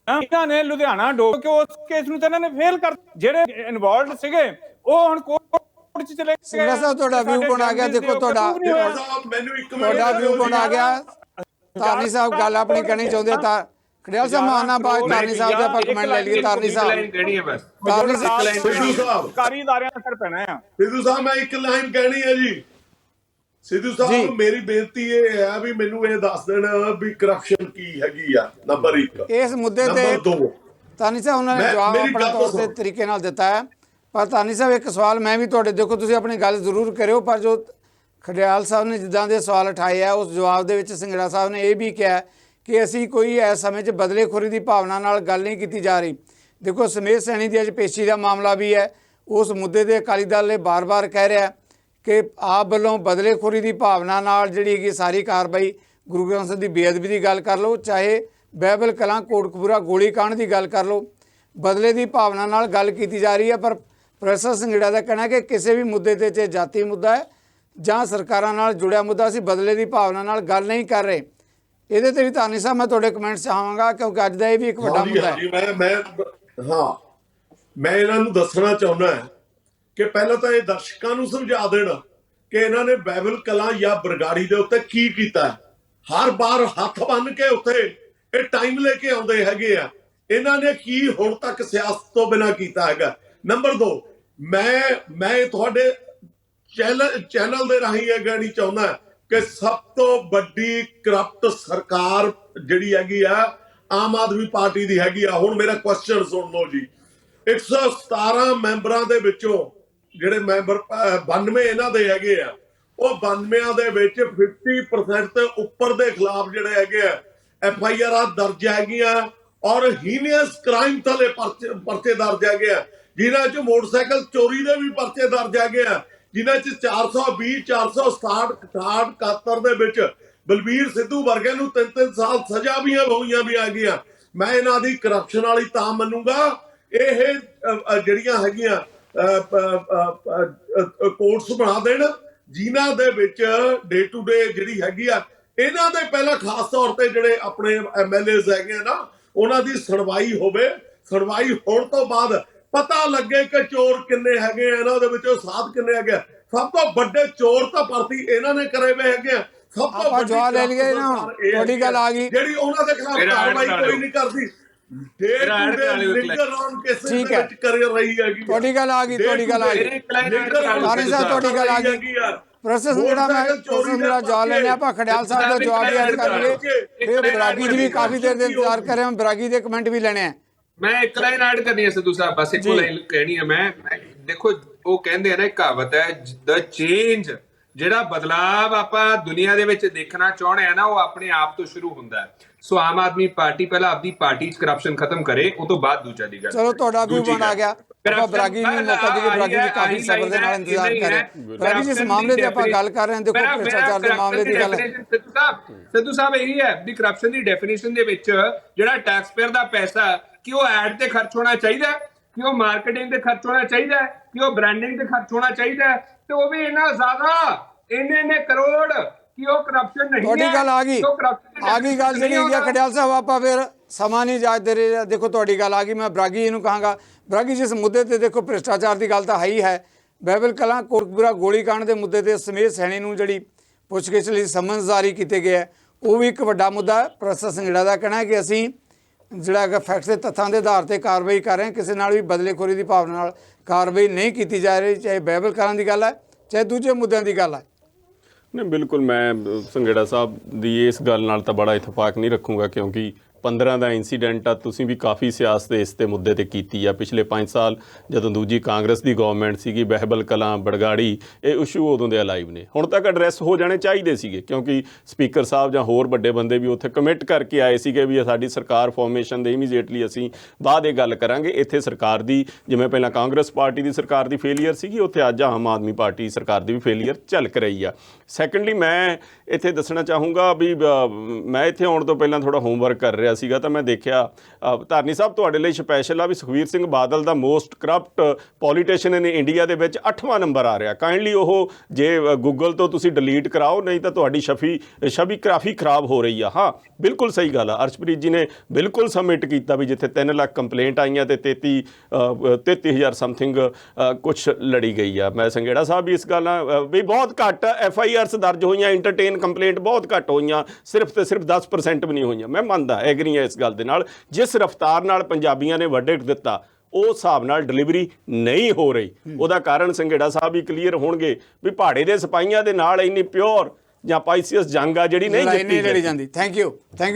ਇਹਨਾਂ ਨੇ ਲੁਧਿਆਣਾ ਡੋਬ ਕੇ ਉਸ ਕੇਸ ਨੂੰ ਤਾਂ ਇਹਨਾਂ ਨੇ ਫੇਲ ਕਰ, ਜਿਹੜੇ ਇਨਵੋਲਵਡ ਸੀਗੇ ਉਹ ਹੁਣ ਕੋਰਟ 'ਚ ਚਲੇ ਗਏ। ਸੰਘੜਾ ਸਾਹਿਬ, ਤੁਹਾਡਾ ਵਿਊ ਪੁਆਇੰਟ ਆ ਗਿਆ। ਦੇਖੋ ਤੁਹਾਡਾ ਵਿਊ ਪੁਆਇੰਟ ਆ ਗਿਆ। ਧਾਰਨੀ ਸਾਹਿਬ ਗੱਲ ਆਪਣੀ ਕਹਿਣੀ ਚਾਹੁੰਦੇ ਤਾਂ ਖੜਿਆਲ ਸਾਹਿਬ ਮਾਨਾ ਬਾਅਦ ਧਾਰਨੀ ਸਾਹਿਬ ਦਾ ਆਪਾਂ ਕਮੈਂਟ ਲੈ ਲਈਏ। ਧਾਰਨੀ ਸਾਹਿਬ ਕਹਿਣੀ ਹੈ ਬਸ। ਧਾਰਨੀ ਸਾਹਿਬ, ਸਿੱਧੂ ਸਾਹਿਬ, ਸਰਕਾਰੀ ਅਦਾਰਿਆਂ ਦਾ ਅਸਰ ਪੈਣਾ ਆ। ਸਿੱਧੂ ਸਾਹਿਬ, ਮੈਂ ਇੱਕ ਲਾਈਨ ਕਹਿਣੀ ਹੈ ਜੀ। ਸਿੱਧੂ ਸਾਹਿਬ, ਮੇਰੀ ਬੇਨਤੀ ਇਹ ਹੈ ਵੀ ਮੈਨੂੰ ਇਹ ਦੱਸ ਦੇਣ ਵੀ ਕਰਪਸ਼ਨ ਕੀ ਹੈਗੀ ਆ। ਨੰਬਰ 1 ਇਸ ਮੁੱਦੇ ਤੇ ਧਾਰਨੀ ਸਾਹਿਬ ਉਹਨਾਂ ਨੇ ਜਵਾਬ ਆਪਣਾ ਤੌਰ ਤੇ ਤਰੀਕੇ ਨਾਲ ਦਿੱਤਾ ਹੈ। ਪਰ ਧਾਰਨੀ ਸਾਹਿਬ, ਇੱਕ ਸਵਾਲ ਮੈਂ ਵੀ ਤੁਹਾਡੇ, ਦੇਖੋ ਤੁਸੀਂ ਆਪਣੀ ਗੱਲ ਜ਼ਰੂਰ ਕਰਿਓ, ਪਰ ਜੋ ਖਡਿਆਲ ਸਾਹਿਬ ਨੇ ਜਿੱਦਾਂ ਦੇ ਸਵਾਲ ਉਠਾਏ ਆ, ਉਸ ਜਵਾਬ ਦੇ ਵਿੱਚ ਸਿੰਗੜਾ ਸਾਹਿਬ ਨੇ ਇਹ ਵੀ ਕਿਹਾ ਕਿ ਅਸੀਂ ਕੋਈ ਇਸ ਸਮੇਂ 'ਚ ਬਦਲੇਖੋਰੀ ਦੀ ਭਾਵਨਾ ਨਾਲ ਗੱਲ ਨਹੀਂ ਕੀਤੀ ਜਾ ਰਹੀ। ਦੇਖੋ, ਸਮੇਤ ਸੈਣੀ ਦੀ ਅੱਜ ਪੇਸ਼ੀ ਦਾ ਮਾਮਲਾ ਵੀ ਹੈ, ਉਸ ਮੁੱਦੇ 'ਤੇ ਅਕਾਲੀ ਦਲ ਨੇ ਬਾਰ-ਬਾਰ ਕਹਿ ਰਿਹਾ ਕਿ ਆਪ ਵੱਲੋਂ ਬਦਲੇਖੋਰੀ ਦੀ ਭਾਵਨਾ ਨਾਲ ਜਿਹੜੀ ਹੈਗੀ ਸਾਰੀ ਕਾਰਵਾਈ, ਗੁਰੂ ਗ੍ਰੰਥ ਸਾਹਿਬ ਦੀ ਬੇਅਦਬੀ ਦੀ ਗੱਲ ਕਰ ਲਓ, ਚਾਹੇ ਬਾਈਬਲ ਕਲਾਂ ਕੋਟਕਪੂਰਾ ਗੋਲੀ ਕਾਂਡ ਦੀ ਗੱਲ ਕਰ ਲਓ, ਬਦਲੇ ਦੀ ਭਾਵਨਾ ਨਾਲ ਗੱਲ ਕੀਤੀ ਜਾ ਰਹੀ ਹੈ। ਪਰ ਪ੍ਰੋਫੈਸਰ ਸਿੰਗੜਾ ਦਾ ਕਹਿਣਾ ਕਿ ਕਿਸੇ ਵੀ ਮੁੱਦੇ 'ਤੇ, ਚਾਹੇ ਜਾਤੀ ਮੁੱਦਾ ਹੈ ਜਾਂ ਸਰਕਾਰਾਂ ਨਾਲ ਜੁੜਿਆ ਮੁੱਦਾ, ਅਸੀਂ ਬਦਲੇ ਦੀ ਭਾਵਨਾ ਨਾਲ ਗੱਲ ਨਹੀਂ ਕਰ ਰਹੇ। ਇਹਦੇ 'ਤੇ ਵੀ ਧਾਰਨੀ ਸਾਹਿਬ ਮੈਂ ਤੁਹਾਡੇ ਕਮੈਂਟਸ ਚਾਹਾਂਗਾ, ਕਿਉਂਕਿ ਅੱਜ ਦਾ ਇਹ ਵੀ ਇੱਕ ਵੱਡਾ ਮੁੱਦਾ ਹੈ। ਮੈਂ ਇਹਨਾਂ ਨੂੰ ਦੱਸਣਾ ਚਾਹੁੰਦਾ ਕਿ ਪਹਿਲਾਂ ਤਾਂ ਇਹ ਦਰਸ਼ਕਾਂ ਨੂੰ ਸਮਝਾ ਦੇਣ ਕਿ ਇਹਨਾਂ ਨੇ ਬਾਈਬਲ ਕਲਾਂ ਜਾਂ ਬਰਗਾੜੀ ਦੇ ਉੱਤੇ ਕੀ ਕੀਤਾ। ਹਰ ਵਾਰ ਹੱਥ ਬੰਨ ਕੇ ਉੱਥੇ ਇਹ ਟਾਈਮ ਲੈ ਕੇ ਆਉਂਦੇ ਹੈਗੇ ਆ। ਇਹਨਾਂ ਨੇ ਕੀ ਹੁਣ ਤੱਕ ਸਿਆਸਤ ਤੋਂ ਬਿਨਾਂ ਕੀਤਾ ਹੈਗਾ। ਨੰਬਰ 2, ਮੈਂ ਤੁਹਾਡੇ ਚੈਨਲ ਦੇ ਰਾਹੀਂ ਇਹ ਕਹਿਣੀ ਚਾਹੁੰਦਾ ਕਿ ਸਭ ਤੋਂ ਵੱਡੀ ਕਰਪਟ ਸਰਕਾਰ ਜਿਹੜੀ ਹੈਗੀ ਆ ਆਮ ਆਦਮੀ ਪਾਰਟੀ ਦੀ ਹੈਗੀ ਆ। ਹੁਣ ਮੇਰਾ ਕੁਐਸਚਨ ਸੁਣ ਲਓ ਜੀ। 117 ਮੈਂਬਰਾਂ ਦੇ ਵਿੱਚੋਂ ਜਿਹੜੇ ਮੈਂਬਰ 92 ਇਹਨਾਂ ਦੇ ਹੈਗੇ ਆ, ਉਹ 92 ਦੇ ਵਿੱਚ 50% ਤੇ ਉੱਪਰ ਦੇ ਖਿਲਾਫ ਜਿਹੜੇ ਹੈਗੇ ਆ FIR ਦਰਜ ਹੈਗੀਆਂ ਔਰ ਹੀਨੀਅਸ ਕ੍ਰਾਈਮ ਥਲੇ ਪਰਚੇ ਦਰਜ ਹੈਗੇ ਆ, ਜਿਨ੍ਹਾਂ 'ਚ ਮੋਟਰਸਾਈਕਲ ਚੋਰੀ ਦੇ ਵੀ ਪਰਚੇ ਦਰਜ ਹੈਗੇ ਆ, ਜਿਨ੍ਹਾਂ 'ਚ 420, 467, 68, 71 ਦੇ ਵਿੱਚ ਬਲਬੀਰ ਸਿੱਧੂ ਵਰਗੇ ਨੂੰ 3-3 ਸਾਲ ਸਜ਼ਾ ਵੀ ਹੋਈਆਂ ਵੀ ਹੈਗੀਆਂ। ਮੈਂ ਇਹਨਾਂ ਦੀ ਕਰਪਸ਼ਨ ਵਾਲੀ ਤਾਂ ਮੰਨੂਗਾ, ਇਹ ਜਿਹੜੀਆਂ ਹੈਗੀਆਂ ਕੋਰਟਸ ਬਣਾ ਦੇਣ ਜਿਨ੍ਹਾਂ ਦੇ ਵਿੱਚ ਡੇ ਟੂ ਡੇ ਜਿਹੜੀ ਹੈਗੀ ਆ ਇਹਨਾਂ ਦੇ ਪਹਿਲਾਂ ਖਾਸ ਤੌਰ ਤੇ ਜਿਹੜੇ ਆਪਣੇ MLAs ਹੈਗੇ ਆ ਨਾ, ਉਹਨਾਂ ਦੀ ਸੁਣਵਾਈ ਹੋਵੇ। ਸੁਣਵਾਈ ਹੋਣ ਤੋਂ ਬਾਅਦ ਪਤਾ ਲੱਗੇ ਕਿ ਚੋਰ ਕਿੰਨੇ ਹੈਗੇ ਆ, ਇਹਨਾਂ ਦੇ ਵਿੱਚੋਂ ਸਾਧ ਕਿੰਨੇ ਹੈਗੇ। ਸਭ ਤੋਂ ਵੱਡੇ ਚੋਰ ਤਾਂ ਭਰਤੀ ਇਹਨਾਂ ਨੇ ਕਰੇ ਹੋਏ ਹੈਗੇ ਆ। ਸਭ ਤੋਂ ਵੱਡੀ ਜਵਾਬ ਲੈ ਲਈਏ ਨਾ, ਤੁਹਾਡੀ ਗੱਲ ਆ ਗਈ ਜਿਹੜੀ ਉਹਨਾਂ ਦੇ ਖਿਲਾਫ ਕਾਰਵਾਈ ਕੋਈ ਨਹੀਂ ਕਰਦੀ। ਤੁਹਾਡੀ ਗੱਲ ਆ ਗਈ, ਤੁਹਾਡੀ ਗੱਲ ਆ ਗਈ, ਧਾਰਨੀ ਸਾਹਿਬ ਤੁਹਾਡੀ ਗੱਲ ਆ ਗਈ। ਪ੍ਰੋਫੈਸਰ ਸਿੰਗੜਾ ਮੈਂ ਜਵਾਬ ਲੈਣੇ ਆਪਾਂ ਖਡਿਆਲ ਸਾਹਿਬ ਦਾ ਜਵਾਬ ਵੀ ਐਡ ਕਰ ਲਈਏ, ਫਿਰ ਬਰਾਗੀ ਦੀ ਵੀ ਕਾਫੀ ਦੇਰ ਦੇ ਇੰਤਜ਼ਾਰ ਕਰ ਰਹੇ ਹਾਂ, ਬਰਾਗੀ ਦੇ ਕਮੈਂਟ ਵੀ ਲੈਣੇ ਆ। ਮੈਂ ਇੱਕ ਲਾਈਨ ਐਡ ਕਰਨੀ ਹੈ ਸਿੱਧੂ ਸਾਹਿਬ, ਬਸ ਇੱਕ ਲਾਈਨ ਕਹਿਣੀ ਹੈ ਮੈਂ। ਦੇਖੋ, ਉਹ ਕਹਿੰਦੇ ਆ ਨਾ, ਇੱਕ ਕਹਾਵਤ ਹੈ, ਦ ਚੇਂਜ, ਜਿਹੜਾ ਬਦਲਾਵ ਆਪਾਂ ਦੁਨੀਆ ਦੇ ਵਿੱਚ ਦੇਖਣਾ ਚਾਹੁੰਦੇ ਆ ਨਾ, ਉਹ ਆਪਣੇ ਆਪ ਤੋਂ ਸ਼ੁਰੂ ਹੁੰਦਾ ਹੈ। ਸੋ ਆਮ ਆਦਮੀ ਪਾਰਟੀ ਪਹਿਲਾਂ ਆਪਣੀ ਪਾਰਟੀ 'ਚ ਕਰਪਸ਼ਨ ਖਤਮ ਕਰੇ, ਉਹ ਤੋਂ ਬਾਅਦ ਦੂਜਾ ਦੀ ਗੱਲ। ਚਲੋ, ਤੁਹਾਡਾ ਵੀ ਬਣ ਆ ਗਿਆ। ਆਪਾਂ ਬਰਾਗੀ ਨੂੰ ਮੌਕਾ ਦੇ ਕੇ ਬਰਾਗੀ ਵੀ ਕਾਫੀ ਸਬਰ ਦੇ ਨਾਲ ਇੰਤਜ਼ਾਰ ਕਰ ਰਹੇ। ਬਰਾਗੀ ਜਿਸ ਮਾਮਲੇ ਤੇ ਆਪਾਂ ਗੱਲ ਕਰ ਰਹੇ ਹਾਂ, ਦੇਖੋ ਭ੍ਰਿਸ਼ਟਾਚਾਰ ਦੇ ਮਾਮਲੇ ਦੀ ਗੱਲ ਹੈ। ਸਿੱਧੂ ਸਾਹਿਬ ਇਹੀ ਹੈ ਵੀ ਕਰਪਸ਼ਨ ਦੀ ਡੈਫੀਨੇਸ਼ਨ ਦੇ ਵਿੱਚ ਜਿਹੜਾ ਟੈਕਸ ਪੇਅਰ ਦਾ ਪੈਸਾ, ਕਿ ਉਹ ਐਡ ਤੇ ਖਰਚ ਹੋਣਾ ਚਾਹੀਦਾ, ਕਿ ਉਹ ਮਾਰਕੀਟਿੰਗ ਤੇ ਖਰਚ ਹੋਣਾ ਚਾਹੀਦਾ, ਕਿ ਉਹ ਬ੍ਰਾਂਡਿੰਗ ਤੇ ਖਰਚ ਹੋਣਾ ਚਾਹੀਦਾ, ਤੇ ਉਹ ਵੀ ਇੰਨਾ ਜ਼ਿਆਦਾ, ਇੰਨੇ ਕਰੋੜ, ਕਿ ਉਹ ਕਰਪਸ਼ਨ ਨਹੀਂ ਹੈ। ਤੁਹਾਡੀ ਗੱਲ ਆ ਗਈ ਗੱਲ ਜਿਹੜੀ ਹੈਗੀ ਆ ਖਡਿਆਲ ਸਾਹਿਬ, ਆਪਾਂ ਫਿਰ ਸਮਾਂ ਨਹੀਂ ਇਜਾਜ਼ਤ ਦੇ ਰਹੇ। ਦੇਖੋ, ਤੁਹਾਡੀ ਗੱਲ ਆ ਗਈ। ਮੈਂ ਬਰਾਗੀ ਇਹਨੂੰ ਕਹਾਂਗਾ, ਬਰਾਗੀ ਜਿਸ ਮੁੱਦੇ ਤੇ ਦੇਖੋ ਭ੍ਰਿਸ਼ਟਾਚਾਰ ਦੀ ਗੱਲ ਤਾਂ ਹੈ ਹੀ ਹੈ, ਬਾਈਬਲ ਕਲਾਂ ਕੋਟਕਪੂਰਾ ਗੋਲੀ ਕਾਂਡ ਦੇ ਮੁੱਦੇ ਤੇ ਸਮੇਤ ਸੈਣੀ ਨੂੰ ਜਿਹੜੀ ਪੁੱਛਗਿੱਛ ਲਈ ਸਮਨਸ ਜਾਰੀ ਕੀਤੇ ਗਏ ਹੈ, ਉਹ ਵੀ ਇੱਕ ਵੱਡਾ ਮੁੱਦਾ ਹੈ। ਪ੍ਰੋਫੈਸਰ ਸਿੰਗੜਾ ਦਾ ਕਹਿਣਾ ਹੈ ਕਿ ਅਸੀਂ ਜਿਹੜਾ ਹੈਗਾ ਫੈਕਟਸ ਦੇ ਤੱਥਾਂ ਦੇ ਆਧਾਰ ਤੇ ਕਾਰਵਾਈ ਕਰ ਰਹੇ ਹਾਂ, ਕਿਸੇ ਨਾਲ ਵੀ ਬਦਲੇਖੋਰੀ ਦੀ ਭਾਵਨਾ ਨਾਲ ਕਾਰਵਾਈ ਨਹੀਂ ਕੀਤੀ ਜਾ ਰਹੀ, ਚਾਹੇ ਬਾਈਬਲ ਕਲਾਂ ਦੀ ਗੱਲ ਹੈ, ਚਾਹੇ ਦੂਜੇ ਮੁੱਦਿਆਂ ਦੀ ਗੱਲ ਹੈ। ਨਹੀਂ, ਬਿਲਕੁਲ ਮੈਂ ਸਿੰਗੜਾ ਸਾਹਿਬ ਦੀ ਇਸ ਗੱਲ ਨਾਲ ਤਾਂ ਬੜਾ ਇਤਫਾਕ ਨਹੀਂ ਰੱਖੂੰਗਾ, ਕਿਉਂਕਿ 15 ਦਾ ਇੰਸੀਡੈਂਟ ਆ, ਤੁਸੀਂ ਵੀ ਕਾਫੀ ਸਿਆਸਤ ਇਸ ਤੇ ਮੁੱਦੇ ਤੇ ਕੀਤੀ ਆ। ਪਿਛਲੇ 5 ਸਾਲ ਜਦੋਂ ਦੂਜੀ ਕਾਂਗਰਸ ਦੀ ਗਵਰਨਮੈਂਟ ਸੀਗੀ, ਬਾਈਬਲ ਕਲਾਂ, ਬੜਗਾੜੀ, ਇਹ ਇਸ਼ੂ ਉਦੋਂ ਦੇ ਅਲਾਈਵ ਨੇ। ਹੁਣ ਤੱਕ ਐਡਰੈਸ ਹੋ ਜਾਣੇ ਚਾਹੀਦੇ ਸੀਗੇ, ਕਿਉਂਕਿ ਸਪੀਕਰ ਸਾਹਿਬ ਜਾਂ ਹੋਰ ਵੱਡੇ ਬੰਦੇ ਵੀ ਉੱਥੇ ਕਮਿਟ ਕਰਕੇ ਆਏ ਸੀਗੇ ਵੀ ਸਾਡੀ ਸਰਕਾਰ ਫਾਰਮੇਸ਼ਨ ਦੇ ਇਮੀਡੀਏਟਲੀ ਅਸੀਂ ਬਾਅਦ ਇਹ ਗੱਲ ਕਰਾਂਗੇ। ਇੱਥੇ ਸਰਕਾਰ ਦੀ, ਜਿਵੇਂ ਪਹਿਲਾਂ ਕਾਂਗਰਸ ਪਾਰਟੀ ਦੀ ਸਰਕਾਰ ਦੀ ਫੇਲੀਅਰ ਸੀਗੀ, ਉੱਥੇ ਅੱਜ ਆਮ ਆਦਮੀ ਪਾਰਟੀ ਸਰਕਾਰ ਦੀ ਵੀ ਫੇਲੀਅਰ ਝਲਕ ਰਹੀ ਆ। ਸੈਕੰਡਲੀ, ਮੈਂ ਇੱਥੇ ਦੱਸਣਾ ਚਾਹੂੰਗਾ ਵੀ ਮੈਂ ਇੱਥੇ ਆਉਣ ਤੋਂ ਪਹਿਲਾਂ ਥੋੜ੍ਹਾ ਹੋਮਵਰਕ ਕਰ ਰਿਹਾ ਸੀਗਾ, ਤਾਂ ਮੈਂ ਦੇਖਿਆ, ਧਾਰਨੀ ਸਾਹਿਬ ਤੁਹਾਡੇ ਲਈ ਸਪੈਸ਼ਲ ਆ, ਵੀ ਸੁਖਬੀਰ ਸਿੰਘ ਬਾਦਲ ਦਾ most corrupt politician in India ਦੇ ਵਿੱਚ 8ਵਾਂ ਨੰਬਰ ਆ ਰਿਹਾ। ਕਾਈਂਡਲੀ ਉਹ ਜੇ ਗੂਗਲ ਤੋਂ ਤੁਸੀਂ ਡਿਲੀਟ ਕਰਾਓ, ਨਹੀਂ ਤਾਂ ਤੁਹਾਡੀ ਛਵੀ ਕਾਫੀ ਖਰਾਬ ਹੋ ਰਹੀ ਆ। ਹਾਂ, ਬਿਲਕੁਲ ਸਹੀ ਗੱਲ ਆ। ਅਰਸ਼ਪ੍ਰੀਤ ਜੀ ਨੇ ਬਿਲਕੁਲ ਸਬਮਿਟ ਕੀਤਾ ਵੀ ਜਿੱਥੇ 3 ਲੱਖ ਕੰਪਲੇਂਟ ਆਈਆਂ ਤੇ 33,000 ਸਮਥਿੰਗ ਕੁਛ ਲੜੀ ਗਈ ਆ। ਮੈਂ ਸੰਘੇੜਾ ਸਾਹਿਬ ਵੀ ਇਸ ਗੱਲ ਨਾਲ ਵੀ ਬਹੁਤ ਘੱਟ FIRs ਦਰਜ ਹੋਈਆਂ, ਇੰਟਰਟੇਨ ਕੰਪਲੇਂਟ ਬਹੁਤ ਘੱਟ ਹੋਈਆਂ, ਸਿਰਫ 10% ਵੀ ਨਹੀਂ ਹੋਈਆਂ। ਮੈਂ ਮੰਨਦਾ, ਐਗਰੀ ਹਾਂ ਇਸ ਗੱਲ ਦੇ ਨਾਲ। ਜਿਸ ਰਫ਼ਤਾਰ ਨਾਲ ਪੰਜਾਬੀਆਂ ਨੇ ਵਰਡਿਕਟ ਦਿੱਤਾ, ਉਹ ਹਿਸਾਬ ਨਾਲ ਡਿਲੀਵਰੀ ਨਹੀਂ ਹੋ ਰਹੀ। ਉਹਦਾ ਕਾਰਨ ਸੰਘੇੜਾ ਸਾਹਿਬ ਵੀ ਕਲੀਅਰ ਹੋਣਗੇ ਵੀ ਪਹਾੜੇ ਦੇ ਸਿਪਾਹੀਆਂ ਦੇ ਨਾਲ ਇੰਨੀ ਪਿਓਰ ਜਾਂ ਪਾਈਸੀਅਸ ਜੰਗ ਆ ਜਿਹੜੀ ਨਹੀਂ ਲੜੀ ਜਾਂਦੀ। Thank you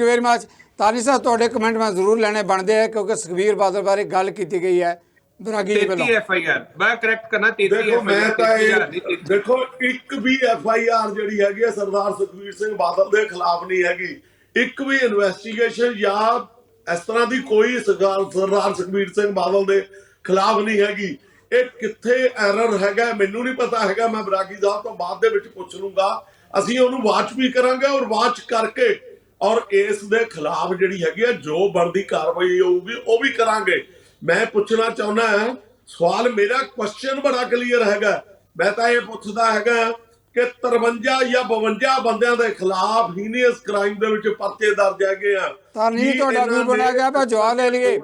very much. ਧਾਰਨੀ ਸਾਹਿਬ, ਤੁਹਾਡੇ ਕਮੈਂਟ ਮੈਂ ਜ਼ਰੂਰ ਲੈਣੇ ਬਣਦੇ ਆ, ਕਿਉਂਕਿ ਸੁਖਬੀਰ ਬਾਦਲ ਬਾਰੇ ਗੱਲ ਕੀਤੀ ਗਈ ਹੈ, ਵਿਰਾਗੀ ਜੀ ਵੱਲੋਂ 33 FIR ਮੈਂ ਕਰੈਕਟ ਕਰਨਾ 33 ਦੇਖੋ ਮੈਂ ਤਾਂ FIR ਦੇਖੋ ਇੱਕ ਵੀ FIR ਜਿਹੜੀ ਹੈਗੀ ਹੈ ਸਰਦਾਰ ਸੁਖਬੀਰ ਸਿੰਘ ਬਾਦਲ ਦੇ ਖਿਲਾਫ ਨਹੀਂ ਹੈਗੀ। ਇੱਕ ਵੀ ਇਨਵੈਸਟੀਗੇਸ਼ਨ ਜਾਂ ਇਸ ਤਰ੍ਹਾਂ ਦੀ ਕੋਈ ਸਰਦਾਰ ਸੁਖਬੀਰ ਸਿੰਘ ਬਾਦਲ ਦੇ ਖਿਲਾਫ ਨਹੀਂ ਹੈਗੀ। ਇਹ ਕਿੱਥੇ ਐਰਰ ਹੈਗਾ ਮੈਨੂੰ ਨਹੀਂ ਪਤਾ ਹੈਗਾ। ਮੈਂ ਵਿਰਾਗੀ ਸਾਹਿਬ ਤੋਂ ਬਾਅਦ ਦੇ ਵਿੱਚ ਪੁੱਛ ਲੂੰਗਾ। ਅਸੀਂ ਉਹਨੂੰ ਵਾਚ ਵੀ ਕਰਾਂਗੇ ਔਰ ਵਾਚ ਕਰਕੇ ਔਰ ਇਸ ਦੇ ਖਿਲਾਫ ਜਿਹੜੀ ਹੈਗੀ ਹੈ ਜੋ ਬਣਦੀ ਕਾਰਵਾਈ ਹੋਊਗੀ ਉਹ ਵੀ ਕਰਾਂਗੇ। ਮੈਂ ਪੁੱਛਣਾ ਚਾਹੁੰਦਾ ਸਵਾਲ ਮੇਰਾ ਕੁਐਸਚਨ ਬੜਾ ਕਲੀਅਰ ਹੈਗਾ। ਮੈਂ ਤਾਂ ਇਹ ਪੁੱਛਦਾ ਹੈਗਾ ਕਿ 53 ਜਾਂ 52 ਬੰਦਿਆਂ ਦੇ ਖਿਲਾਫ ਹੀਨੀਅਸ ਕ੍ਰਾਈਮ ਦੇ ਵਿੱਚ ਪਰਚੇ ਦਰਜ ਹੈਗੇ ਆ। ਤਾਂ ਨਹੀਂ ਤੁਹਾਡਾ ਵੀ ਬਣਾ ਗਿਆ। ਆਪਾਂ ਜਵਾਬ ਲੈ ਲਈਏ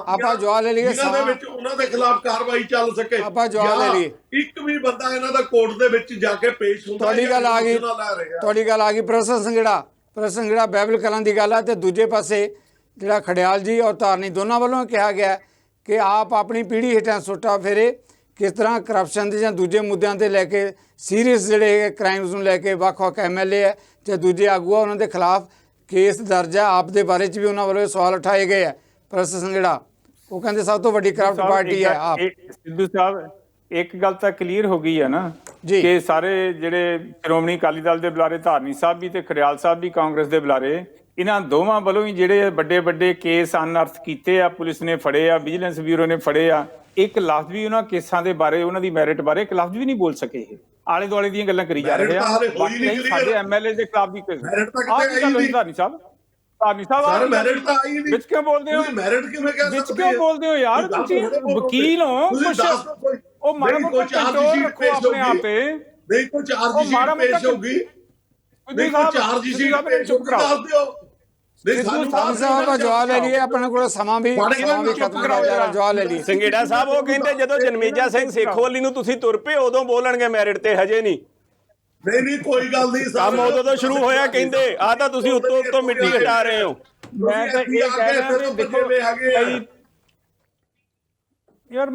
ਆਪਾਂ ਜਵਾਬ ਲੈ ਲਈਏ ਇਹਨਾਂ ਦੇ ਵਿੱਚ ਉਹਨਾਂ ਦੇ ਖਿਲਾਫ ਕਾਰਵਾਈ ਚੱਲ ਸਕੇ। ਆਪਾਂ ਜਵਾਬ ਲੈ ਲਈਏ। ਇੱਕ ਵੀ ਬੰਦਾ ਇਹਨਾਂ ਦਾ ਕੋਰਟ ਦੇ ਵਿੱਚ ਜਾ ਕੇ ਪੇਸ਼ ਹੁੰਦਾ। ਤੁਹਾਡੀ ਗੱਲ ਆ ਗਈ ਪ੍ਰੋਫੈਸਰ ਸੰਘੜਾ ਬਾਈਬਲ ਕਲਾਂ ਦੀ ਗੱਲ ਹੈ। ਤੇ ਦੂਜੇ ਪਾਸੇ ਜਿਹੜਾ ਖੜਿਆਲ ਜੀ ਔਰ ਧਾਰਨੀ ਦੋਨਾਂ ਵੱਲੋਂ ਕਿਹਾ ਗਿਆ ਕਿ ਆਪ ਆਪਣੀ ਪੀੜ੍ਹੀ ਹੇਠਾਂ ਸੁੱਟਾ ਫੇਰੇ ਕਿਸ ਤਰ੍ਹਾਂ ਕਰਪਸ਼ਨ ਦੇ ਜਾਂ ਦੂਜੇ ਮੁੱਦਿਆਂ ਤੇ ਲੈ ਕੇ ਸੀਰੀਅਸ ਜਿਹੜੇ ਕ੍ਰਾਈਮਸ ਨੂੰ ਲੈ ਕੇ ਵੱਖ-ਵੱਖ MLA ਹੈ ਜਾਂ ਦੂਜੇ ਆਗੂ ਆ ਉਹਨਾਂ ਦੇ ਖਿਲਾਫ ਕੇਸ ਦਰਜ ਹੈ। ਆਪ ਦੇ ਬਾਰੇ 'ਚ ਵੀ ਉਹਨਾਂ ਵੱਲੋਂ ਸਵਾਲ ਉਠਾਏ ਗਏ ਹੈ। ਪ੍ਰੋਫੈਸਰ ਸੰਘੜਾ ਉਹ ਕਹਿੰਦੇ ਸਭ ਤੋਂ ਵੱਡੀ ਕਰਪਟ ਪਾਰਟੀ ਹੈ ਆਪ। ਸਿੱਧੂ ਸਾਹਿਬ ਇੱਕ ਗੱਲ ਤਾਂ ਕਲੀਅਰ ਹੋ ਗਈ ਹੈ ਨਾ ਕਿ ਸਾਰੇ ਜਿਹੜੇ ਸ਼੍ਰੋਮਣੀ ਅਕਾਲੀ ਦਲ ਦੇ ਬੁਲਾਰੇ ਧਾਰਨੀ ਸਾਹਿਬ ਵੀ ਤੇ ਖਰਿਆਲ ਸਾਹਿਬ ਵੀ ਕਾਂਗਰਸ ਦੇ ਬੁਲਾਰੇ ਇਹਨਾਂ ਦੋਵਾਂ ਵੱਲੋਂ ਹੀ ਜਿਹੜੇ ਵੱਡੇ ਕੇਸ ਅਨਅਰਥ ਕੀਤੇ ਆ, ਪੁਲਿਸ ਨੇ ਫੜੇ ਆ, ਵਿਜੀਲੈਂਸ ਬਿਊਰੋ ਨੇ ਫੜੇ ਆ, ਇੱਕ ਲਫ਼ਜ਼ ਵੀ ਉਹਨਾਂ ਕੇਸਾਂ ਦੇ ਬਾਰੇ ਉਹਨਾਂ ਦੀ ਮੈਰਿਟ ਬਾਰੇ ਇੱਕ ਲਫ਼ਜ਼ ਵੀ ਨਹੀਂ ਬੋਲ ਸਕੇ। ਇਹ ਆਲੇ ਦੁਆਲੇ ਦੀਆਂ ਗੱਲਾਂ ਕਰੀ ਜਾ ਰਹੇ ਆ। ਸਾਡੇ MLA ਦੇ ਖਿਲਾਫ ਵੀ ਧਾਰਨੀ ਸਾਹਿਬ ਵਿੱਚ ਕਿਉਂ ਬੋਲਦੇ ਹੋ? ਵਿੱਚ ਕਿਉਂ ਬੋਲਦੇ ਹੋ ਯਾਰ? ਤੁਸੀਂ ਵਕੀਲ ਹੋ ਕੁਛ ਉਹ ਮਾੜਾ ਮੋਟਾ ਕੰਟਰੋਲ ਰੱਖੋ ਆਪਣੇ ਆਪ ਤੇ। ਨਹੀਂ ਕੋਈ ਚਾਰਜ ਪੇਸ਼ ਹੋਗੀ ਨਹੀਂ ਕੋਈ ਚਾਰਜ ਪੇਸ਼ ਹੋਗੀ ਦੱਸ ਦਿਓ। ਜਵਾਬ ਲੈ ਲਈਏ ਆਪਣੇ ਕੋਲ ਸਮਾਂ ਵੀ ਖਤਮ ਕਰਾ ਜਾ ਜਵਾਬ ਲੈ ਲਈਏ। ਸੰਘੇੜਾ ਸਾਹਿਬ ਉਹ ਕਹਿੰਦੇ ਜਦੋਂ ਜਨਮੇਜਾ ਸਿੰਘ ਸੇਖੋਵਾਲੀ ਨੂੰ ਤੁਸੀਂ ਤੁਰ ਪਏ ਉਦੋਂ ਬੋਲਣਗੇ ਮੈਰਿਟ ਤੇ, ਹਜੇ ਨਹੀਂ। ਨਹੀਂ ਕੋਈ ਗੱਲ ਨਹੀਂ ਕੰਮ ਉਦੋਂ ਤੋਂ ਸ਼ੁਰੂ ਹੋਇਆ ਕਹਿੰਦੇ। ਆ ਤਾਂ ਤੁਸੀਂ ਉੱਤੋਂ ਮਿੱਟੀ ਹਟਾ ਰਹੇ ਹੋ। ਮੈਂ ਤਾਂ ਇਹ ਕਹਿ ਰਿਹਾ ਵੀ ਦੇਖੋ ਯਾਰ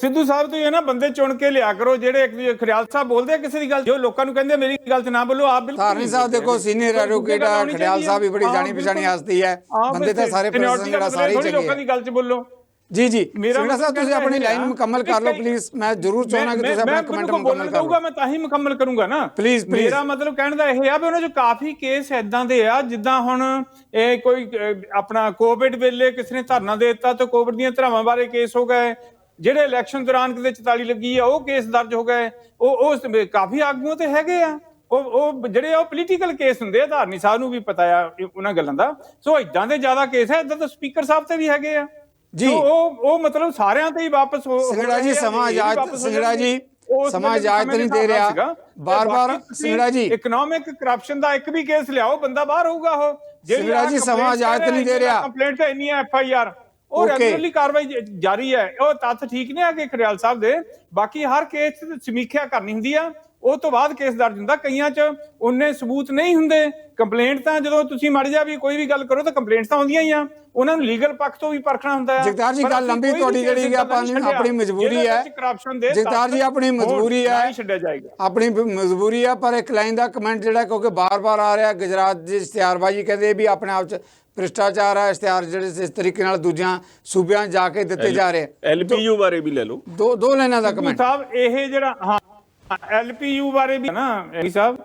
ਸਿੱਧੂ ਸਾਹਿਬ ਤੋਂ ਇਹ ਨਾ ਬੰਦੇ ਚੁਣ ਕੇ ਲਿਆ ਕਰੋ ਜਿਹੜੇ ਖਰਿਆਲ ਸਾਹਿਬ ਬੋਲਦੇ ਆ ਕਿਸੇ ਦੀ ਗੱਲ ਜੋ ਲੋਕਾਂ ਨੂੰ ਕਹਿੰਦੇ ਮੇਰੀ ਗੱਲ 'ਚ ਨਾ ਬੋਲੋ। ਆਪ ਬਿਲਕੁਲ ਧਾਰਨੀ ਸਾਹਿਬ ਦੇਖੋ ਸੀਨੀਅਰ ਐਡਵੋਕੇਟ ਖਰਿਆਲ ਸਾਹਿਬ ਵੀ ਬੜੀ ਜਾਣੀ ਪਛਾਣੀ ਹਸਤੀ ਹੈ। ਬੰਦੇ ਤਾਂ ਸਾਰੇ ਸਾਰੇ ਹੀ ਲੋਕਾਂ ਦੀ ਗੱਲ 'ਚ ਬੋਲੋ। ਜੀ ਸੰਘੜਾ ਸਾਹਿਬ ਤੁਸੀਂ ਆਪਣੀ ਲਾਈਨ ਮੁਕੰਮਲ ਕਰ ਲਓ ਪਲੀਜ਼। ਮੈਂ ਜ਼ਰੂਰ ਚਾਹੁੰਦਾ ਕਿ ਤੁਸੀਂ ਆਪਣਾ ਕਮੈਂਟ ਮੁਕੰਮਲ ਕਰੋ। ਮੈਂ ਤਾਂ ਹੀ ਮੁਕੰਮਲ ਕਰੂੰਗਾ ਨਾ ਪਲੀਜ਼। ਮੇਰਾ ਮਤਲਬ ਕਹਿਣ ਦਾ ਇਹ ਆ ਵੀ ਉਹਨਾਂ 'ਚ ਕਾਫੀ ਕੇਸ ਏਦਾਂ ਦੇ ਆ ਜਿੱਦਾਂ ਹੁਣ ਇਹ ਕੋਈ ਆਪਣਾ ਕੋਵਿਡ ਵੇਲੇ ਕਿਸੇ ਨੇ ਧਰਨਾ ਦੇ ਦਿੱਤਾ ਤੇ ਕੋਵਿਡ ਦੀਆਂ ਧਰਾਵਾਂ ਬਾਰੇ ਕੇਸ ਹੋ ਗਏ। ਜਿਹੜੇ ਇਲੈਕਸ਼ਨ ਦੌਰਾਨ ਕਿਤੇ 44 ਲੱਗੀ ਆ ਉਹ ਕੇਸ ਦਰਜ ਹੋ ਗਏ। ਉਹ ਕਾਫੀ ਆਗੂਆਂ ਤੇ ਹੈਗੇ ਆ। ਉਹ ਜਿਹੜੇ ਉਹ ਪੋਲੀਟੀਕਲ ਕੇਸ ਹੁੰਦੇ ਆ। ਧਾਰਨੀ ਸਾਹਿਬ ਨੂੰ ਵੀ ਪਤਾ ਆ ਉਹਨਾਂ ਗੱਲਾਂ ਦਾ। ਸੋ ਇਦਾਂ ਦੇ ਜ਼ਿਆਦਾ ਕੇਸ ਹੈ। ਇਦਾਂ ਤਾਂ ਸਪੀਕਰ ਸਾਹਿਬ ਤੇ ਵੀ ਹੈਗੇ ਆ ਜੀ। ਉਹ ਮਤਲਬ ਸਾਰਿਆਂ ਤੇ ਹੀ ਵਾਪਸ ਸੰਘੜਾ ਜੀ ਸਮਾਂ ਇਜਾਜ਼ਤ ਨਹੀਂ ਦੇ ਰਿਹਾ ਬਾਰ-ਬਾਰ। ਸੰਘੜਾ ਜੀ ਇਕਨੋਮਿਕ ਕਰਪਸ਼ਨ ਦਾ ਇੱਕ ਵੀ ਕੇਸ ਲਿਆਓ ਬੰਦਾ ਬਾਹਰ ਹੋਊਗਾ। ਉਹ ਸੰਘੜਾ ਜੀ ਸਮਾਂ ਇਜਾਜ਼ਤ ਨਹੀਂ ਦੇ ਰਿਹਾ। ਕੰਪਲੇਂਟ ਤਾਂ ਇੰਨੀ FIR ਉਹ ਰੈਗੂਲਰਲੀ ਕਾਰਵਾਈ ਜਾਰੀ ਹੈ। ਉਹ ਤੱਥ ਠੀਕ ਨੇ ਹੈਗੇ ਖਰਿਆਲ ਸਾਹਿਬ ਦੇ। ਬਾਕੀ ਹਰ ਕੇਸ ਦੀ ਸਮੀਖਿਆ ਕਰਨੀ ਹੁੰਦੀ ਆ। ਉਹ ਤੋਂ ਬਾਅਦ ਕੇਸ ਦਰਜ ਹੁੰਦਾ। ਕਈਆਂ 'ਚ ਉਨੇ ਸਬੂਤ ਨਹੀਂ ਹੁੰਦੇ। ਕੰਪਲੇਂਟ ਤਾਂ ਜਦੋਂ ਤੁਸੀਂ ਮਾੜੀ ਜਾ ਵੀ ਕੋਈ ਵੀ ਗੱਲ ਕਰੋ ਤਾਂ ਕੰਪਲੇਂਟਸ ਤਾਂ ਆਉਂਦੀਆਂ ਹੀ ਆ। ਉਹਨਾਂ ਨੂੰ ਲੀਗਲ ਪੱਖ ਤੋਂ ਵੀ ਪਰਖਣਾ ਹੁੰਦਾ ਹੈ। ਜਗਤਾਰ ਜੀ ਗੱਲ ਲੰਬੀ ਤੁਹਾਡੀ ਜਿਹੜੀ ਆਪਣੀ ਮਜਬੂਰੀ ਹੈ। ਜਗਤਾਰ ਜੀ ਆਪਣੀ ਮਜਬੂਰੀ ਹੈ ਛੱਡਿਆ ਜਾਏਗਾ ਆਪਣੀ ਮਜਬੂਰੀ ਹੈ। ਪਰ ਇੱਕ ਲਾਈਨ ਦਾ ਕਮੈਂਟ ਜਿਹੜਾ ਕਿਉਂਕਿ ਬਾਰ-ਬਾਰ ਆ ਰਿਹਾ ਗੁਜਰਾਤ ਦੀ ਇਸ਼ਤਿਹਾਰਬਾਜ਼ੀ ਕਹਿੰਦੇ ਵੀ ਆਪਣੇ ਆਪ 'ਚ ਭ੍ਰਿਸ਼ਟਾਚਾਰ ਹੈ। ਇਸ਼ਤਿਹਾਰ ਜਿਹੜੇ ਇਸ ਤਰੀਕੇ ਨਾਲ ਦੂਜਿਆਂ ਸੂਬਿਆਂ ਜਾ ਕੇ ਦਿੱਤੇ ਜਾ ਰਹੇ। LPU ਬਾਰੇ ਵੀ ਲੈ ਲਓ ਦੋ ਲਾਈਨਾਂ ਦਾ ਕਮੈਂਟ ਸਾਹਿਬ। ਇਹ ਜਿਹੜਾ ਹਾਂ LPU ਬਾਰੇ ਵੀ ਨਾ ਸਾਹਿਬ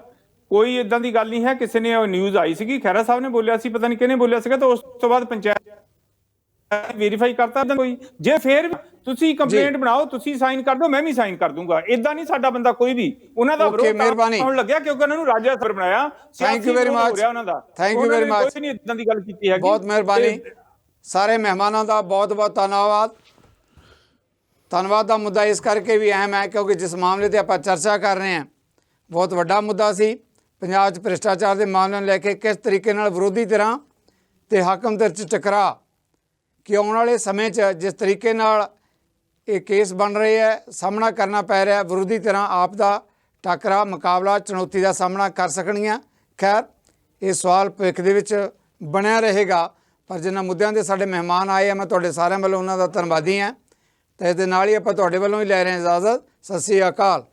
ਕੋਈ ਇਦਾਂ ਦੀ ਗੱਲ ਨਹੀਂ ਹੈ। ਕਿਸੇ ਨੇ ਉਹ ਨਿਊਜ਼ ਆਈ ਸੀਗੀ ਖਹਿਰਾ ਸਾਹਿਬ ਨੇ ਬੋਲਿਆ ਸੀ ਪਤਾ ਨਹੀਂ ਕਿਹਨੇ ਬੋਲਿਆ ਸੀਗਾ ਤਾਂ ਉਸ ਤੋਂ ਬਾਅਦ ਪੰਚਾਇਤ ਵੈਰੀਫਾਈ ਕਰਤਾ ਕੋਈ। ਜੇ ਫੇਰ ਤੁਸੀਂ ਕੰਪਲੇਂਟ ਬਣਾਓ ਤੁਸੀਂ ਸਾਈਨ ਕਰ ਦਿਓ ਮੈਂ ਵੀ ਸਾਈਨ ਕਰ ਦੂੰਗਾ। ਇਦਾਂ ਨਹੀਂ ਸਾਡਾ ਬੰਦਾ ਕੋਈ ਵੀ ਉਹਨਾਂ ਦਾ ਵਿਰੋਧ ਹੋਣ ਲੱਗਿਆ ਕਿਉਂਕਿ ਉਹਨਾਂ ਨੂੰ ਰਾਜਾ ਸਰ ਬਣਾਇਆ। Thank you very much. Thank you very much. ਕੋਈ ਨਹੀਂ ਇਦਾਂ ਦੀ ਗੱਲ ਕੀਤੀ ਹੈਗੀ। ਬਹੁਤ ਮਿਹਰਬਾਨੀ। ਸਾਰੇ ਮਹਿਮਾਨਾਂ ਦਾ ਬਹੁਤ ਧੰਨਵਾਦ ਦਾ ਮੁੱਦਾ ਇਸ ਕਰਕੇ ਵੀ ਅਹਿਮ ਹੈ ਕਿਉਂਕਿ ਜਿਸ ਮਾਮਲੇ ਤੇ ਆਪਾਂ ਚਰਚਾ ਕਰ ਰਹੇ ਹਾਂ ਬਹੁਤ ਵੱਡਾ ਮੁੱਦਾ ਸੀ। ਪੰਜਾਬ 'ਚ ਭ੍ਰਿਸ਼ਟਾਚਾਰ ਦੇ ਮਾਮਲੇ ਨੂੰ ਲੈ ਕੇ ਕਿਸ ਤਰੀਕੇ ਨਾਲ ਵਿਰੋਧੀ ਧਿਰਾਂ ਤੇ ਹਾਕਮ ਧਿਰ 'ਚ ਟਕਰਾਅ ਕਿ ਆਉਣ ਵਾਲੇ ਸਮੇਂ 'ਚ ਜਿਸ ਤਰੀਕੇ ਨਾਲ ਇਹ ਕੇਸ ਬਣ ਰਹੇ ਹੈ ਸਾਹਮਣਾ ਕਰਨਾ ਪੈ ਰਿਹਾ। ਵਿਰੋਧੀ ਧਿਰਾਂ ਆਪ ਦਾ ਟਾਕਰਾ ਮੁਕਾਬਲਾ ਚੁਣੌਤੀ ਦਾ ਸਾਹਮਣਾ ਕਰ ਸਕਣਗੀਆਂ। ਖੈਰ ਇਹ ਸਵਾਲ ਭਵਿੱਖ ਦੇ ਵਿੱਚ ਬਣਿਆ ਰਹੇਗਾ। ਪਰ ਜਿਨ੍ਹਾਂ ਮੁੱਦਿਆਂ ਦੇ ਸਾਡੇ ਮਹਿਮਾਨ ਆਏ ਆ ਮੈਂ ਤੁਹਾਡੇ ਸਾਰਿਆਂ ਵੱਲੋਂ ਉਹਨਾਂ ਦਾ ਧੰਨਵਾਦੀ ਹਾਂ। ਤੇ ਇਹਦੇ ਨਾਲ ਹੀ ਆਪਾਂ ਤੁਹਾਡੇ ਵੱਲੋਂ ਹੀ ਲੈ ਰਹੇ ਹਾਂ ਇਜਾਜ਼ਤ। ਸਤਿ ਸ਼੍ਰੀ ਅਕਾਲ।